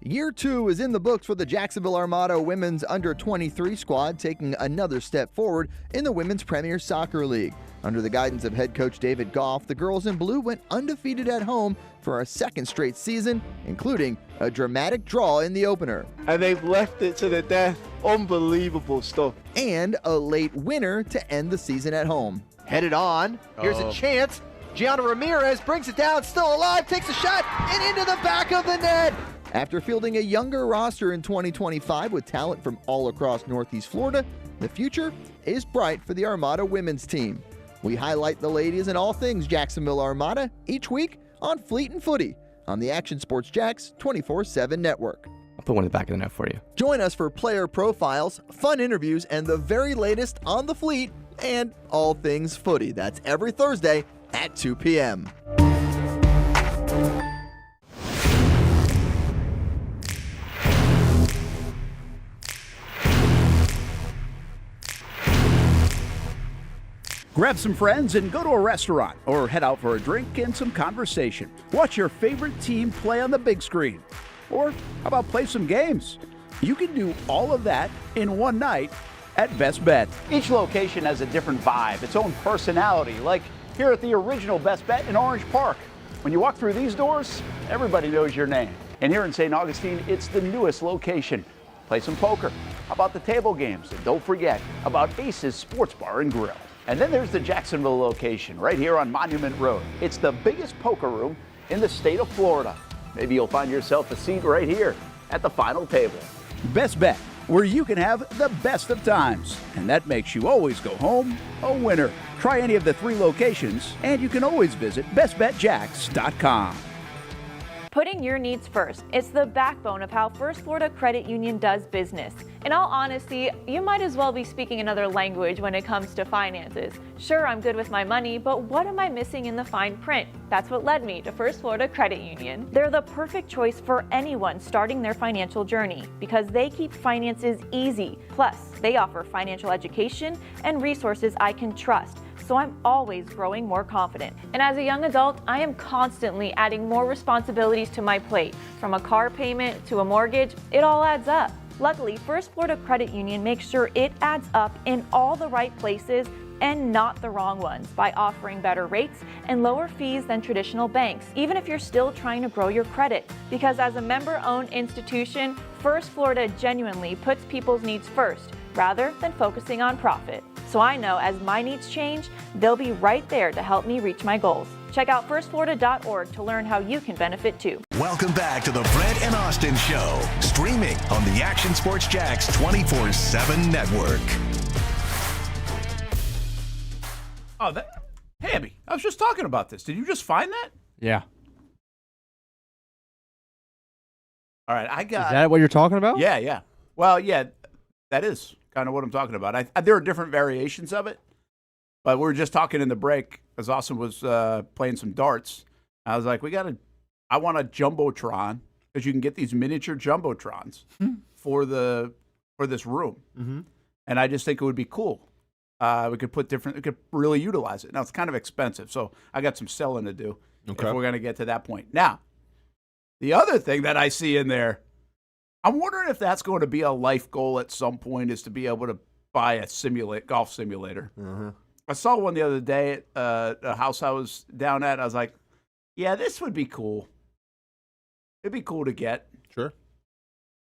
Year 2 is in the books for the Jacksonville Armada women's under-23 squad, taking another step forward in the Women's Premier Soccer League. Under the guidance of head coach David Goff, the girls in blue went undefeated at home for a second straight season, including a dramatic draw in the opener. And they've left it to the death. Unbelievable stuff. And a late winner to end the season at home. Headed on. Here's a chance. Gianna Ramirez brings it down, still alive, takes a shot, and into the back of the net. After fielding a younger roster in 2025 with talent from all across Northeast Florida, the future is bright for the Armada women's team. We highlight the ladies and all things Jacksonville Armada each week on Fleet and Footy on the Action Sports Jacks 24/7 network. I'll put one in the back of the net for you. Join us for player profiles, fun interviews, and the very latest on the Fleet and all things footy. That's every Thursday at 2 p.m. Grab some friends and go to a restaurant, or head out for a drink and some conversation. Watch your favorite team play on the big screen. Or how about play some games? You can do all of that in one night at Best Bet. Each location has a different vibe, its own personality, like here at the original Best Bet in Orange Park. When you walk through these doors, everybody knows your name. And here in St. Augustine, it's the newest location. Play some poker. How about the table games? And don't forget about Ace's Sports Bar and Grill. And then there's the Jacksonville location right here on Monument Road. It's the biggest poker room in the state of Florida. Maybe you'll find yourself a seat right here at the final table. Best Bet, where you can have the best of times. And that makes you always go home a winner. Try any of the 3 locations, and you can always visit bestbetjacks.com. Putting your needs first. It's the backbone of how First Florida Credit Union does business. In all honesty, you might as well be speaking another language when it comes to finances. Sure, I'm good with my money, but what am I missing in the fine print? That's what led me to First Florida Credit Union. They're the perfect choice for anyone starting their financial journey because they keep finances easy. Plus, they offer financial education and resources I can trust. So I'm always growing more confident. And as a young adult, I am constantly adding more responsibilities to my plate. From a car payment to a mortgage, it all adds up. Luckily, First Florida Credit Union makes sure it adds up in all the right places and not the wrong ones by offering better rates and lower fees than traditional banks, even if you're still trying to grow your credit. Because as a member-owned institution, First Florida genuinely puts people's needs first rather than focusing on profit. So I know as my needs change, they'll be right there to help me reach my goals. Check out firstflorida.org to learn how you can benefit too. Welcome back to the Brent and Austen Show, streaming on the Action Sports Jacks 24/7 network. Oh, Hamby, I was just talking about this. Did you just find that? Yeah. All right, I got. Is that what you're talking about? Yeah. Well, yeah, that is kind of what I'm talking about. There are different variations of it, but we were just talking in the break as Austin was playing some darts. I was like, I want a Jumbotron because you can get these miniature Jumbotrons for this room. Mm-hmm. And I just think it would be cool. We could really utilize it. Now, it's kind of expensive, so I got some selling to do if we're going to get to that point. Now, The other thing that I see in there, I'm wondering if that's going to be a life goal at some point, is to be able to buy a golf simulator. Mm-hmm. I saw one the other day at a house I was down at. I was like, yeah, this would be cool. It'd be cool to get. Sure.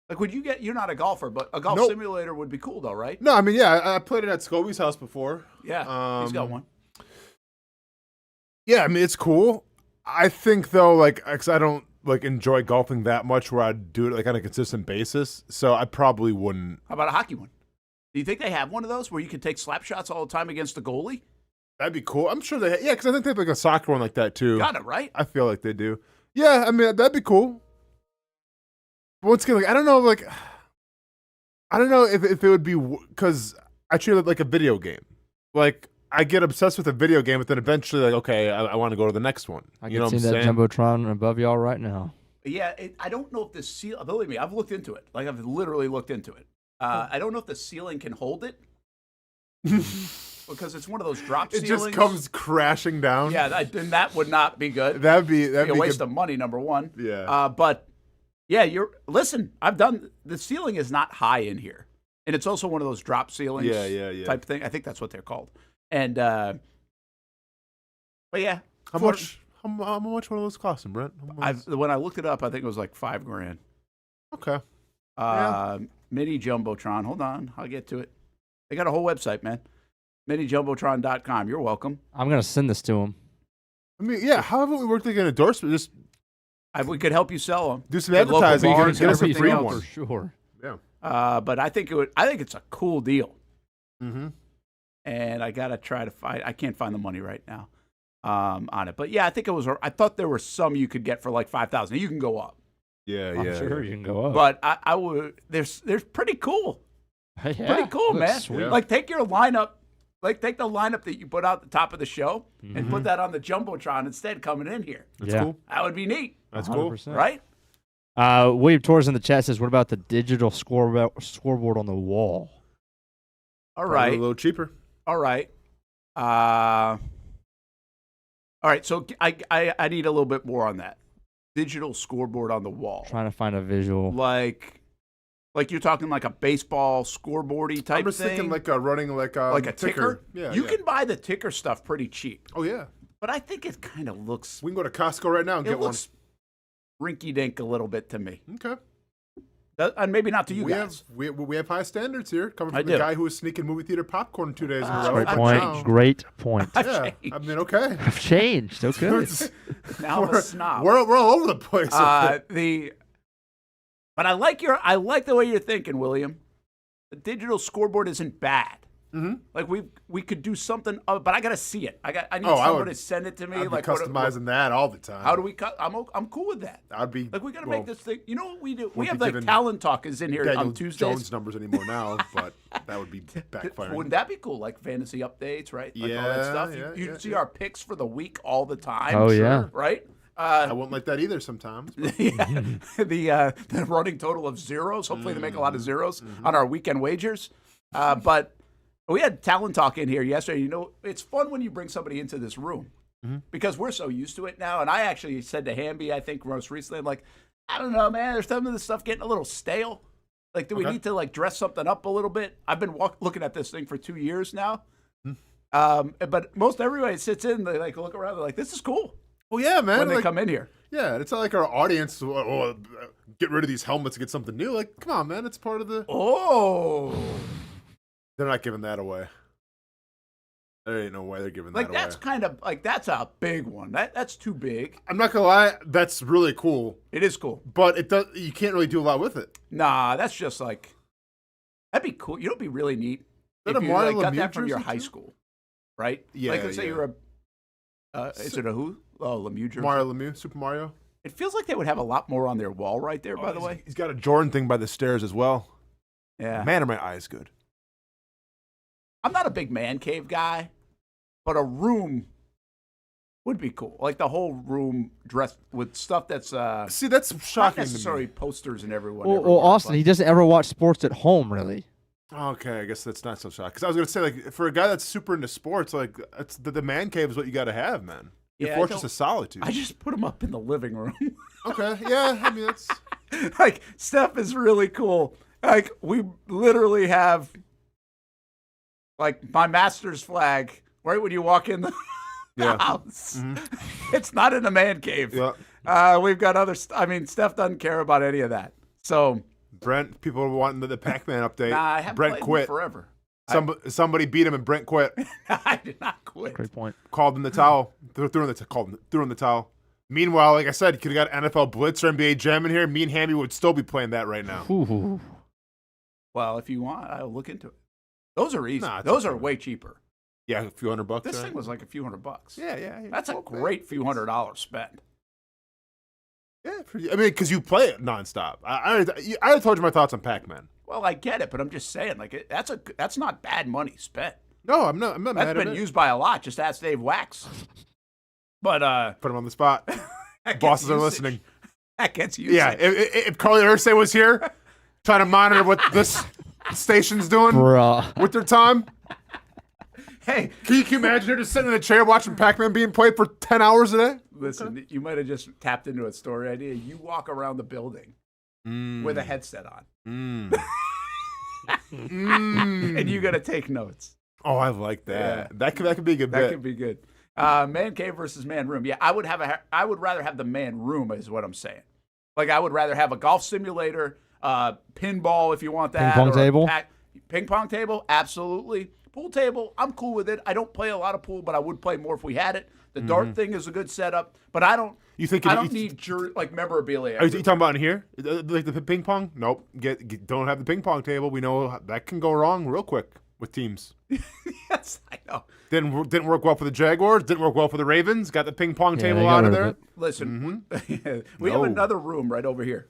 Like, would you get? You're not a golfer, but a golf simulator would be cool, though, right? No, I mean, yeah, I played it at Scobie's house before. Yeah, he's got one. Yeah, I mean, it's cool. I think though, like, because I don't like enjoy golfing that much, where I'd do it like on a consistent basis, so I probably wouldn't. How about a hockey one? Do you think they have one of those where you can take slap shots all the time against the goalie? That'd be cool. I'm sure they, yeah, because I think they have like a soccer one like that too. Got it right. I feel like they do. Yeah, I mean, that'd be cool. But once again, like, I don't know, like, I don't know if it would be, because I treat it like a video game. Like, I get obsessed with a video game, but then eventually, like, okay, I want to go to the next one. I you can see that Jumbotron above y'all right now. Yeah, I don't know if the ceiling, believe me, I've looked into it. Like, I've literally looked into it. I don't know if the ceiling can hold it. Because it's one of those drop ceilings. It just comes crashing down. Yeah, then that would not be good. That'd be a waste of money, number one. Yeah. But yeah, listen, the ceiling is not high in here. And it's also one of those drop ceilings type thing. I think that's what they're called. And but yeah. How much one of those costing, Brent? When I looked it up, I think it was like $5,000. Okay. Mini Jumbotron. Hold on, I'll get to it. They got a whole website, man. MiniJumbotron.com. You're welcome. I'm gonna send this to him. I mean, yeah. How haven't we worked like an endorsement? Just we could help you sell them. Do some advertising. You can get us a free one. For sure. Yeah. But I think it's a cool deal. Mm-hmm. And I gotta try to find. I can't find the money right now on it. But yeah, I think it was. I thought there were some you could get for like $5,000. You can go up. Yeah, I'm sure you can go up. But I would. There's pretty cool. Yeah, pretty cool, man. Sweet. Like take your lineup. Like, take the lineup that you put out at the top of the show and put that on the Jumbotron instead coming in here. That's cool. That would be neat. That's 100%. Cool. Right? William Torres in the chat says, what about the digital scoreboard on the wall? All right. Probably a little cheaper. All right. All right, so I need a little bit more on that. Digital scoreboard on the wall. Trying to find a visual. Like you're talking like a baseball scoreboardy type thing? I'm just thinking like running like a ticker? Yeah, you can buy the ticker stuff pretty cheap. Oh, yeah. But I think it kind of looks... We can go to Costco right now and get one. It looks rinky-dink a little bit to me. Okay. And maybe not to you guys. We have high standards here, coming from the guy who was sneaking movie theater popcorn 2 days in a row. Great point. Yeah, I mean, okay. I've changed. Okay. Now I'm a snob. We're all over the place. But I like the way you're thinking, William. The digital scoreboard isn't bad. Mm-hmm. Like we could do something, but I gotta see it. I need someone to send it to me. I'd like be customizing that all the time. How do we cut? I'm cool with that. I'd be like we gotta make this thing. You know what we do? We have like talent talk is in here on Tuesdays. Jones numbers anymore now, but that would be backfiring. Wouldn't that be cool? Like fantasy updates, right? Like all that stuff. You see our picks for the week all the time. Oh yeah, right. I won't like that either sometimes. Yeah, the running total of zeros. Hopefully, they make a lot of zeros on our weekend wagers. But we had talent talk in here yesterday. You know, it's fun when you bring somebody into this room because we're so used to it now. And I actually said to Hamby, I think most recently, I'm like, I don't know, man. There's some of this stuff getting a little stale. Like, do we need to like dress something up a little bit? I've been looking at this thing for 2 years now. But most everybody sits in, they like look around, they're like, this is cool. Well, yeah, man. When they come in here. Yeah, it's not like our audience, get rid of these helmets and get something new. Like, come on, man. It's part of the... Oh. They're not giving that away. There ain't no way they're giving that away. Like, that's kind of, like, that's a big one. That's too big. I'm not going to lie. That's really cool. It is cool. But you can't really do a lot with it. Nah, that's just like... That'd be cool. You know, it'd be really neat if you got that from your high school, right? Yeah, like, let's say you're is it a who? Oh, Lemieux jersey. Mario Lemieux, Super Mario. It feels like they would have a lot more on their wall right there, by the way. He's got a Jordan thing by the stairs as well. Yeah. Man, are my eyes good. I'm not a big man cave guy, but a room would be cool. Like the whole room dressed with stuff that's see, that's shocking. Not necessarily posters and everyone. Well, Austin, he doesn't ever watch sports at home, really. Okay, I guess that's not so shocking. Because I was going to say, like, for a guy that's super into sports, like, the man cave is what you got to have, man. You're fortress of solitude. I just put him up in the living room. Okay, yeah, I mean that's like Steph is really cool. Like we literally have like my Masters flag right when you walk in the house. Mm-hmm. It's not in a man cave. Yeah. We've got other. I mean, Steph doesn't care about any of that. So Brent, people are wanting the Pac-Man update. Nah, I haven't Brent played quit forever. Somebody beat him and Brent quit. I did not quit. Great point. Called in the towel. Threw in the towel. Meanwhile, like I said, you could have got NFL Blitz or NBA Jam in here. Me and Hamby would still be playing that right now. Ooh. Well, if you want, I'll look into it. Those are easy. Those are way cheaper. Yeah, a few $100. This thing was like a few $100. Yeah. That's a great few $100 spend. Yeah, I mean, because you play it nonstop. I already told you my thoughts on Pac-Man. Well, I get it, but I'm just saying, like, that's not bad money spent. No, I'm not mad at it. That's been used by a lot. Just ask Dave Wax. But put him on the spot. Bosses are listening. That gets usage. Yeah, if Carly Ursay was here, trying to monitor what this station's doing with their time. Hey, can you imagine her just sitting in a chair watching Pac-Man being played for 10 hours a day? Listen, you might have just tapped into a story idea. You walk around the building with a headset on. And you got to take notes. Oh, I like that. Yeah. That could be a good bit. That could be good. Man cave versus man room. Yeah, I would rather have the man room is what I'm saying. Like I would rather have a golf simulator, pinball if you want that. Ping pong table? Ping pong table, absolutely. Pool table, I'm cool with it. I don't play a lot of pool, but I would play more if we had it. The dart thing is a good setup, but I don't. I don't need memorabilia. Are you talking about in here, like the ping pong? Nope. Don't have the ping pong table. We know that can go wrong real quick with teams. Yes, I know. Didn't work well for the Jaguars. Didn't work well for the Ravens. Got the ping pong table out of there. Listen, we have another room right over here.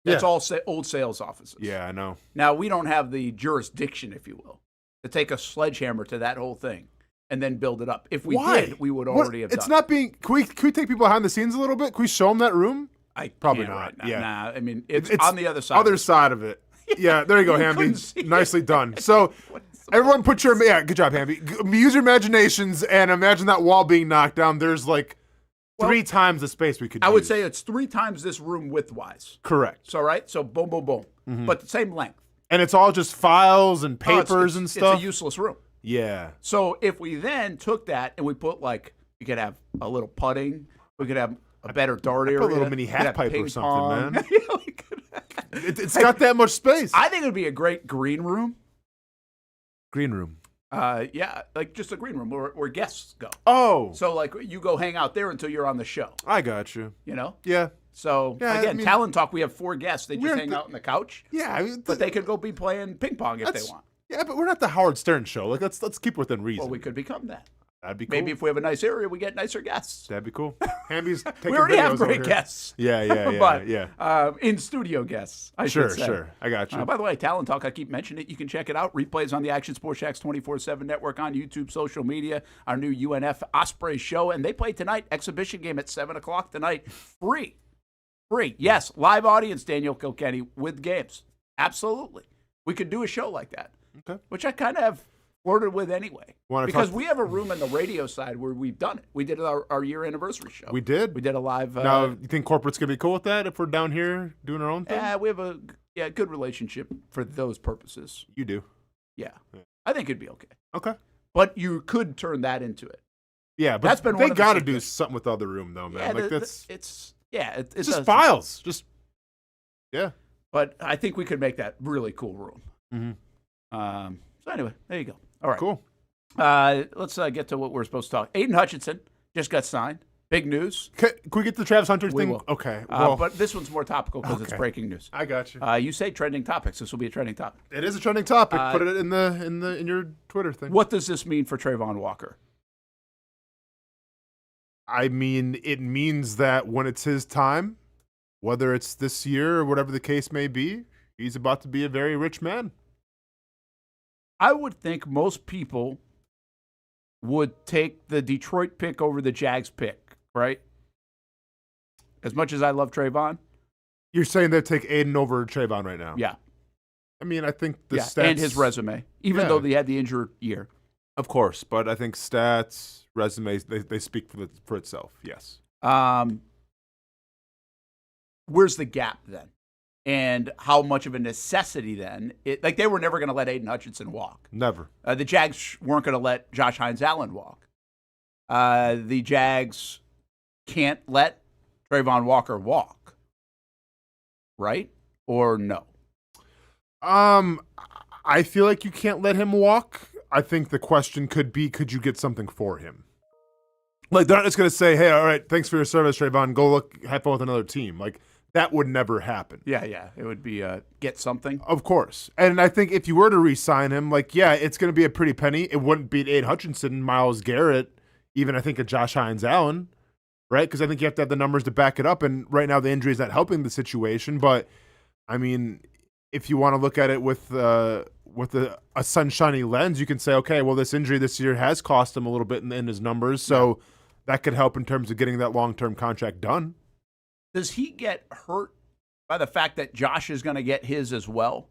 That's all old sales offices. Yeah, I know. Now we don't have the jurisdiction, if you will, to take a sledgehammer to that whole thing and then build it up. If we did, we would already have done it. It's not being. Can we take people behind the scenes a little bit? Can we show them that room? Probably not. Right now. Yeah. Nah, I mean it's on the other side. Other side of it. Yeah, there you go, Hamby. Nicely done. So everyone put your good job, Hamby. Use your imaginations and imagine that wall being knocked down. There's like 3 times the space we could use. I would say it's 3 times this room width-wise. Correct. So so boom, boom, boom. But the same length. And it's all just files and papers and stuff. It's a useless room. Yeah. So if we then took that and we put you could have a little putting, we could have a better dart area. Put a little mini half pipe or something, man. It's got that much space. I think it would be a great green room. Green room. Yeah, like just a green room where guests go. Oh. So like you go hang out there until you're on the show. I got you. You know? Yeah. So again, Talent Talk, we have 4 guests. They just hang out on the couch. Yeah, but they could go be playing ping pong if they want. Yeah, but we're not the Howard Stern show. Like let's keep within reason. Well, we could become that. That'd be cool. Maybe if we have a nice area, we get nicer guests. That'd be cool. Hamby's taking we already have videos great over here. guests. Yeah, but in studio guests, I should say. Sure. I got you. By the way, Talent Talk, I keep mentioning it. You can check it out. Replays on the Action Sports Jacks 24/7 network on YouTube, social media. Our new UNF Osprey show, and they play tonight. Exhibition game at 7:00 tonight. Free. Yes, live audience. Daniel Kilkenny with games. Absolutely, we could do a show like that. Okay. Which I kind of have flirted with anyway. Because we have a room in the radio side where we've done it. We did our year anniversary show. We did? We did a live... now, you think corporate's going to be cool with that if we're down here doing our own thing? Yeah, we have a good relationship for those purposes. You do? Yeah. I think it'd be okay. Okay. But you could turn that into it. Yeah, but that's been they got to do something with the other room, though, man. Yeah, it's just files. Yeah. But I think we could make that really cool room. Mm-hmm. So anyway, there you go. All right. Cool. Let's get to what we're supposed to talk. Aiden Hutchinson just got signed. Big news. Can we get the Travis Hunter we thing? Will. Okay. But this one's more topical because it's breaking news. I got you. You say trending topics. This will be a trending topic. It is a trending topic. Put it in your Twitter thing. What does this mean for Trayvon Walker? I mean, it means that when it's his time, whether it's this year or whatever the case may be, he's about to be a very rich man. I would think most people would take the Detroit pick over the Jags pick, right? As much as I love Trayvon. You're saying they'd take Aiden over Trayvon right now? Yeah. I mean, I think the stats... and his resume, even though they had the injured year. Of course, but I think stats, resumes, they speak for itself, yes. where's the gap then? And how much of a necessity then? They were never going to let Aiden Hutchinson walk. Never. The Jags weren't going to let Josh Hines-Allen walk. The Jags can't let Trayvon Walker walk, right? Or no? I feel like you can't let him walk. I think the question could be, could you get something for him? Like, they're not just going to say, hey, all right, thanks for your service, Trayvon. Go have fun with another team. Like, that would never happen. Yeah. It would be get something. Of course. And I think if you were to re-sign him, like, yeah, it's going to be a pretty penny. It wouldn't beat Aiden Hutchinson, Myles Garrett, even I think a Josh Hines-Allen, right? Because I think you have to have the numbers to back it up. And right now the injury is not helping the situation. But, I mean, if you want to look at it with a sunshiny lens, you can say, okay, well, this injury this year has cost him a little bit in his numbers. So that could help in terms of getting that long-term contract done. Does he get hurt by the fact that Josh is going to get his as well?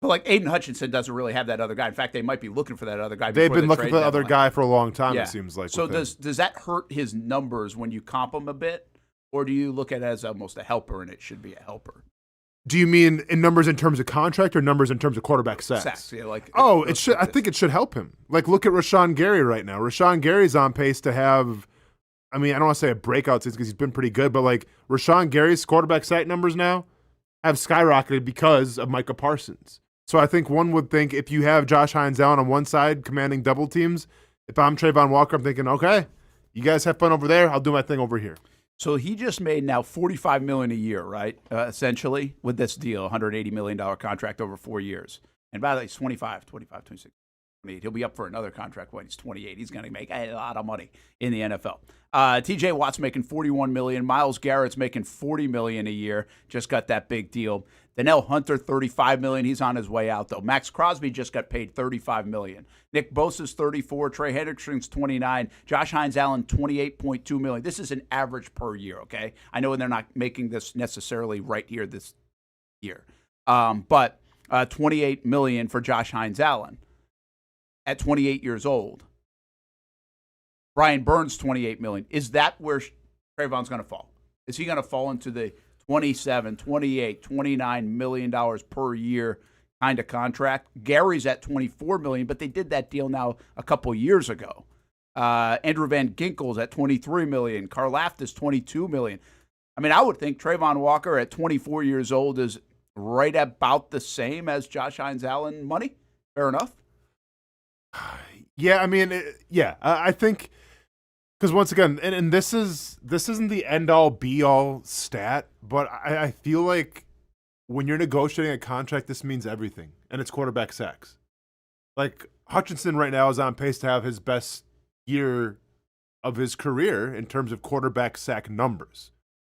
But like Aiden Hutchinson doesn't really have that other guy. In fact, they might be looking for that other guy. They've been looking for the other guy for a long time, Yeah. it seems like. So does that hurt his numbers when you comp him a bit? Or do you look at it as almost a helper and it should be a helper? Do you mean in numbers in terms of contract or numbers in terms of quarterback sacks? Yeah, like it should. I think it should help him. Like, look at Rashawn Gary right now. Rashawn Gary's on pace to have, I mean, I don't want to say a breakout because he's been pretty good, but like Rashawn Gary's quarterback sack numbers now have skyrocketed because of Micah Parsons. So I think one would think if you have Josh Hines-Allen on one side commanding double teams, if I'm Trayvon Walker, I'm thinking, okay, you guys have fun over there. I'll do my thing over here. So he just made now $45 million a year, right? Essentially, with this deal, $180 million contract over 4 years. And by the way, he's 25, 26, 28. He'll be up for another contract when he's 28. He's going to make a lot of money in the NFL. T.J. Watt's making $41 million. Myles Garrett's making $40 million a year. Just got that big deal. Danielle Hunter, $35 million. He's on his way out, though. Max Crosby just got paid $35 million. Nick Bosa's $34. Trey Hendrickson's $29. Josh Hines-Allen, $28.2 million. This is an average per year, okay? I know they're not making this necessarily right here this year. But $28 million for Josh Hines-Allen at 28 years old. Brian Burns, $28 million. Is that where Trayvon's going to fall? Is he going to fall into the $27, $28, $29 million per year kind of contract? Gary's at $24 million, but they did that deal now a couple years ago. Andrew Van Ginkel's at $23 million. Karlaftis, $22 million. I mean, I would think Trayvon Walker at 24 years old is right about the same as Josh Hines-Allen money. Fair enough? Yeah, I mean, I think because once again, and this isn't the end-all, be-all stat, but I feel like when you're negotiating a contract, this means everything, and it's quarterback sacks. Like, Hutchinson right now is on pace to have his best year of his career in terms of quarterback sack numbers.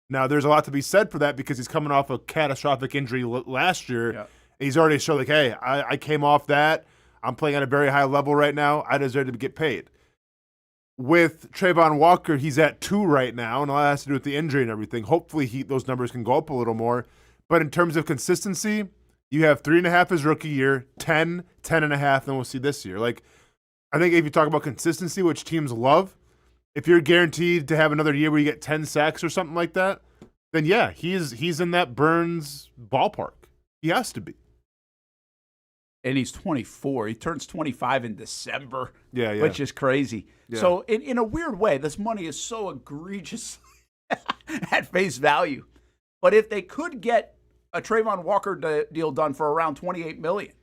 Now, there's a lot to be said for that because he's coming off a catastrophic injury last year. Yeah. He's already showed, like, hey, I came off that. I'm playing at a very high level right now. I deserve to get paid. With Trayvon Walker, he's at 2 right now, and all that has to do with the injury and everything. Hopefully, those numbers can go up a little more. But in terms of consistency, you have 3.5 his rookie year, 10, 10.5, then we'll see this year. Like, I think if you talk about consistency, which teams love, if you're guaranteed to have another year where you get 10 sacks or something like that, then yeah, he's in that Burns ballpark. He has to be. And he's 24. He turns 25 in December, yeah. Which is crazy. Yeah. So in a weird way, this money is so egregious at face value. But if they could get a Trayvon Walker deal done for around $28 million,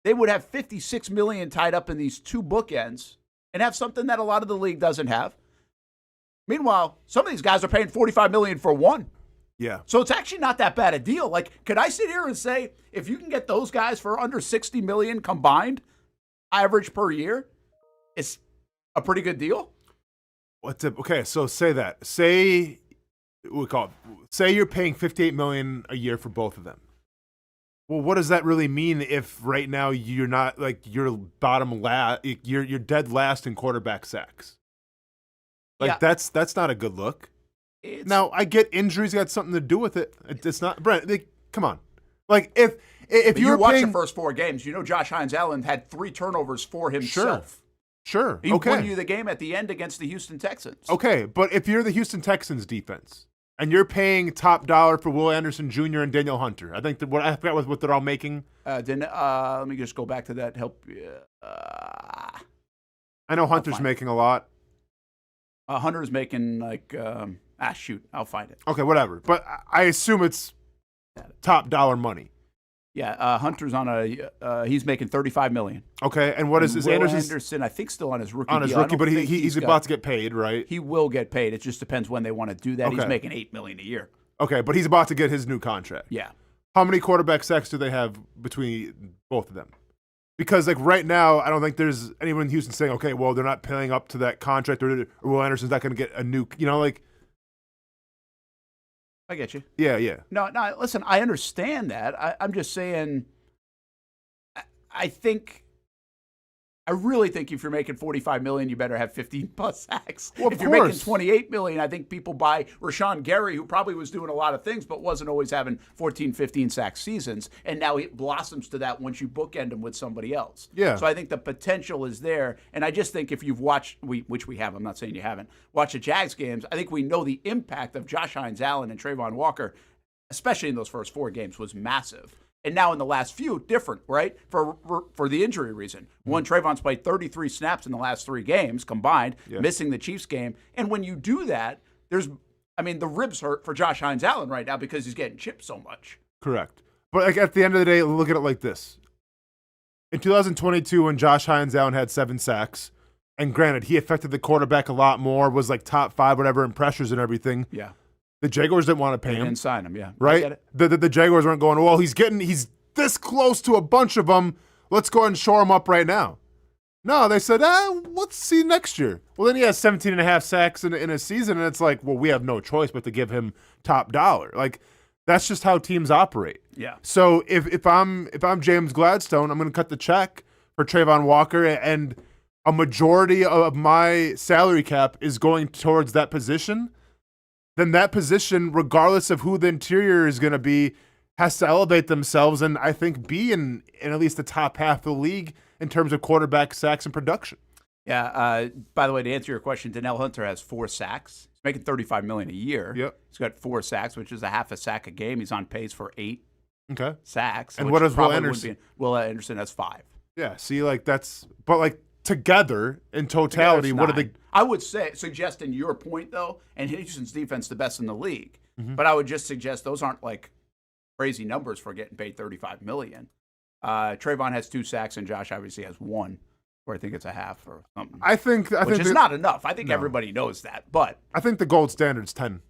they would have $56 million tied up in these two bookends and have something that a lot of the league doesn't have. Meanwhile, some of these guys are paying $45 million for one. Yeah. So it's actually not that bad a deal. Like, could I sit here and say, if you can get those guys for under $60 million combined, average per year, it's a pretty good deal? Okay, so say that. Say you're paying $58 million a year for both of them. Well, what does that really mean if right now you're not, like, you're bottom last, you're dead last in quarterback sacks? Like, yeah. That's not a good look. Now, I get injuries got something to do with it. It's not, Brent, come on. Like, if you watch the first 4 games, you know Josh Hines-Allen had 3 turnovers for himself. Sure. He won you the game at the end against the Houston Texans. Okay, but if you're the Houston Texans defense, and you're paying top dollar for Will Anderson Jr. and Daniel Hunter. I think I forgot what they're all making. Let me just go back to that. Help. I know Hunter's making a lot. Hunter's making like shoot, I'll find it. Okay, whatever. But I assume it's top dollar money. Yeah, Hunter's on he's making $35 million. Okay, and what is Anderson? I think still on his rookie. On his deal. rookie, but he's about to get paid, right? He will get paid. It just depends when they want to do that. Okay. He's making $8 million a year. Okay, but he's about to get his new contract. Yeah. How many quarterback sacks do they have between both of them? Because like right now, I don't think there's anyone in Houston saying, okay, well, they're not paying up to that contract, or Will Anderson's not going to get a new, like. I get you. Yeah. No, listen, I understand that. I'm just saying, I really think if you're making $45 million, you better have 15+ sacks. Well, if you're making $28 million, I think people buy Rashawn Gary, who probably was doing a lot of things, but wasn't always having 14, 15 sack seasons. And now he blossoms to that once you bookend him with somebody else. Yeah. So I think the potential is there. And I just think if you've watched, which we have, I'm not saying you haven't, watched the Jags games, I think we know the impact of Josh Hines-Allen and Trayvon Walker, especially in those first 4 games, was massive. And now in the last few, different, right? For the injury reason. One, Trayvon's played 33 snaps in the last 3 games combined, missing the Chiefs game. And when you do that, the ribs hurt for Josh Hines-Allen right now because he's getting chipped so much. Correct. But like at the end of the day, look at it like this. In 2022, when Josh Hines-Allen had 7 sacks, and granted, he affected the quarterback a lot more, was like top 5, whatever, in pressures and everything. Yeah. The Jaguars didn't want to pay him. They didn't sign him, yeah. Right? The Jaguars weren't going, well, he's this close to a bunch of them. Let's go ahead and shore him up right now. No, they said, let's see next year. Well, then he has 17.5 sacks in a season, and it's like, well, we have no choice but to give him top dollar. Like, that's just how teams operate. Yeah. So if I'm James Gladstone, I'm going to cut the check for Trayvon Walker, and a majority of my salary cap is going towards that position. Then that position, regardless of who the interior is going to be, has to elevate themselves and I think be in at least the top half of the league in terms of quarterback sacks and production. Yeah. By the way, to answer your question, Danielle Hunter has 4 sacks. He's making $35 million a year. Yep. He's got 4 sacks, which is a half a sack a game. He's on pace for 8 sacks. And what does Will Anderson? Will Anderson has 5. Yeah. See, but together in totality, what are they? I would suggesting your point though, and Houston's defense the best in the league. Mm-hmm. But I would just suggest those aren't like crazy numbers for getting paid $35 million. Trayvon has 2 sacks and Josh obviously has 1, or I think it's a half or something. Which is not enough. I think everybody knows that, but I think the gold standard's 10.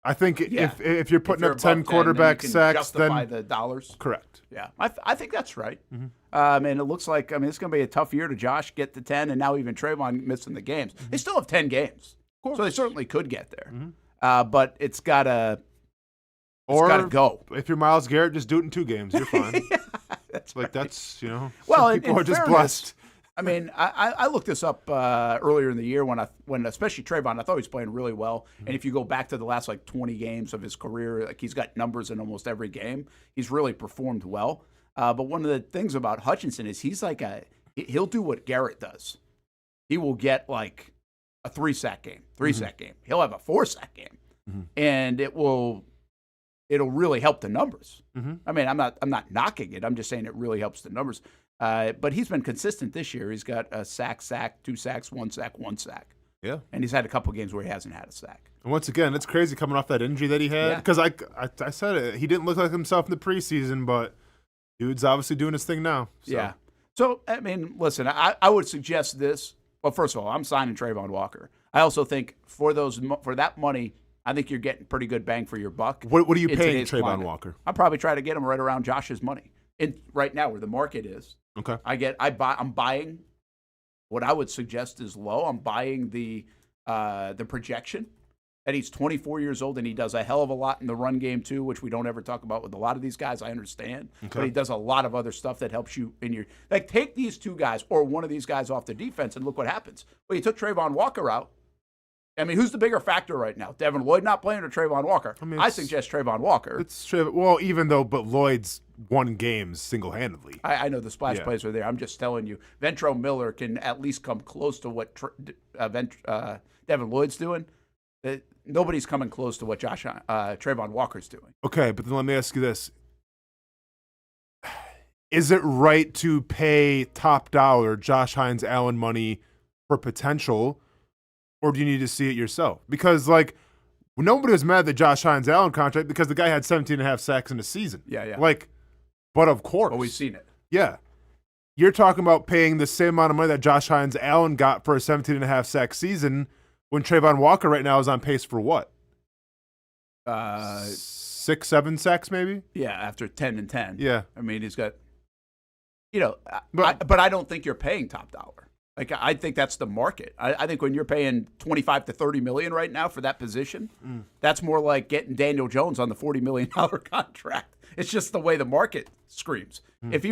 I think if you're putting up 10 quarterback sacks, justify then the dollars. Correct. Yeah, I think that's right. Mm-hmm. And it looks like it's going to be a tough year to Josh get to 10, and now even Trayvon missing the games. Mm-hmm. They still have 10 games, so they certainly could get there. Mm-hmm. But it's got to go. If you're Myles Garrett, just do it in 2 games. You're fine. That's like right. That's well, some people in are just fairness, blessed. I mean, I looked this up earlier in the year when especially Trayvon, I thought he was playing really well. Mm-hmm. And if you go back to the last 20 games of his career, he's got numbers in almost every game. He's really performed well. But one of the things about Hutchinson is he'll do what Garrett does. He will get a 3-sack game, 3-sack game. He'll have a 4-sack game, and it'll really help the numbers. Mm-hmm. I mean, I'm not knocking it. I'm just saying it really helps the numbers. But he's been consistent this year. He's got a sack, 2 sacks, 1 sack, 1 sack. Yeah. And he's had a couple games where he hasn't had a sack. And once again, it's crazy coming off that injury that he had. Because I said it. He didn't look like himself in the preseason, but dude's obviously doing his thing now. So. Yeah. So, I mean, listen, I would suggest this. Well, first of all, I'm signing Trayvon Walker. I also think for that money, I think you're getting pretty good bang for your buck. What are you paying Trayvon Walker? I'll probably try to get him right around Josh's money. Right now, where the market is. Okay. I'm buying what I would suggest is low. I'm buying the projection that he's 24 years old and he does a hell of a lot in the run game too, which we don't ever talk about with a lot of these guys. I understand, but he does a lot of other stuff that helps you in your take these 2 guys or one of these guys off the defense and look what happens. Well, you took Trayvon Walker out. I mean, who's the bigger factor right now? Devin Lloyd not playing or Trayvon Walker? I suggest Trayvon Walker. But Lloyd's won games single-handedly. I know the splash plays are there. I'm just telling you, Ventrell Miller can at least come close to what Devin Lloyd's doing. Nobody's coming close to what Trayvon Walker's doing. Okay, but then let me ask you this. Is it right to pay top dollar Josh Hines Allen money for potential, or do you need to see it yourself? Because, like, nobody was mad at the Josh Hines Allen contract because the guy had 17.5 sacks in a season. Yeah. Like, but of course. Well, we've seen it. Yeah. You're talking about paying the same amount of money that Josh Hines Allen got for a 17.5 sack season when Trayvon Walker right now is on pace for what? 6, 7 sacks maybe? Yeah, after 10 and 10. Yeah. I mean, he's got, but I don't think you're paying top dollar. Like, I think that's the market. I think when you're paying $25 to $30 million right now for that position, that's more like getting Daniel Jones on the $40 million contract. It's just the way the market screams. If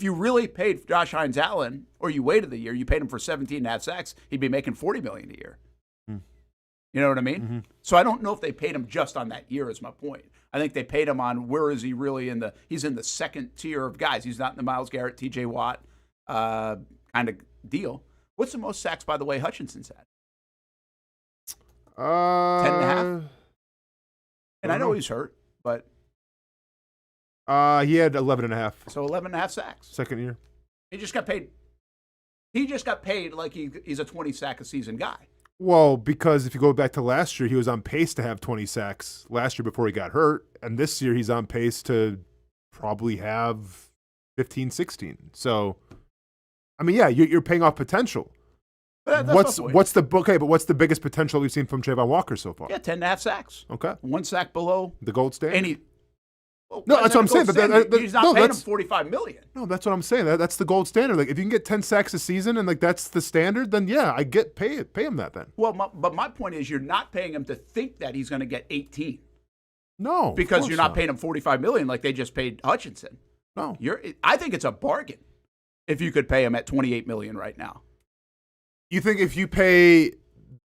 you really paid Josh Hines Allen, or you waited the year, you paid him for 17.5 sacks, he'd be making $40 million a year. You know what I mean? Mm-hmm. So I don't know if they paid him just on that year is my point. I think they paid him on where is he really he's in the second tier of guys. He's not in the Myles Garrett, TJ Watt kind of deal. What's the most sacks, by the way, Hutchinson's had? 10.5? And I know he's hurt, but he had 11.5. So 11.5 sacks. Second year. He just got paid. He just got paid like he's a 20 sack a season guy. Well, because if you go back to last year, he was on pace to have 20 sacks last year before he got hurt. And this year he's on pace to probably have 15, 16. So, I mean, yeah, you're paying off potential. But What's the biggest potential we've seen from Trayvon Walker so far? Yeah, 10.5 sacks. Okay. 1 sack below the gold standard. No, that's what I'm saying. But he's not paying him $45 million. No, that's what I'm saying. That's the gold standard. Like, if you can get 10 sacks a season and like that's the standard, then yeah, I get pay him that then. Well, but my point is, you're not paying him to think that he's going to get 18. No, because you're not paying him $45 million like they just paid Hutchinson. No, I think it's a bargain if you could pay him at $28 million right now. You think if you pay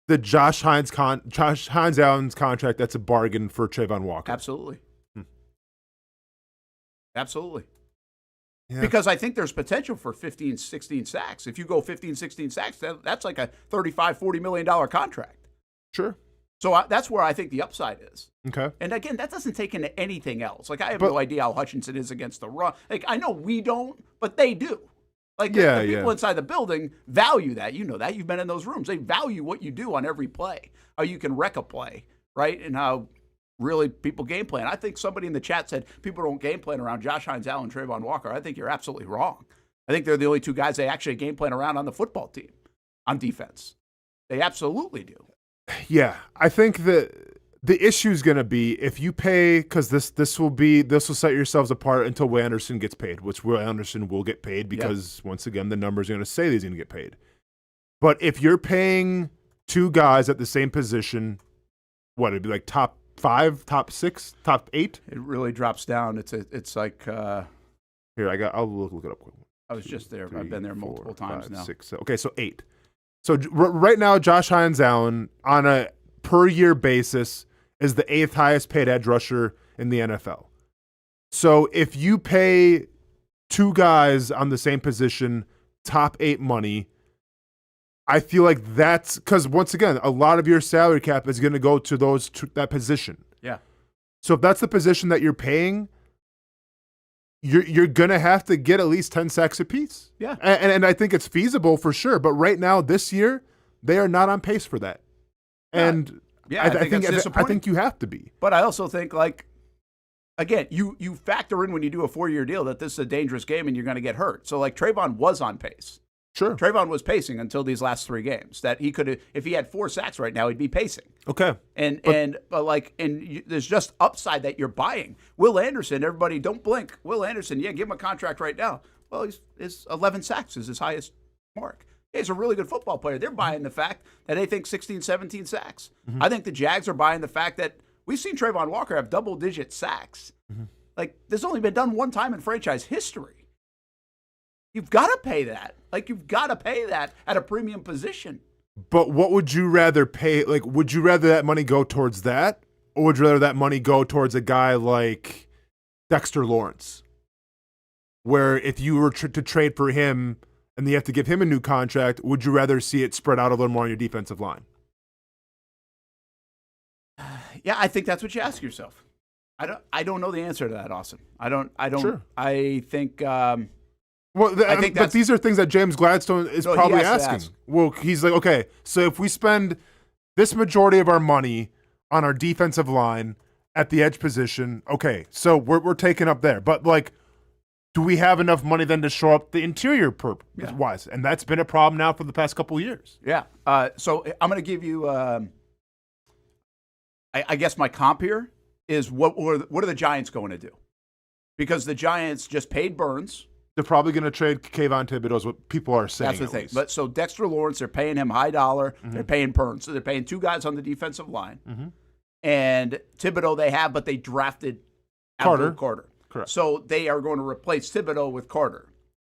the Josh Hines Allen's contract, that's a bargain for Trayvon Walker? Absolutely. Absolutely. Yeah. Because I think there's potential for 15, 16 sacks. If you go 15, 16 sacks, that's like a $35, $40 million contract. Sure. So that's where I think the upside is. Okay. And again, that doesn't take into anything else. Like, I have no idea how Hutchinson is against the run. Like, I know we don't, but they do. Like, the people inside the building value that. You know that. You've been in those rooms. They value what you do on every play, how you can wreck a play, right? And how really people game plan. I think somebody in the chat said people don't game plan around Josh Hines Allen and Trayvon Walker. I think you're absolutely wrong. I think they're the only two guys they actually game plan around on the football team on defense. They absolutely do. Yeah, I think that the issue is going to be if you pay, because this will set yourselves apart until Will Anderson gets paid, which Will Anderson will get paid because once again the numbers are going to say that he's going to get paid. But if you're paying two guys at the same position, it'd be like top 5, top 6, top 8. It really drops down. It's like here I'll look it up quick. I was just there. 3, I've been there multiple 4, times 5, now. 6, 7. Okay, so 8. So right now, Josh Hines Allen on a per year basis is the 8th highest paid edge rusher in the NFL. So if you pay two guys on the same position top 8 money, I feel like that's because once again, a lot of your salary cap is going to go to that position. Yeah. So if that's the position that you're paying, you're going to have to get at least 10 sacks apiece. Yeah. And I think it's feasible for sure. But right now, this year, they are not on pace for that. And I think you have to be. But I also think, like, again, you factor in when you do a 4-year deal that this is a dangerous game and you're going to get hurt. So, like, Trayvon was on pace. Sure. Trayvon was pacing until these last 3 games. That he could, if he had 4 sacks right now, he'd be pacing. Okay. But there's just upside that you're buying. Will Anderson, everybody, don't blink. Will Anderson, give him a contract right now. Well, his 11 sacks is his highest mark. He's a really good football player. They're buying the fact that they think 16, 17 sacks. Mm-hmm. I think the Jags are buying the fact that we've seen Trayvon Walker have double-digit sacks. Mm-hmm. Like, this only been done one time in franchise history. You've got to pay that. Like, you've got to pay that at a premium position. But what would you rather pay? Like, would you rather that money go towards that? Or would you rather that money go towards a guy like Dexter Lawrence? Where if you were to trade for him and you have to give him a new contract, would you rather see it spread out a little more on your defensive line? Yeah, I think that's what you ask yourself. I don't know the answer to that, Austin. I don't. Sure. I think. But these are things that James Gladstone is probably asking. Well, he's like, okay, so if we spend this majority of our money on our defensive line at the edge position, okay, so we're taking up there. But, like, do we have enough money then to show up the interior wise? And that's been a problem now for the past couple of years. Yeah. So I'm going to give you, I guess my comp here is what are the Giants going to do? Because the Giants just paid Burns. They're probably going to trade Kayvon Thibodeau is what people are saying. That's the thing. But so Dexter Lawrence, they're paying him high dollar. Mm-hmm. They're paying Burns. So they're paying two guys on the defensive line. Mm-hmm. And Thibodeau they have, but they drafted Carter. Correct. So they are going to replace Thibodeau with Carter.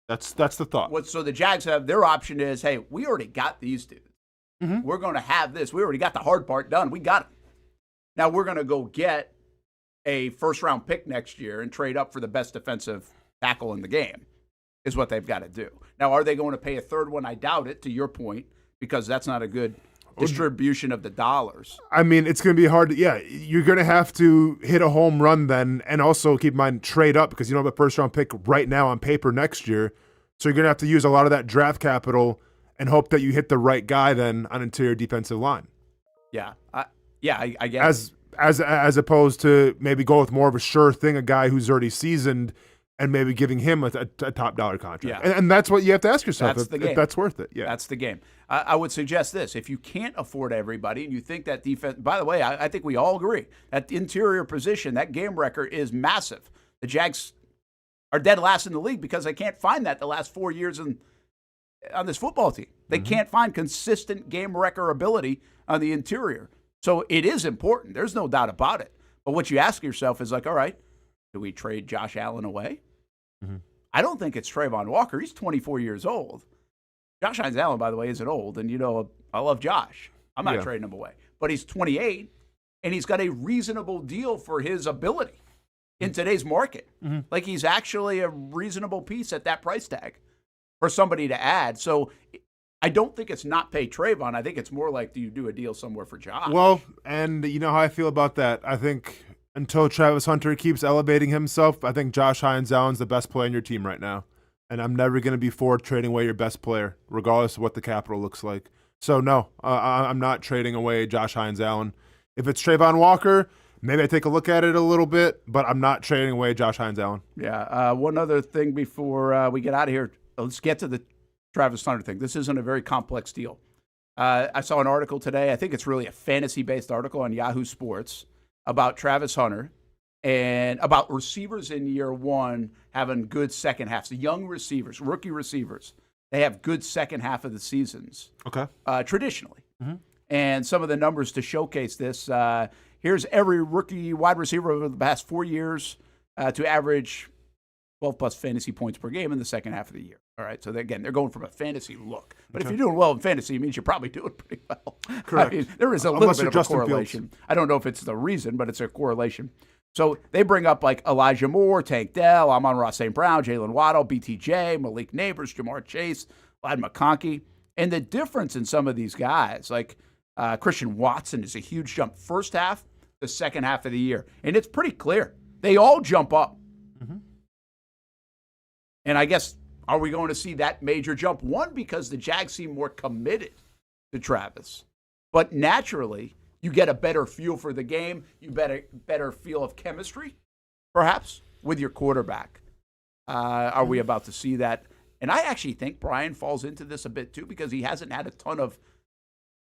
That's the thought. So the Jags have their option is, hey, we already got these dudes. Mm-hmm. We're going to have this. We already got the hard part done. We got it. Now we're going to go get a first-round pick next year and trade up for the best defensive tackle in the game is what they've got to do. Now, are they going to pay a third one? I doubt it, to your point, because that's not a good distribution of the dollars. I mean, it's going to be hard. You're going to have to hit a home run then, and also keep in mind trade up because you don't have a first-round pick right now on paper next year. So you're going to have to use a lot of that draft capital and hope that you hit the right guy then on interior defensive line. Yeah, I guess. As opposed to maybe go with more of a sure thing, a guy who's already seasoned, and maybe giving him a top dollar contract. Yeah. And that's what you have to ask yourself if that's worth it. Yeah, that's the game. I would suggest this. If you can't afford everybody and you think that defense, by the way, I think we all agree that the interior position, that game record is massive. The Jags are dead last in the league because they can't find that the last 4 years on this football team. They can't find consistent game record ability on the interior. So it is important. There's no doubt about it. But what you ask yourself is like, all right, do we trade Josh Allen away? Mm-hmm. I don't think it's Trayvon Walker. He's 24 years old. Josh Allen, by the way, isn't old. And, I love Josh. I'm not trading him away. But he's 28, and he's got a reasonable deal for his ability in today's market. Mm-hmm. Like, he's actually a reasonable piece at that price tag for somebody to add. So I don't think it's not pay Trayvon. I think it's more like, do you do a deal somewhere for Josh? Well, and you know how I feel about that. I think until Travis Hunter keeps elevating himself, I think Josh Allen's the best player on your team right now. And I'm never going to be for trading away your best player, regardless of what the capital looks like. So, no, I'm not trading away Josh Allen. If it's Trayvon Walker, maybe I take a look at it a little bit, but I'm not trading away Josh Allen. Yeah, one other thing before we get out of here. Let's get to the Travis Hunter thing. This isn't a very complex deal. I saw an article today. I think it's really a fantasy-based article on Yahoo Sports about Travis Hunter and about receivers in year one having good second halves. The young receivers, rookie receivers, they have good second half of the seasons. Okay. Traditionally. Mm-hmm. And some of the numbers to showcase this. Here's every rookie wide receiver over the past 4 years to average 12-plus fantasy points per game in the second half of the year. All right, so again, they're going from a fantasy look. But if you're doing well in fantasy, it means you're probably doing pretty well. Correct. I mean, there is a little bit of a correlation. I don't know if it's the reason, but it's a correlation. So they bring up like Elijah Moore, Tank Dell, Amon-Ra St. Brown, Jalen Waddle, BTJ, Malik Neighbors, Jamar Chase, Ladd McConkey. And the difference in some of these guys, like Christian Watson is a huge jump first half to second half of the year. And it's pretty clear. They all jump up. Mm-hmm. And I guess, are we going to see that major jump? One, because the Jags seem more committed to Travis. But naturally, you get a better feel for the game. You better feel of chemistry, perhaps, with your quarterback. Are we about to see that? And I actually think Brian falls into this a bit, too, because he hasn't had a ton of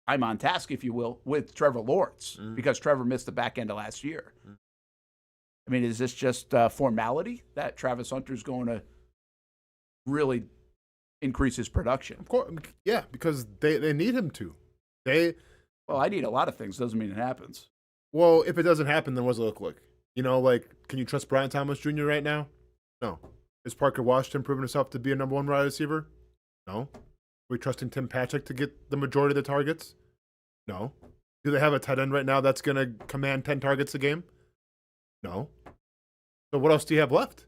time on task, if you will, with Trevor Lawrence, because Trevor missed the back end of last year. I mean, is this just formality that Travis Hunter's going to really increase his production? Of course, yeah, because they need him to. Well, I need a lot of things. Doesn't mean it happens. Well, if it doesn't happen, then what does it look like? Can you trust Brian Thomas Jr. right now? No. Is Parker Washington proven himself to be a number one wide receiver? No. Are we trusting Tim Patrick to get the majority of the targets? No. Do they have a tight end right now that's going to command 10 targets a game? No. So what else do you have left?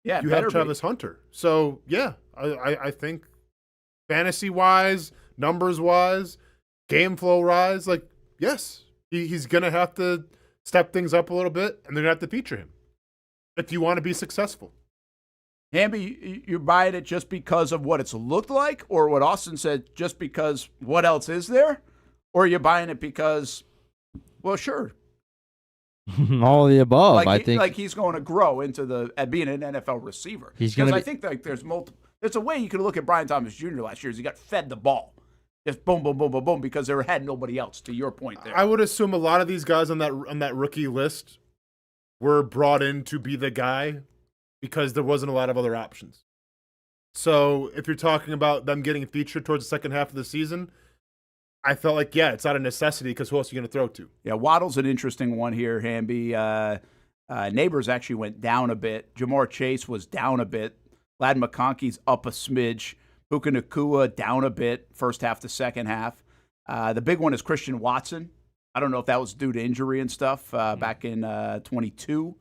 Yeah, you have Travis Hunter. So, yeah, I think fantasy-wise, numbers-wise, game flow-wise, yes, He's going to have to step things up a little bit, and they're going to have to feature him if you want to be successful. Hamby, you're buying it just because of what it's looked like, or what Austen said, just because what else is there? Or are you buying it because, well, sure. All of the above, I think. Like he's going to grow into being an NFL receiver. Because I think like there's a way you could look at Brian Thomas Jr. last year is he got fed the ball. Just boom, boom, boom, boom, boom, because there had nobody else, to your point there. I would assume a lot of these guys on that rookie list were brought in to be the guy because there wasn't a lot of other options. So if you're talking about them getting featured towards the second half of the season, I felt like, yeah, it's not a necessity because who else are you going to throw to? Yeah, Waddle's an interesting one here, Hamby. Neighbors actually went down a bit. Jamar Chase was down a bit. Lad McConkey's up a smidge. Puka Nacua down a bit, first half to second half. The big one is Christian Watson. I don't know if that was due to injury and stuff back in 22.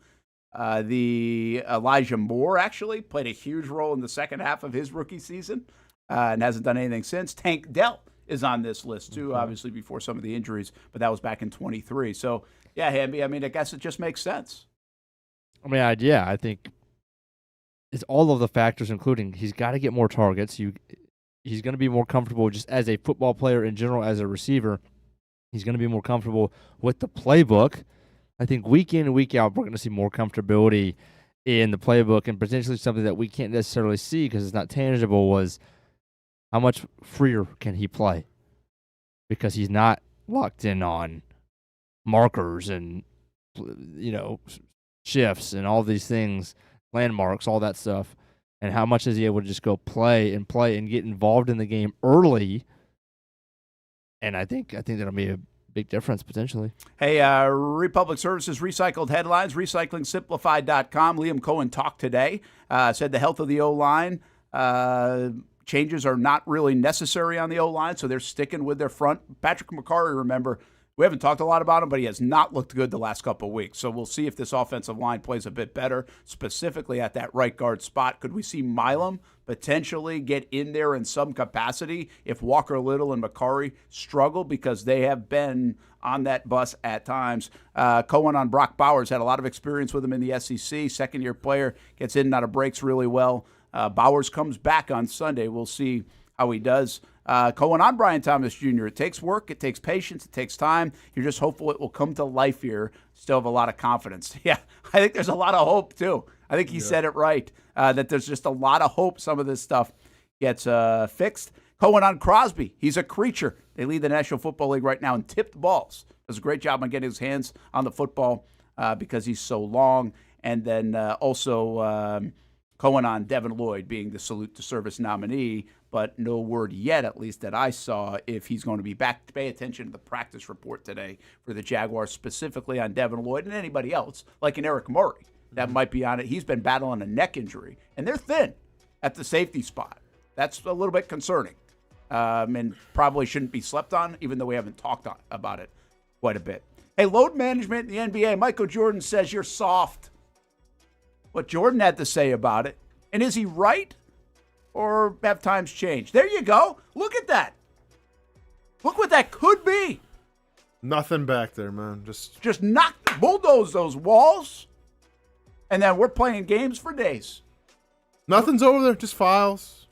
The Elijah Moore actually played a huge role in the second half of his rookie season and hasn't done anything since. Tank Dell is on this list too, obviously before some of the injuries, but that was back in 23. So, yeah, Hamby, I mean, I guess it just makes sense. I mean, I think it's all of the factors, including he's got to get more targets. He's going to be more comfortable just as a football player in general, as a receiver. He's going to be more comfortable with the playbook. I think week in and week out, we're going to see more comfortability in the playbook, and potentially something that we can't necessarily see because it's not tangible was how much freer can he play? Because he's not locked in on markers and, shifts and all these things, landmarks, all that stuff. And how much is he able to just go play and get involved in the game early? And I think that'll be a big difference potentially. Hey, Republic Services recycled headlines, recyclingsimplified.com. Liam Cohen talked today, said the health of the O-line, changes are not really necessary on the O-line, so they're sticking with their front. Patrick McCarry, remember, we haven't talked a lot about him, but he has not looked good the last couple of weeks. So we'll see if this offensive line plays a bit better, specifically at that right guard spot. Could we see Milam potentially get in there in some capacity if Walker Little and McCarry struggle, because they have been on that bus at times. Cohen on Brock Bowers, had a lot of experience with him in the SEC. Second-year player, gets in and out of breaks really well. Bowers comes back on Sunday. We'll see how he does. Cohen on Brian Thomas Jr. It takes work. It takes patience. It takes time. You're just hopeful it will come to life here. Still have a lot of confidence. Yeah, I think there's a lot of hope, too. I think he said it right, that there's just a lot of hope some of this stuff gets fixed. Cohen on Crosby. He's a creature. They lead the National Football League right now in tipped balls. Does a great job on getting his hands on the football because he's so long. And then also Cohen on Devin Lloyd being the Salute to Service nominee, but no word yet, at least that I saw, if he's going to be back. To pay attention to the practice report today for the Jaguars, specifically on Devin Lloyd and anybody else, like an Eric Murray, that might be on it. He's been battling a neck injury, and they're thin at the safety spot. That's a little bit concerning, and probably shouldn't be slept on, even though we haven't talked about it quite a bit. Hey, load management in the NBA. Michael Jordan says you're soft. What Jordan had to say about it. And is he right? Or have times changed? There you go. Look at that. Look what that could be. Nothing back there, man. Just bulldoze those walls. And then we're playing games for days. Nothing's over there. Just files.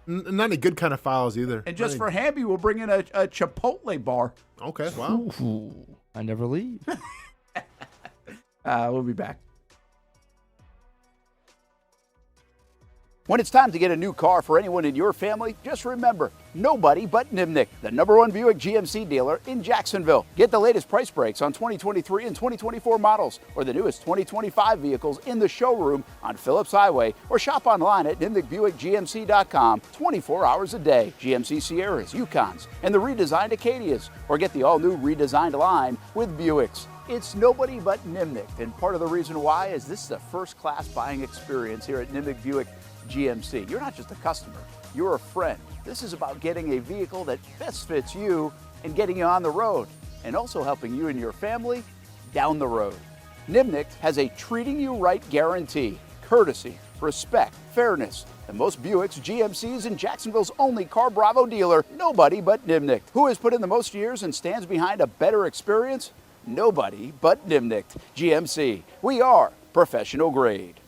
Not any good kind of files either. And just for Hamby, we'll bring in a Chipotle bar. Okay, wow. Ooh, I never leave. We'll be back. When it's time to get a new car for anyone in your family, just remember, nobody but Nimnick, the #1 Buick GMC dealer in Jacksonville. Get the latest price breaks on 2023 and 2024 models, or the newest 2025 vehicles in the showroom on Phillips Highway, or shop online at NimnickBuickGMC.com 24 hours a day. GMC Sierras, Yukons, and the redesigned Acadias, or get the all-new redesigned line with Buicks. It's nobody but Nimnick, and part of the reason why is this is a first-class buying experience here at Nimnick Buick GMC. You're not just a customer, you're a friend. This is about getting a vehicle that best fits you and getting you on the road, and also helping you and your family down the road. Nimnick has a treating you right guarantee, courtesy, respect, fairness, The most Buicks, GMCs, and Jacksonville's only Car Bravo dealer, nobody but Nimnicht. Who has put in the most years and stands behind a better experience? Nobody but Nimnicht. GMC. We are professional grade.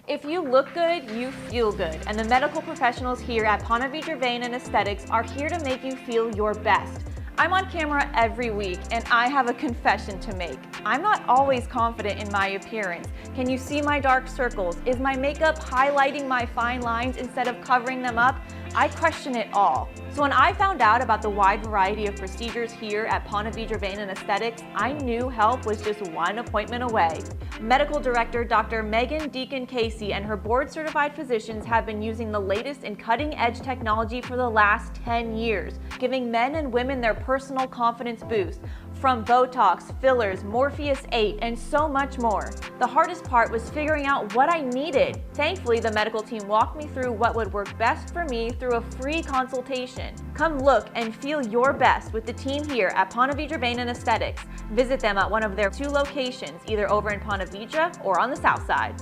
If you look good, you feel good, and the medical professionals here at Ponte Vedra Vein and Aesthetics are here to make you feel your best. I'm on camera every week, and I have a confession to make. I'm not always confident in my appearance. Can you see my dark circles? Is my makeup highlighting my fine lines instead of covering them up? I question it all. So when I found out about the wide variety of procedures here at Ponte Vedra Vein and Aesthetics, I knew help was just one appointment away. Medical Director Dr. Megan Deacon Casey and her board-certified physicians have been using the latest in cutting-edge technology for the last 10 years, giving men and women their personal confidence boost. From Botox, fillers, Morpheus 8, and so much more. The hardest part was figuring out what I needed. Thankfully, the medical team walked me through what would work best for me through a free consultation. Come look and feel your best with the team here at Ponte Vedra Vein and Aesthetics. Visit them at one of their 2 locations, either over in Ponte Vedra or on the south side.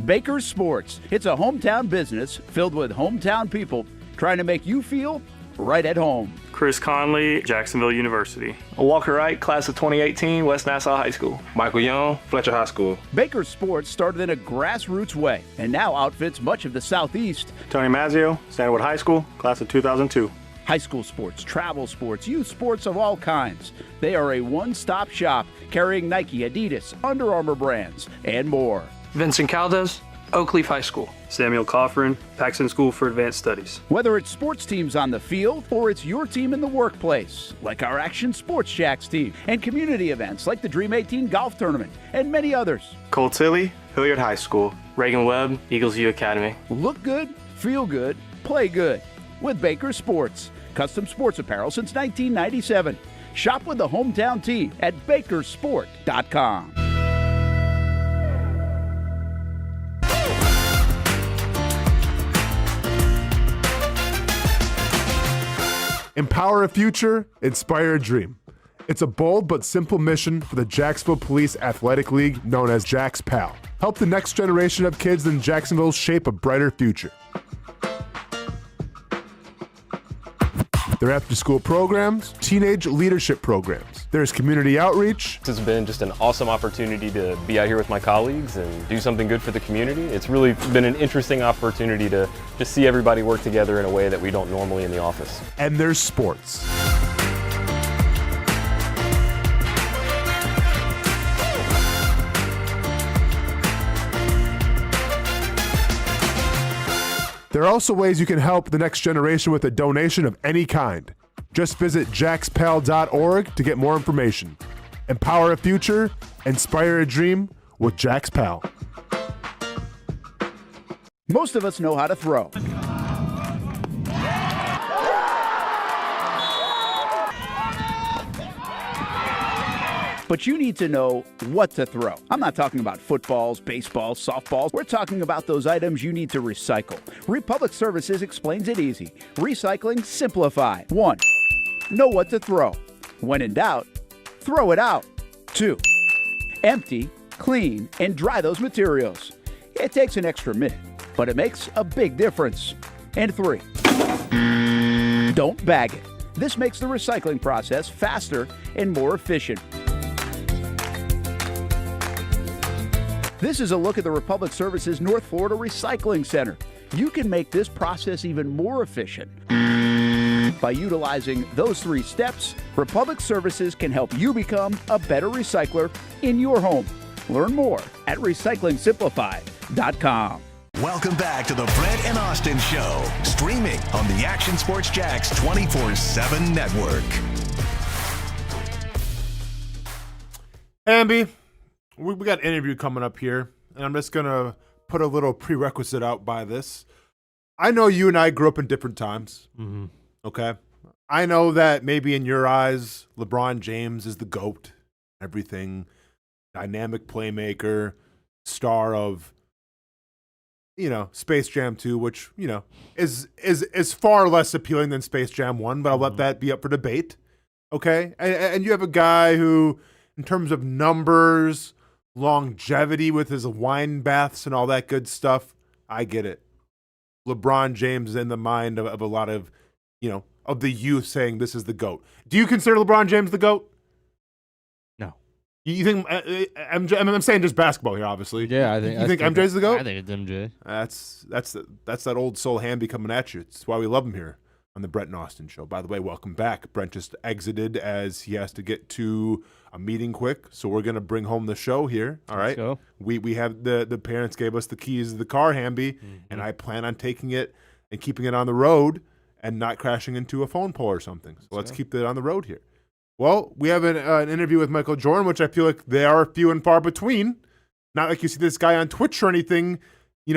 Baker's Sports. It's a hometown business filled with hometown people trying to make you feel right at home. Chris Conley, Jacksonville University. Walker Wright, class of 2018, West Nassau High School. Michael Young, Fletcher High School. Baker's Sports started in a grassroots way and now outfits much of the Southeast. Tony Mazzio, Stanwood High School, class of 2002. High school sports, travel sports, youth sports of all kinds. They are a one-stop shop carrying Nike, Adidas, Under Armour brands, and more. Vincent Caldes, Oakleaf High School. Samuel Coffrin, Paxton School for Advanced Studies. Whether it's sports teams on the field or it's your team in the workplace, like our Action Sports Jacks team, and community events like the Dream 18 Golf Tournament, and many others. Cole Tilley, Hilliard High School. Reagan Webb, Eagles View Academy. Look good, feel good, play good with Baker Sports. Custom sports apparel since 1997. Shop with the hometown team at bakersport.com. Empower a future, inspire a dream. It's a bold but simple mission for the Jacksonville Police Athletic League known as Jax PAL. Help the next generation of kids in Jacksonville shape a brighter future. Their after-school programs, teenage leadership programs. There's community outreach. It's been just an awesome opportunity to be out here with my colleagues and do something good for the community. It's really been an interesting opportunity to just see everybody work together in a way that we don't normally in the office. And there's sports. There are also ways you can help the next generation with a donation of any kind. Just visit jaxpal.org to get more information. Empower a future, inspire a dream with Jax PAL. Most of us know how to throw. But you need to know what to throw. I'm not talking about footballs, baseballs, softballs. We're talking about those items you need to recycle. Republic Services explains it easy. Recycling simplified. 1. Know what to throw. When in doubt, throw it out. 2. Empty, clean, and dry those materials. It takes an extra minute, but it makes a big difference. And 3. Don't bag it. This makes the recycling process faster and more efficient. This is a look at the Republic Services North Florida Recycling Center. You can make this process even more efficient. By utilizing those 3 steps, Republic Services can help you become a better recycler in your home. Learn more at recyclingsimplified.com. Welcome back to the Brent and Austen Show, streaming on the Action Sports Jacks 24/7 network. Hamby, we got an interview coming up here, and I'm just going to put a little prerequisite out by this. I know you and I grew up in different times, okay? I know that maybe in your eyes, LeBron James is the GOAT, everything, dynamic playmaker, star of, Space Jam 2, which, is far less appealing than Space Jam 1, but I'll let that be up for debate, okay? And you have a guy who, in terms of numbers, longevity with his wine baths and all that good stuff, I get it. LeBron James is in the mind of a lot of, of the youth saying this is the GOAT. Do you consider LeBron James the GOAT? No. You think I'm saying just basketball here, obviously. Yeah, I think. You think MJ's the GOAT? I think it's MJ. That's that old soul Hamby coming at you. It's why we love him here on the Brent and Austen Show. By the way, welcome back. Brent just exited as he has to get to a meeting quick, so we're gonna bring home the show here. All right. Let's go. We have the parents gave us the keys to the car, Hamby, and I plan on taking it and keeping it on the road and not crashing into a phone pole or something. So let's keep it on the road here. Well, we have an interview with Michael Jordan, which I feel like they are few and far between. Not like you see this guy on Twitch or anything,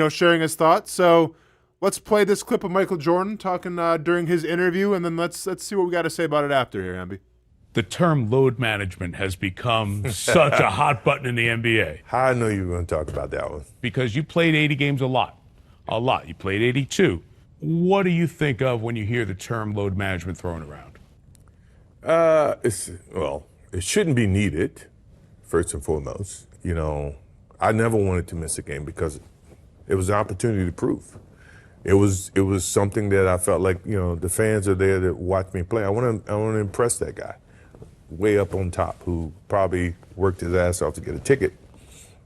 sharing his thoughts. So let's play this clip of Michael Jordan talking during his interview, and then let's see what we got to say about it after here, Hamby. The term load management has become such a hot button in the NBA. How I know you were going to talk about that one? Because you played 80 games a lot. You played 82. What do you think of when you hear the term load management thrown around? It shouldn't be needed, first and foremost. I never wanted to miss a game because it was an opportunity to prove. It was something that I felt like, the fans are there to watch me play. I want to impress that guy way up on top who probably worked his ass off to get a ticket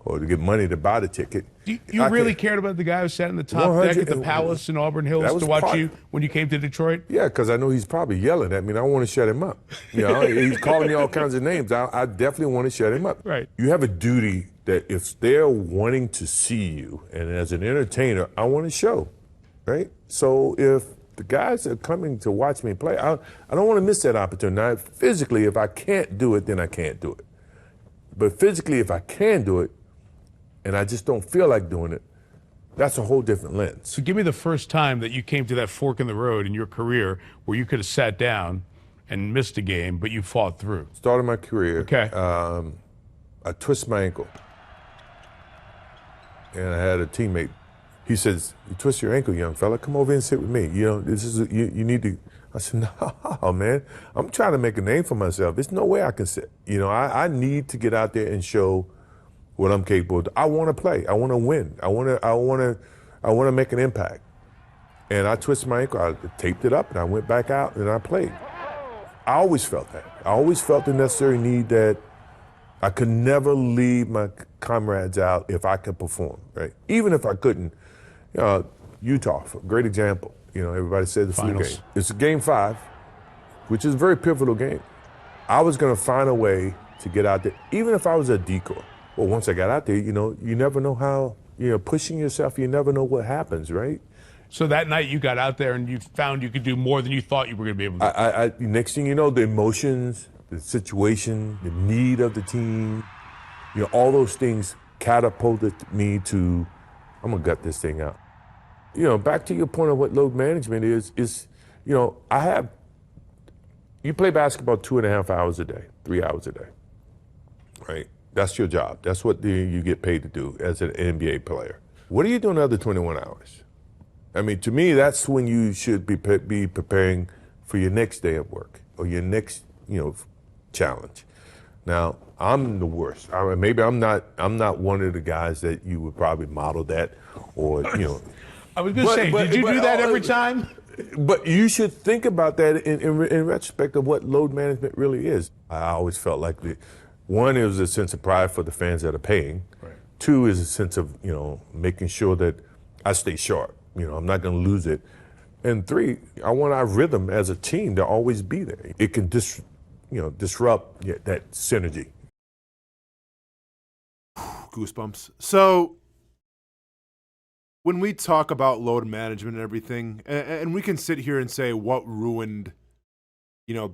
or to get money to buy the ticket. You really cared about the guy who sat in the top deck at the Palace in Auburn Hills to watch you when you came to Detroit? Yeah, because I know he's probably yelling at me, and I want to shut him up. He's calling me all kinds of names. I definitely want to shut him up. Right. You have a duty that if they're wanting to see you, and as an entertainer, I want to show, right? So if the guys are coming to watch me play, I don't want to miss that opportunity. Now, physically, if I can't do it, then I can't do it. But physically, if I can do it, and I just don't feel like doing it, that's a whole different lens. So give me the first time that you came to that fork in the road in your career where you could have sat down and missed a game, but you fought through. Started my career. Okay. I twisted my ankle. And I had a teammate. He says, "You twist your ankle, young fella. Come over and sit with me. This is you need to." I said, "No, man. I'm trying to make a name for myself. There's no way I can sit. I need to get out there and show what I'm capable of. I want to play. I want to win. I want to make an impact." And I twisted my ankle. I taped it up, and I went back out, and I played. I always felt that. I always felt the necessary need that I could never leave my comrades out if I could perform, right? Even if I couldn't. Utah, great example. Everybody said the flu game. It's a game 5, which is a very pivotal game. I was going to find a way to get out there, even if I was a decoy. Well, once I got out there, you never know how, pushing yourself, you never know what happens, right? So that night you got out there and you found you could do more than you thought you were going to be able to do. Next thing you know, the emotions, the situation, the need of the team, all those things catapulted me to, I'm going to gut this thing out. Back to your point of what load management is, you play basketball 2.5 hours a day, 3 hours a day, right? That's your job. That's what you get paid to do as an NBA player. What are you doing the other 21 hours? I mean, to me, that's when you should be preparing for your next day of work or your next, challenge. Now, I'm the worst. Maybe I'm not one of the guys that you would probably model that, or I was going to say, did you do that every time? But you should think about that in retrospect of what load management really is. I always felt like one is a sense of pride for the fans that are paying. Right. 2 is a sense of making sure that I stay sharp. I'm not going to lose it. And 3, I want our rhythm as a team to always be there. It can disrupt that synergy. Goosebumps. So when we talk about load management and everything, and we can sit here and say what ruined,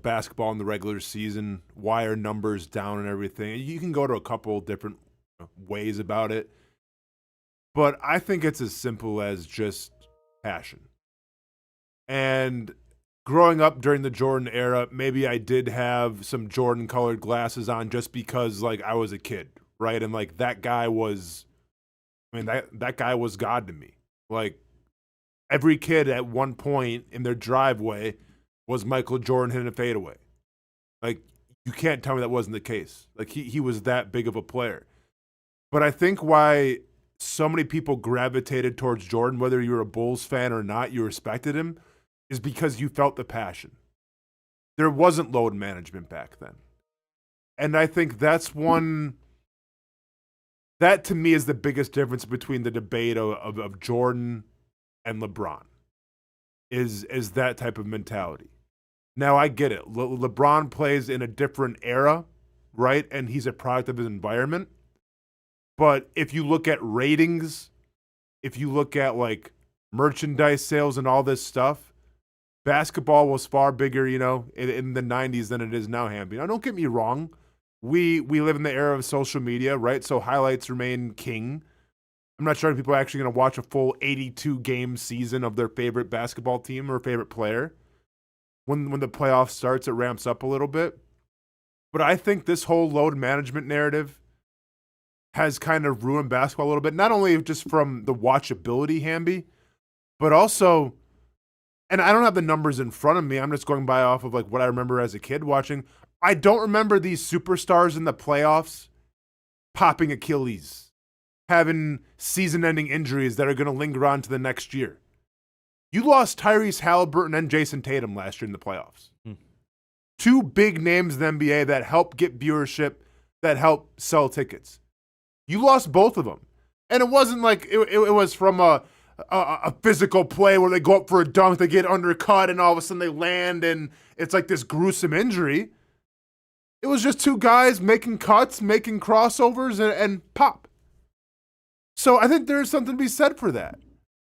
basketball in the regular season, why are numbers down and everything. You can go to a couple different ways about it. But I think it's as simple as just passion. And growing up during the Jordan era, maybe I did have some Jordan colored glasses on just because I was a kid, right? And that guy was, that guy was God to me. Every kid at one point in their driveway was Michael Jordan hitting a fadeaway. You can't tell me that wasn't the case. He was that big of a player. But I think why so many people gravitated towards Jordan, whether you were a Bulls fan or not, you respected him, is because you felt the passion. There wasn't load management back then. And I think that's one, that to me is the biggest difference between the debate of Jordan and LeBron, is that type of mentality. Now, I get it. LeBron plays in a different era, right? And he's a product of his environment. But if you look at ratings, if you look at like merchandise sales and all this stuff, basketball was far bigger, in the 90s than it is now, Hamby. Now, don't get me wrong. We live in the era of social media, right? So highlights remain king. I'm not sure if people are actually going to watch a full 82-game season of their favorite basketball team or favorite player. When the playoff starts, it ramps up a little bit. But I think this whole load management narrative has kind of ruined basketball a little bit, not only just from the watchability, Hamby, but also, and I don't have the numbers in front of me, I'm just going by off of like what I remember as a kid watching. I don't remember these superstars in the playoffs popping Achilles, having season-ending injuries that are going to linger on to the next year. You lost Tyrese Halliburton and Jason Tatum last year in the playoffs. Two big names in the NBA that help get viewership, that help sell tickets. You lost both of them. And it wasn't like it was from a physical play where they go up for a dunk, they get undercut, and all of a sudden they land, and it's like this gruesome injury. It was just two guys making cuts, making crossovers, and pop. So I think there's something to be said for that.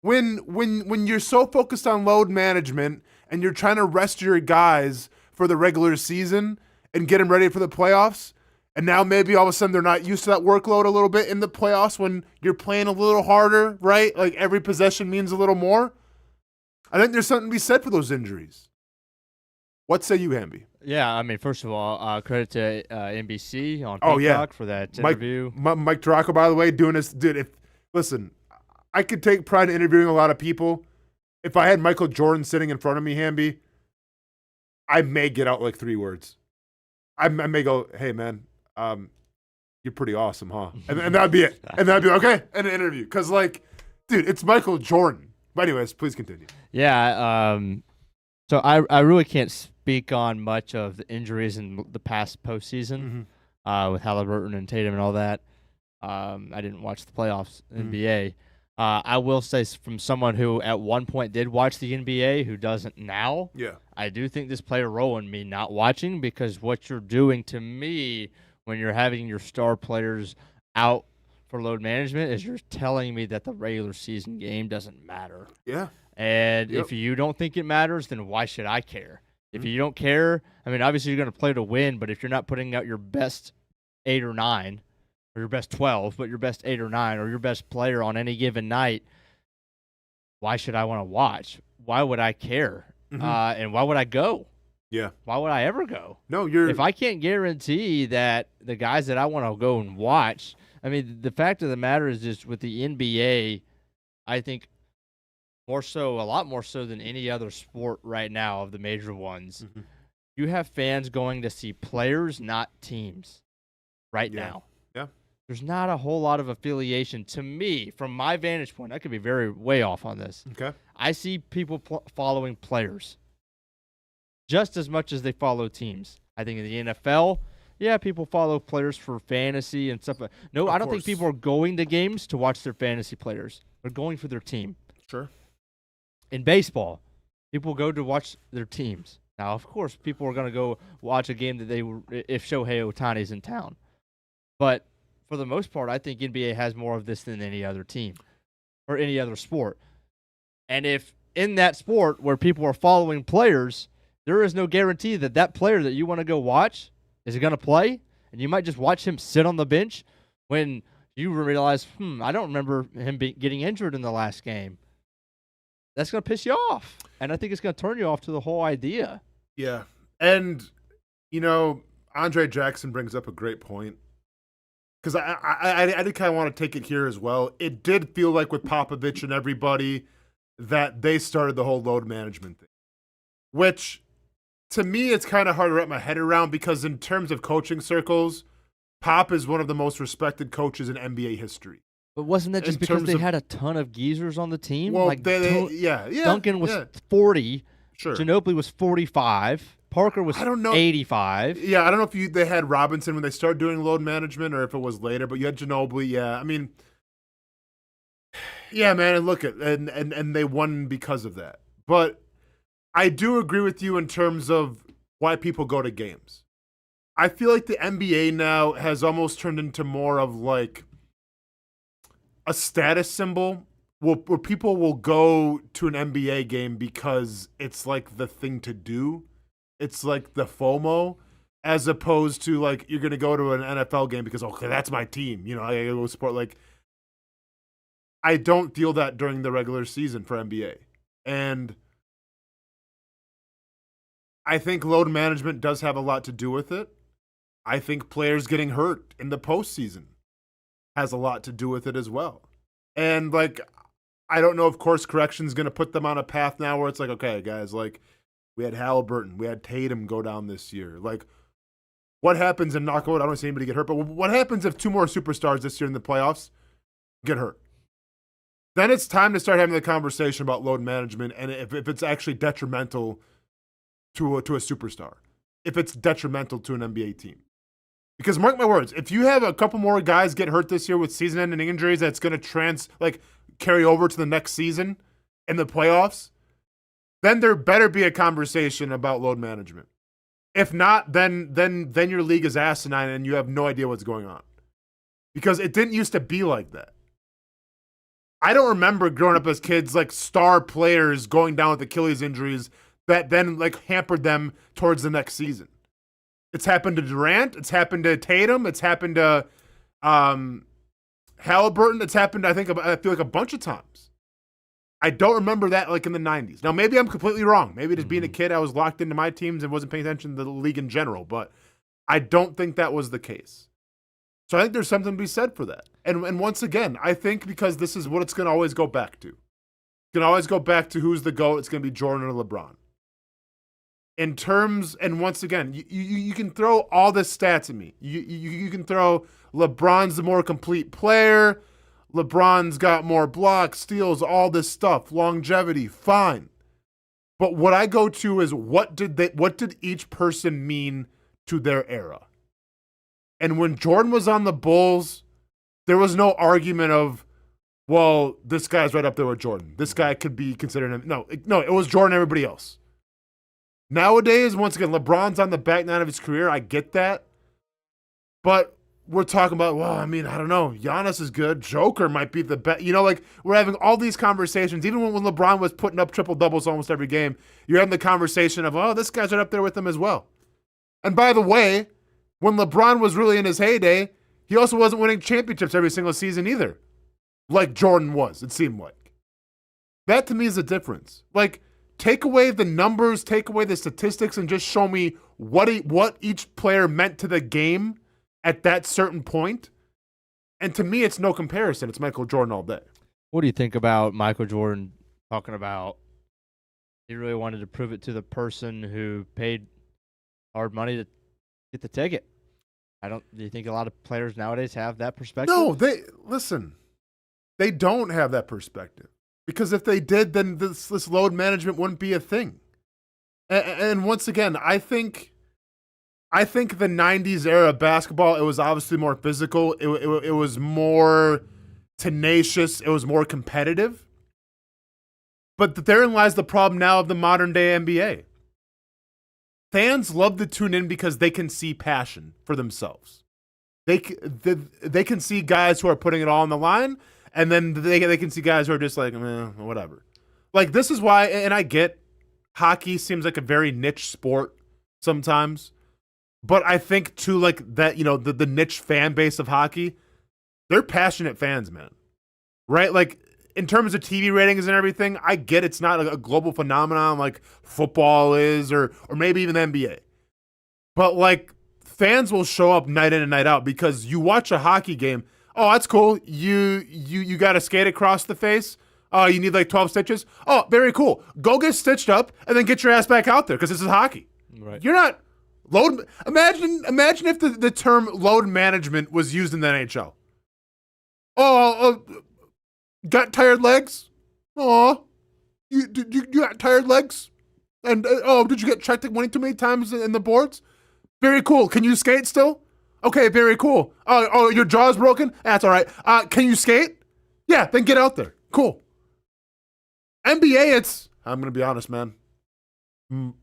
When you're so focused on load management and you're trying to rest your guys for the regular season and get them ready for the playoffs, and now maybe all of a sudden they're not used to that workload a little bit in the playoffs when you're playing a little harder, right? Like every possession means a little more. I think there's something to be said for those injuries. What say you, Hamby? Yeah, I mean, first of all, credit to NBC on Peacock for that interview. Mike Taraco, by the way, doing this. Dude, listen, I could take pride in interviewing a lot of people. If I had Michael Jordan sitting in front of me, Hamby, I may get out like 3 words. I may go, hey, man, you're pretty awesome, huh? And that'd be it. And that'd be okay in an interview. Because, like, dude, it's Michael Jordan. But anyways, please continue. Yeah, so I really can't speak on much of the injuries in the past postseason with Halliburton and Tatum and all that. I didn't watch the playoffs NBA. I will say from someone who at one point did watch the NBA who doesn't now, I do think this played a role in me not watching, because what you're doing to me when you're having your star players out for load management is you're telling me that the regular season game doesn't matter. Yeah. And if you don't think it matters, then why should I care? If you don't care, I mean, obviously you're going to play to win, but if you're not putting out your best 8 or 9, or your best 12, but your best 8 or 9, or your best player on any given night, why should I want to watch? Why would I care? And why would I go? Yeah. Why would I ever go? No, if I can't guarantee that the guys that I want to go and watch, I mean, the fact of the matter is just with the NBA, I think a lot more so than any other sport right now of the major ones, you have fans going to see players, not teams right now. Yeah. There's not a whole lot of affiliation to me from my vantage point. I could be very way off on this. Okay. I see people following players just as much as they follow teams. I think in the NFL, people follow players for fantasy and stuff. No, I don't think people are going to games to watch their fantasy players. They're going for their team. Sure. In baseball, people go to watch their teams. Now, of course, people are going to go watch a game that if Shohei Ohtani's in town. But for the most part, I think NBA has more of this than any other team or any other sport. And if in that sport where people are following players, there is no guarantee that that player that you want to go watch is going to play, and you might just watch him sit on the bench when you realize, I don't remember him getting injured in the last game. That's going to piss you off, and I think it's going to turn you off to the whole idea. Yeah, and, Andre Jackson brings up a great point, because I did kind of want to take it here as well. It did feel like with Popovich and everybody that they started the whole load management thing, which to me it's kind of hard to wrap my head around, because in terms of coaching circles, Pop is one of the most respected coaches in NBA history. But wasn't that just because they had a ton of geezers on the team? Well, like yeah. Duncan was 40. Sure. Ginobili was 45. Parker was 85. Yeah, I don't know if they had Robinson when they started doing load management or if it was later, but you had Ginobili. Yeah, I mean, yeah, man, and look at and they won because of that. But I do agree with you in terms of why people go to games. I feel like the NBA now has almost turned into more of like a status symbol where people will go to an NBA game because it's like the thing to do. It's like the FOMO, as opposed to like you're going to go to an NFL game because, okay, that's my team. You know, I go support. Like, I don't feel that during the regular season for NBA. And I think load management does have a lot to do with it. I think players getting hurt in the postseason has a lot to do with it as well. And like, I don't know if course correction is going to put them on a path now where it's like, okay, guys, like we had Halliburton, we had Tatum go down this year. Like, what happens in knockout? I don't see anybody get hurt, but what happens if two more superstars this year in the playoffs get hurt? Then it's time to start having the conversation about load management and if it's actually detrimental to a superstar, if it's detrimental to an NBA team. Because mark my words, if you have a couple more guys get hurt this year with season-ending injuries, that's going to carry over to the next season in the playoffs, then there better be a conversation about load management. If not, then your league is asinine and you have no idea what's going on. Because it didn't used to be like that. I don't remember growing up as kids like star players going down with Achilles injuries that then like hampered them towards the next season. It's happened to Durant. It's happened to Tatum. It's happened to Halliburton. It's happened, I feel like a bunch of times. I don't remember that like in the 90s. Now, maybe I'm completely wrong. Maybe just being a kid, I was locked into my teams and wasn't paying attention to the league in general. But I don't think that was the case. So I think there's something to be said for that. And once again, I think because this is what it's going to always go back to. It's going to always go back to who's the GOAT. It's going to be Jordan or LeBron. In terms, and once again, you can throw all this stats at me. You can throw LeBron's the more complete player. LeBron's got more blocks, steals, all this stuff, longevity, fine. But what I go to is what did each person mean to their era? And when Jordan was on the Bulls, there was no argument of, well, this guy's right up there with Jordan. This guy could be considered him. No, it was Jordan and everybody else. Nowadays, once again, LeBron's on the back nine of his career. I get that. But we're talking about, well, I mean, I don't know. Giannis is good. Joker might be the best. You know, like, we're having all these conversations. Even when LeBron was putting up triple-doubles almost every game, you're having the conversation of, oh, this guy's right up there with him as well. And by the way, when LeBron was really in his heyday, he also wasn't winning championships every single season either. Like Jordan was, it seemed like. That, to me, is the difference. Like, take away the numbers, take away the statistics, and just show me what each player meant to the game at that certain point. And to me, it's no comparison. It's Michael Jordan all day. What do you think about Michael Jordan talking about he really wanted to prove it to the person who paid hard money to get the ticket? Do you think a lot of players nowadays have that perspective? No, they don't have that perspective. Because if they did, then this load management wouldn't be a thing. And once again, I think the 90s era of basketball, it was obviously more physical. It was more tenacious. It was more competitive. But therein lies the problem now of the modern day NBA. Fans love to tune in because they can see passion for themselves. They can see guys who are putting it all on the line, and then they can see guys who are just like, whatever. Like, this is why, and I get hockey seems like a very niche sport sometimes. But I think, too, like that, you know, the niche fan base of hockey, they're passionate fans, man. Right? Like, in terms of TV ratings and everything, I get it's not a global phenomenon like football is or maybe even the NBA. But, like, fans will show up night in and night out because you watch a hockey game. Oh, that's cool. You got a skate across the face. Oh, you need like 12 stitches. Oh, very cool. Go get stitched up and then get your ass back out there because this is hockey. Right. You're not load. Imagine if the term load management was used in the NHL. got tired legs? Aw, you got tired legs? And did you get checked winning too many times in the boards? Very cool. Can you skate still? Okay, very cool. Oh, your jaw's broken? That's all right. Can you skate? Yeah, then get out there. Cool. NBA, I'm gonna be honest, man.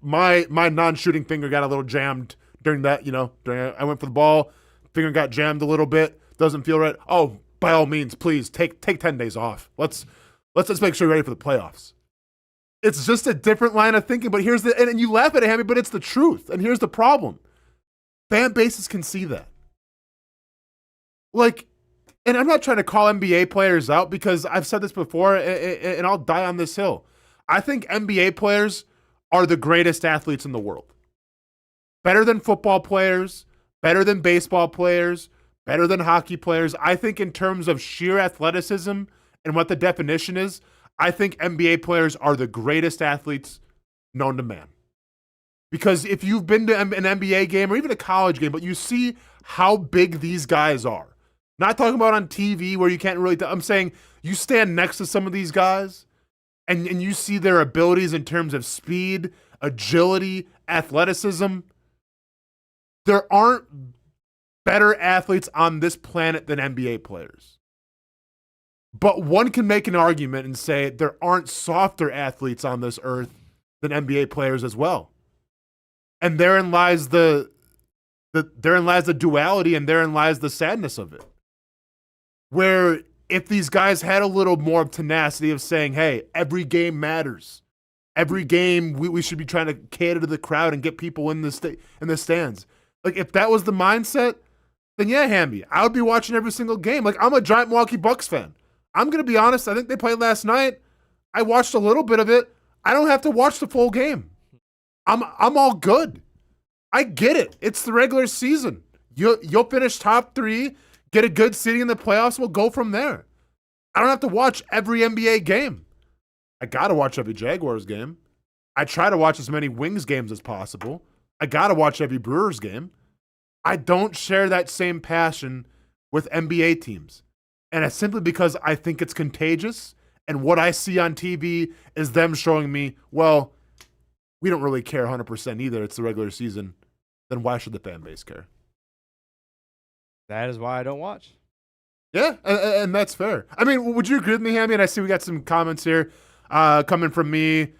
My non-shooting finger got a little jammed during that. I went for the ball, finger got jammed a little bit. Doesn't feel right. Oh, by all means, please take 10 days off. Let's make sure you're ready for the playoffs. It's just a different line of thinking. But here's and you laugh at it, Hammy, but it's the truth. And here's the problem: fan bases can see that. And I'm not trying to call NBA players out because I've said this before, and I'll die on this hill. I think NBA players are the greatest athletes in the world. Better than football players, better than baseball players, better than hockey players. I think in terms of sheer athleticism and what the definition is, I think NBA players are the greatest athletes known to man. Because if you've been to an NBA game or even a college game, but you see how big these guys are. Not talking about on TV where you can't really, I'm saying you stand next to some of these guys and you see their abilities in terms of speed, agility, athleticism. There aren't better athletes on this planet than NBA players. But one can make an argument and say there aren't softer athletes on this earth than NBA players as well. And therein lies the duality, and therein lies the sadness of it. Where if these guys had a little more tenacity of saying, hey, every game matters. Every game we should be trying to cater to the crowd and get people in the stands. If that was the mindset, then yeah, Hamby, I would be watching every single game. I'm a giant Milwaukee Bucks fan. I'm going to be honest. I think they played last night. I watched a little bit of it. I don't have to watch the full game. I'm all good. I get it. It's the regular season. You'll finish top 3, get a good seeding in the playoffs, we'll go from there. I don't have to watch every NBA game. I got to watch every Jaguars game. I try to watch as many Wings games as possible. I got to watch every Brewers game. I don't share that same passion with NBA teams. And it's simply because I think it's contagious. And what I see on TV is them showing me, well, we don't really care 100% either. It's the regular season. Then why should the fan base care? That is why I don't watch. Yeah, and that's fair. I mean, would you agree with me, Hammy? And I see we got some comments here coming from me,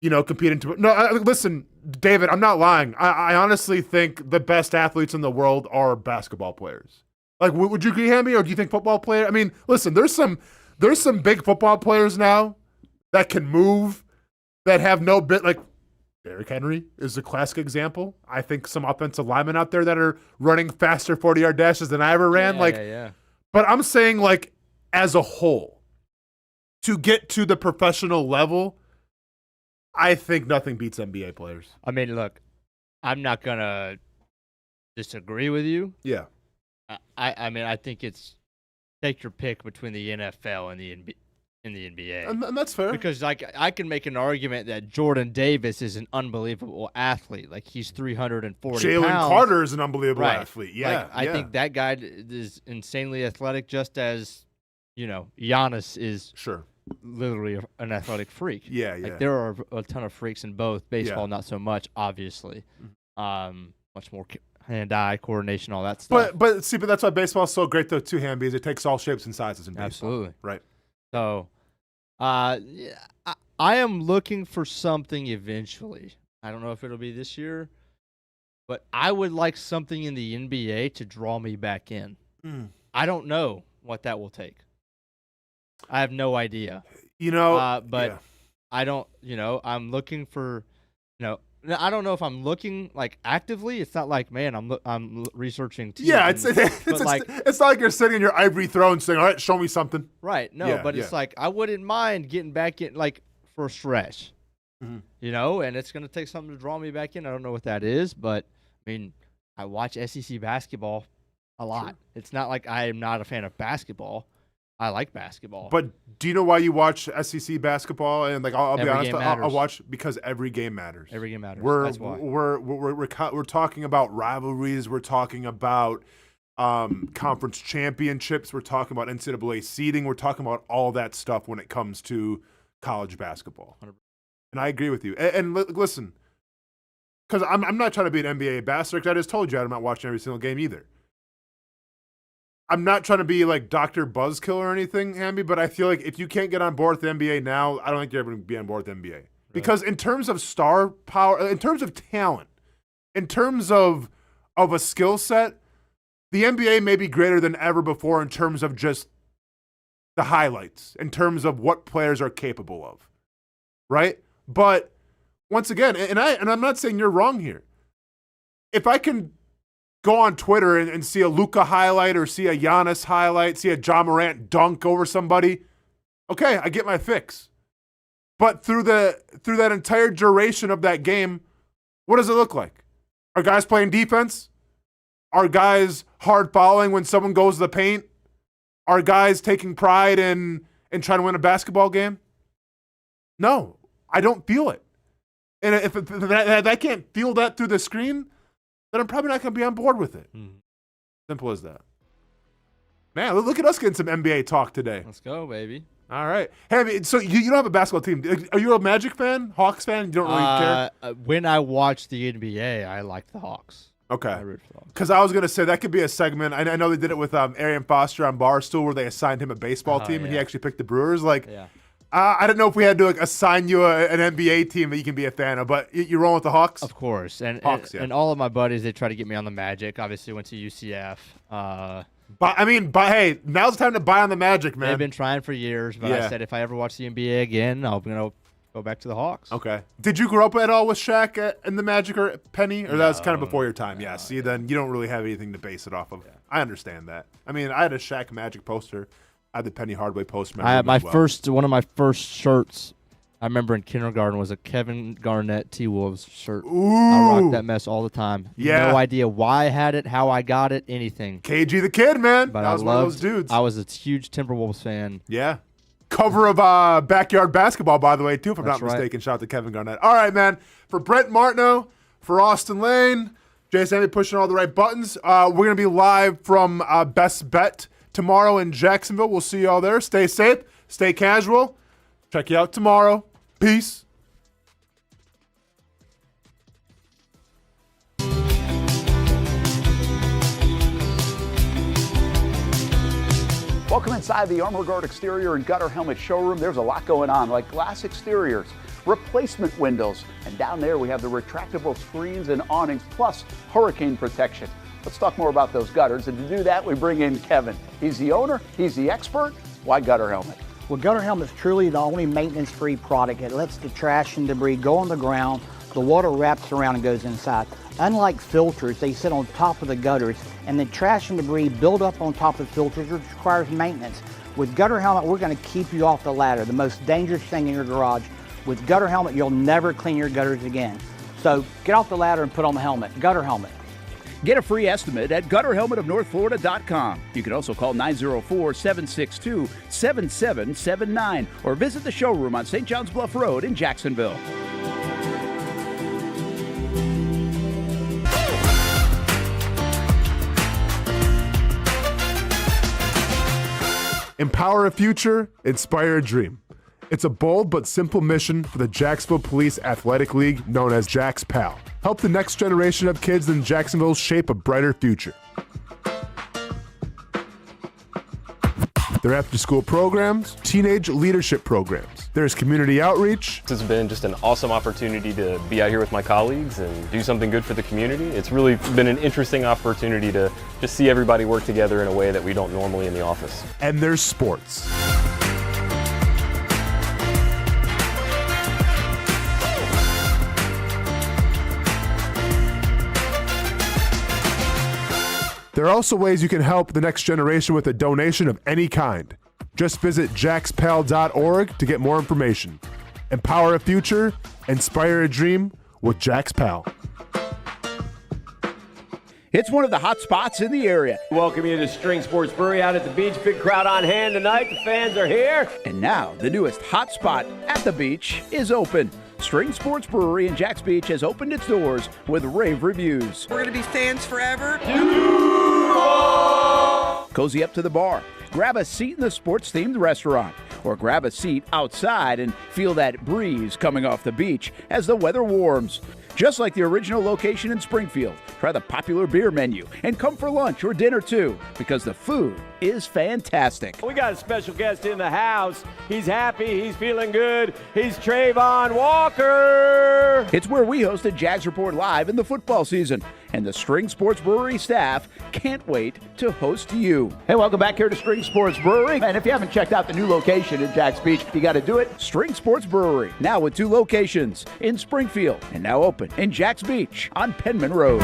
competing to... No, listen, David, I'm not lying. I honestly think the best athletes in the world are basketball players. Would you agree, Hammy, or do you think football players... I mean, listen, there's some big football players now that can move, that have no bit... Derrick Henry is a classic example. I think some offensive linemen out there that are running faster 40-yard dashes than I ever ran. Yeah. But I'm saying, as a whole, to get to the professional level, I think nothing beats NBA players. I mean, look, I'm not going to disagree with you. Yeah. I think it's take your pick between the NFL and the NBA. And that's fair. Because I can make an argument that Jordan Davis is an unbelievable athlete. He's 340 Jalen pounds. Carter is an unbelievable athlete. Yeah. I think that guy is insanely athletic, just as, Giannis is literally an athletic freak. Yeah. There are a ton of freaks in both. Baseball, not so much, obviously. Much more hand-eye coordination, all that stuff. But that's why baseball is so great, though, too, Hamby, is it takes all shapes and sizes in baseball. Absolutely. Right. So, I am looking for something eventually. I don't know if it'll be this year, but I would like something in the NBA to draw me back in. I don't know what that will take. I have no idea. But I don't, I'm looking for, I don't know if I'm looking actively. It's not man, I'm researching. Yeah, it's not like you're sitting in your ivory throne saying, "All right, show me something." Right. No, but it's I wouldn't mind getting back in for a stretch. And it's gonna take something to draw me back in. I don't know what that is, but I mean, I watch SEC basketball a lot. Sure. It's not like I am not a fan of basketball. I like basketball. But do you know why you watch SEC basketball? And I'll be honest, I'll watch because every game matters. Every game matters. That's why. We're talking about rivalries. We're talking about conference championships. We're talking about NCAA seeding. We're talking about all that stuff when it comes to college basketball. 100%. And I agree with you. And listen, because I'm not trying to be an NBA ambassador, because I just told you I'm not watching every single game either. I'm not trying to be like Dr. Buzzkill or anything, Hamby, but I feel like if you can't get on board with the NBA now, I don't think you're ever going to be on board with the NBA. Really? Because in terms of star power, in terms of talent, in terms of a skill set, the NBA may be greater than ever before in terms of just the highlights, in terms of what players are capable of, right? But once again, and I'm not saying you're wrong here. If I can go on Twitter and see a Luka highlight or see a Giannis highlight, see a Ja Morant dunk over somebody, okay, I get my fix. But through that entire duration of that game, what does it look like? Are guys playing defense? Are guys hard fouling when someone goes to the paint? Are guys taking pride in trying to win a basketball game? No, I don't feel it. And if I can't feel that through the screen, then I'm probably not going to be on board with it. Simple as that. Man, look at us getting some NBA talk today. Let's go, baby. All right. Hey, so you don't have a basketball team. Are you a Magic fan? Hawks fan? You don't really care? When I watch the NBA, I like the Hawks. Okay. Because I was going to say that could be a segment. I know they did it with Arian Foster on Barstool where they assigned him a baseball team and he actually picked the Brewers. I don't know if we had to assign you an NBA team that you can be a fan of, but you're rolling with the Hawks? Of course. And Hawks, and all of my buddies, they try to get me on the Magic. Obviously went to UCF. Hey, now's the time to buy on the Magic, man. They've been trying for years, but I said if I ever watch the NBA again, I'm going to go back to the Hawks. Okay. Did you grow up at all with Shaq and the Magic or Penny? Or that was kind of before your time? Yeah. See, then you don't really have anything to base it off of. Yeah. I understand that. I mean, I had a Shaq Magic poster. I had the Penny Hardaway poster. I had one of my first shirts I remember in kindergarten was a Kevin Garnett T-Wolves shirt. Ooh. I rocked that mess all the time. Yeah. No idea why I had it, how I got it, anything. KG the Kid, man. But that was one of those dudes. I was a huge Timberwolves fan. Yeah. Cover of Backyard Basketball, by the way, too, if I'm not mistaken. Shout out to Kevin Garnett. All right, man. For Brent Martineau, for Austen Lane, Jason Hamby pushing all the right buttons. We're going to be live from Best Bet tomorrow in Jacksonville. We'll see you all there. Stay safe. Stay casual. Check you out tomorrow. Peace. Welcome inside the Armor Guard Exterior and Gutter Helmet Showroom. There's a lot going on, like glass exteriors, replacement windows, and down there we have the retractable screens and awnings, plus hurricane protection. Let's talk more about those gutters, and to do that, we bring in Kevin. He's the owner, he's the expert. Why Gutter Helmet? Well, Gutter Helmet is truly the only maintenance-free product. It lets the trash and debris go on the ground. The water wraps around and goes inside. Unlike filters, they sit on top of the gutters, and the trash and debris build up on top of filters, which requires maintenance. With Gutter Helmet, we're going to keep you off the ladder, the most dangerous thing in your garage. With Gutter Helmet, you'll never clean your gutters again. So get off the ladder and put on the helmet. Gutter Helmet. Get a free estimate at gutterhelmetofnorthflorida.com. You can also call 904-762-7779 or visit the showroom on St. John's Bluff Road in Jacksonville. Empower a future, inspire a dream. It's a bold but simple mission for the Jacksonville Police Athletic League known as Jax PAL. Help the next generation of kids in Jacksonville shape a brighter future. Their after-school programs, teenage leadership programs. There's community outreach. This has been just an awesome opportunity to be out here with my colleagues and do something good for the community. It's really been an interesting opportunity to just see everybody work together in a way that we don't normally in the office. And there's sports. There are also ways you can help the next generation with a donation of any kind. Just visit jaxpal.org to get more information. Empower a future, inspire a dream with Jax PAL. It's one of the hot spots in the area. Welcome you to String Sports Brewery out at the beach. Big crowd on hand tonight. The fans are here. And now the newest hot spot at the beach is open. String Sports Brewery in Jax Beach has opened its doors with rave reviews. We're going to be fans forever. Cozy up to the bar, grab a seat in the sports-themed restaurant, or grab a seat outside and feel that breeze coming off the beach as the weather warms. Just like the original location in Springfield, try the popular beer menu and come for lunch or dinner too, because the food is fantastic. We got a special guest in the house. He's happy. He's feeling good. He's Trayvon Walker. It's where we hosted Jags Report Live in the football season, and the String Sports Brewery staff can't wait to host you. Hey, welcome back here to String Sports Brewery. And if you haven't checked out the new location in Jax Beach, you got to do it. String Sports Brewery, now with 2 locations in Springfield and now open in Jax Beach on Penman Road.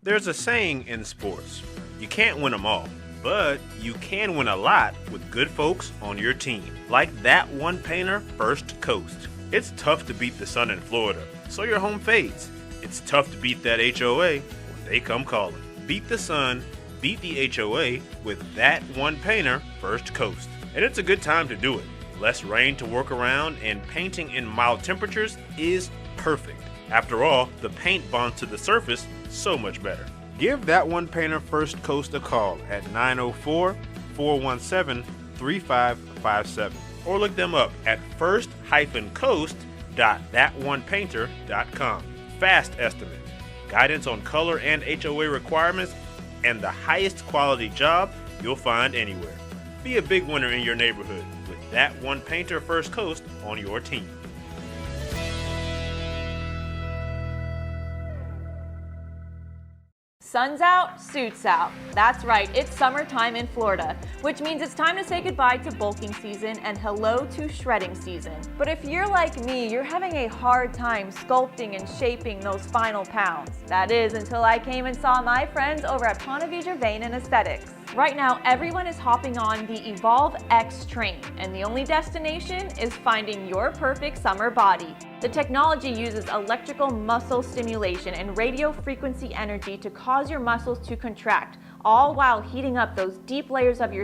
There's a saying in sports, you can't win them all, but you can win a lot with good folks on your team. Like that one painter, First Coast. It's tough to beat the sun in Florida, so your home fades. It's tough to beat that HOA when they come calling. Beat the sun, beat the HOA with that one painter, First Coast. And it's a good time to do it. Less rain to work around, and painting in mild temperatures is perfect. After all, the paint bonds to the surface so much better. Give that one painter First Coast a call at 904-417-3557 or look them up at first-coast.thatonepainter.com. Fast estimate, guidance on color and HOA requirements, and the highest quality job you'll find anywhere. Be a big winner in your neighborhood with that one painter First Coast on your team. Sun's out, suits out. That's right, it's summertime in Florida, which means it's time to say goodbye to bulking season and hello to shredding season. But if you're like me, you're having a hard time sculpting and shaping those final pounds. That is, until I came and saw my friends over at Ponte Vedra Vein and Aesthetics. Right now, everyone is hopping on the Evolve X train, and the only destination is finding your perfect summer body. The technology uses electrical muscle stimulation and radio frequency energy to cause your muscles to contract, all while heating up those deep layers of your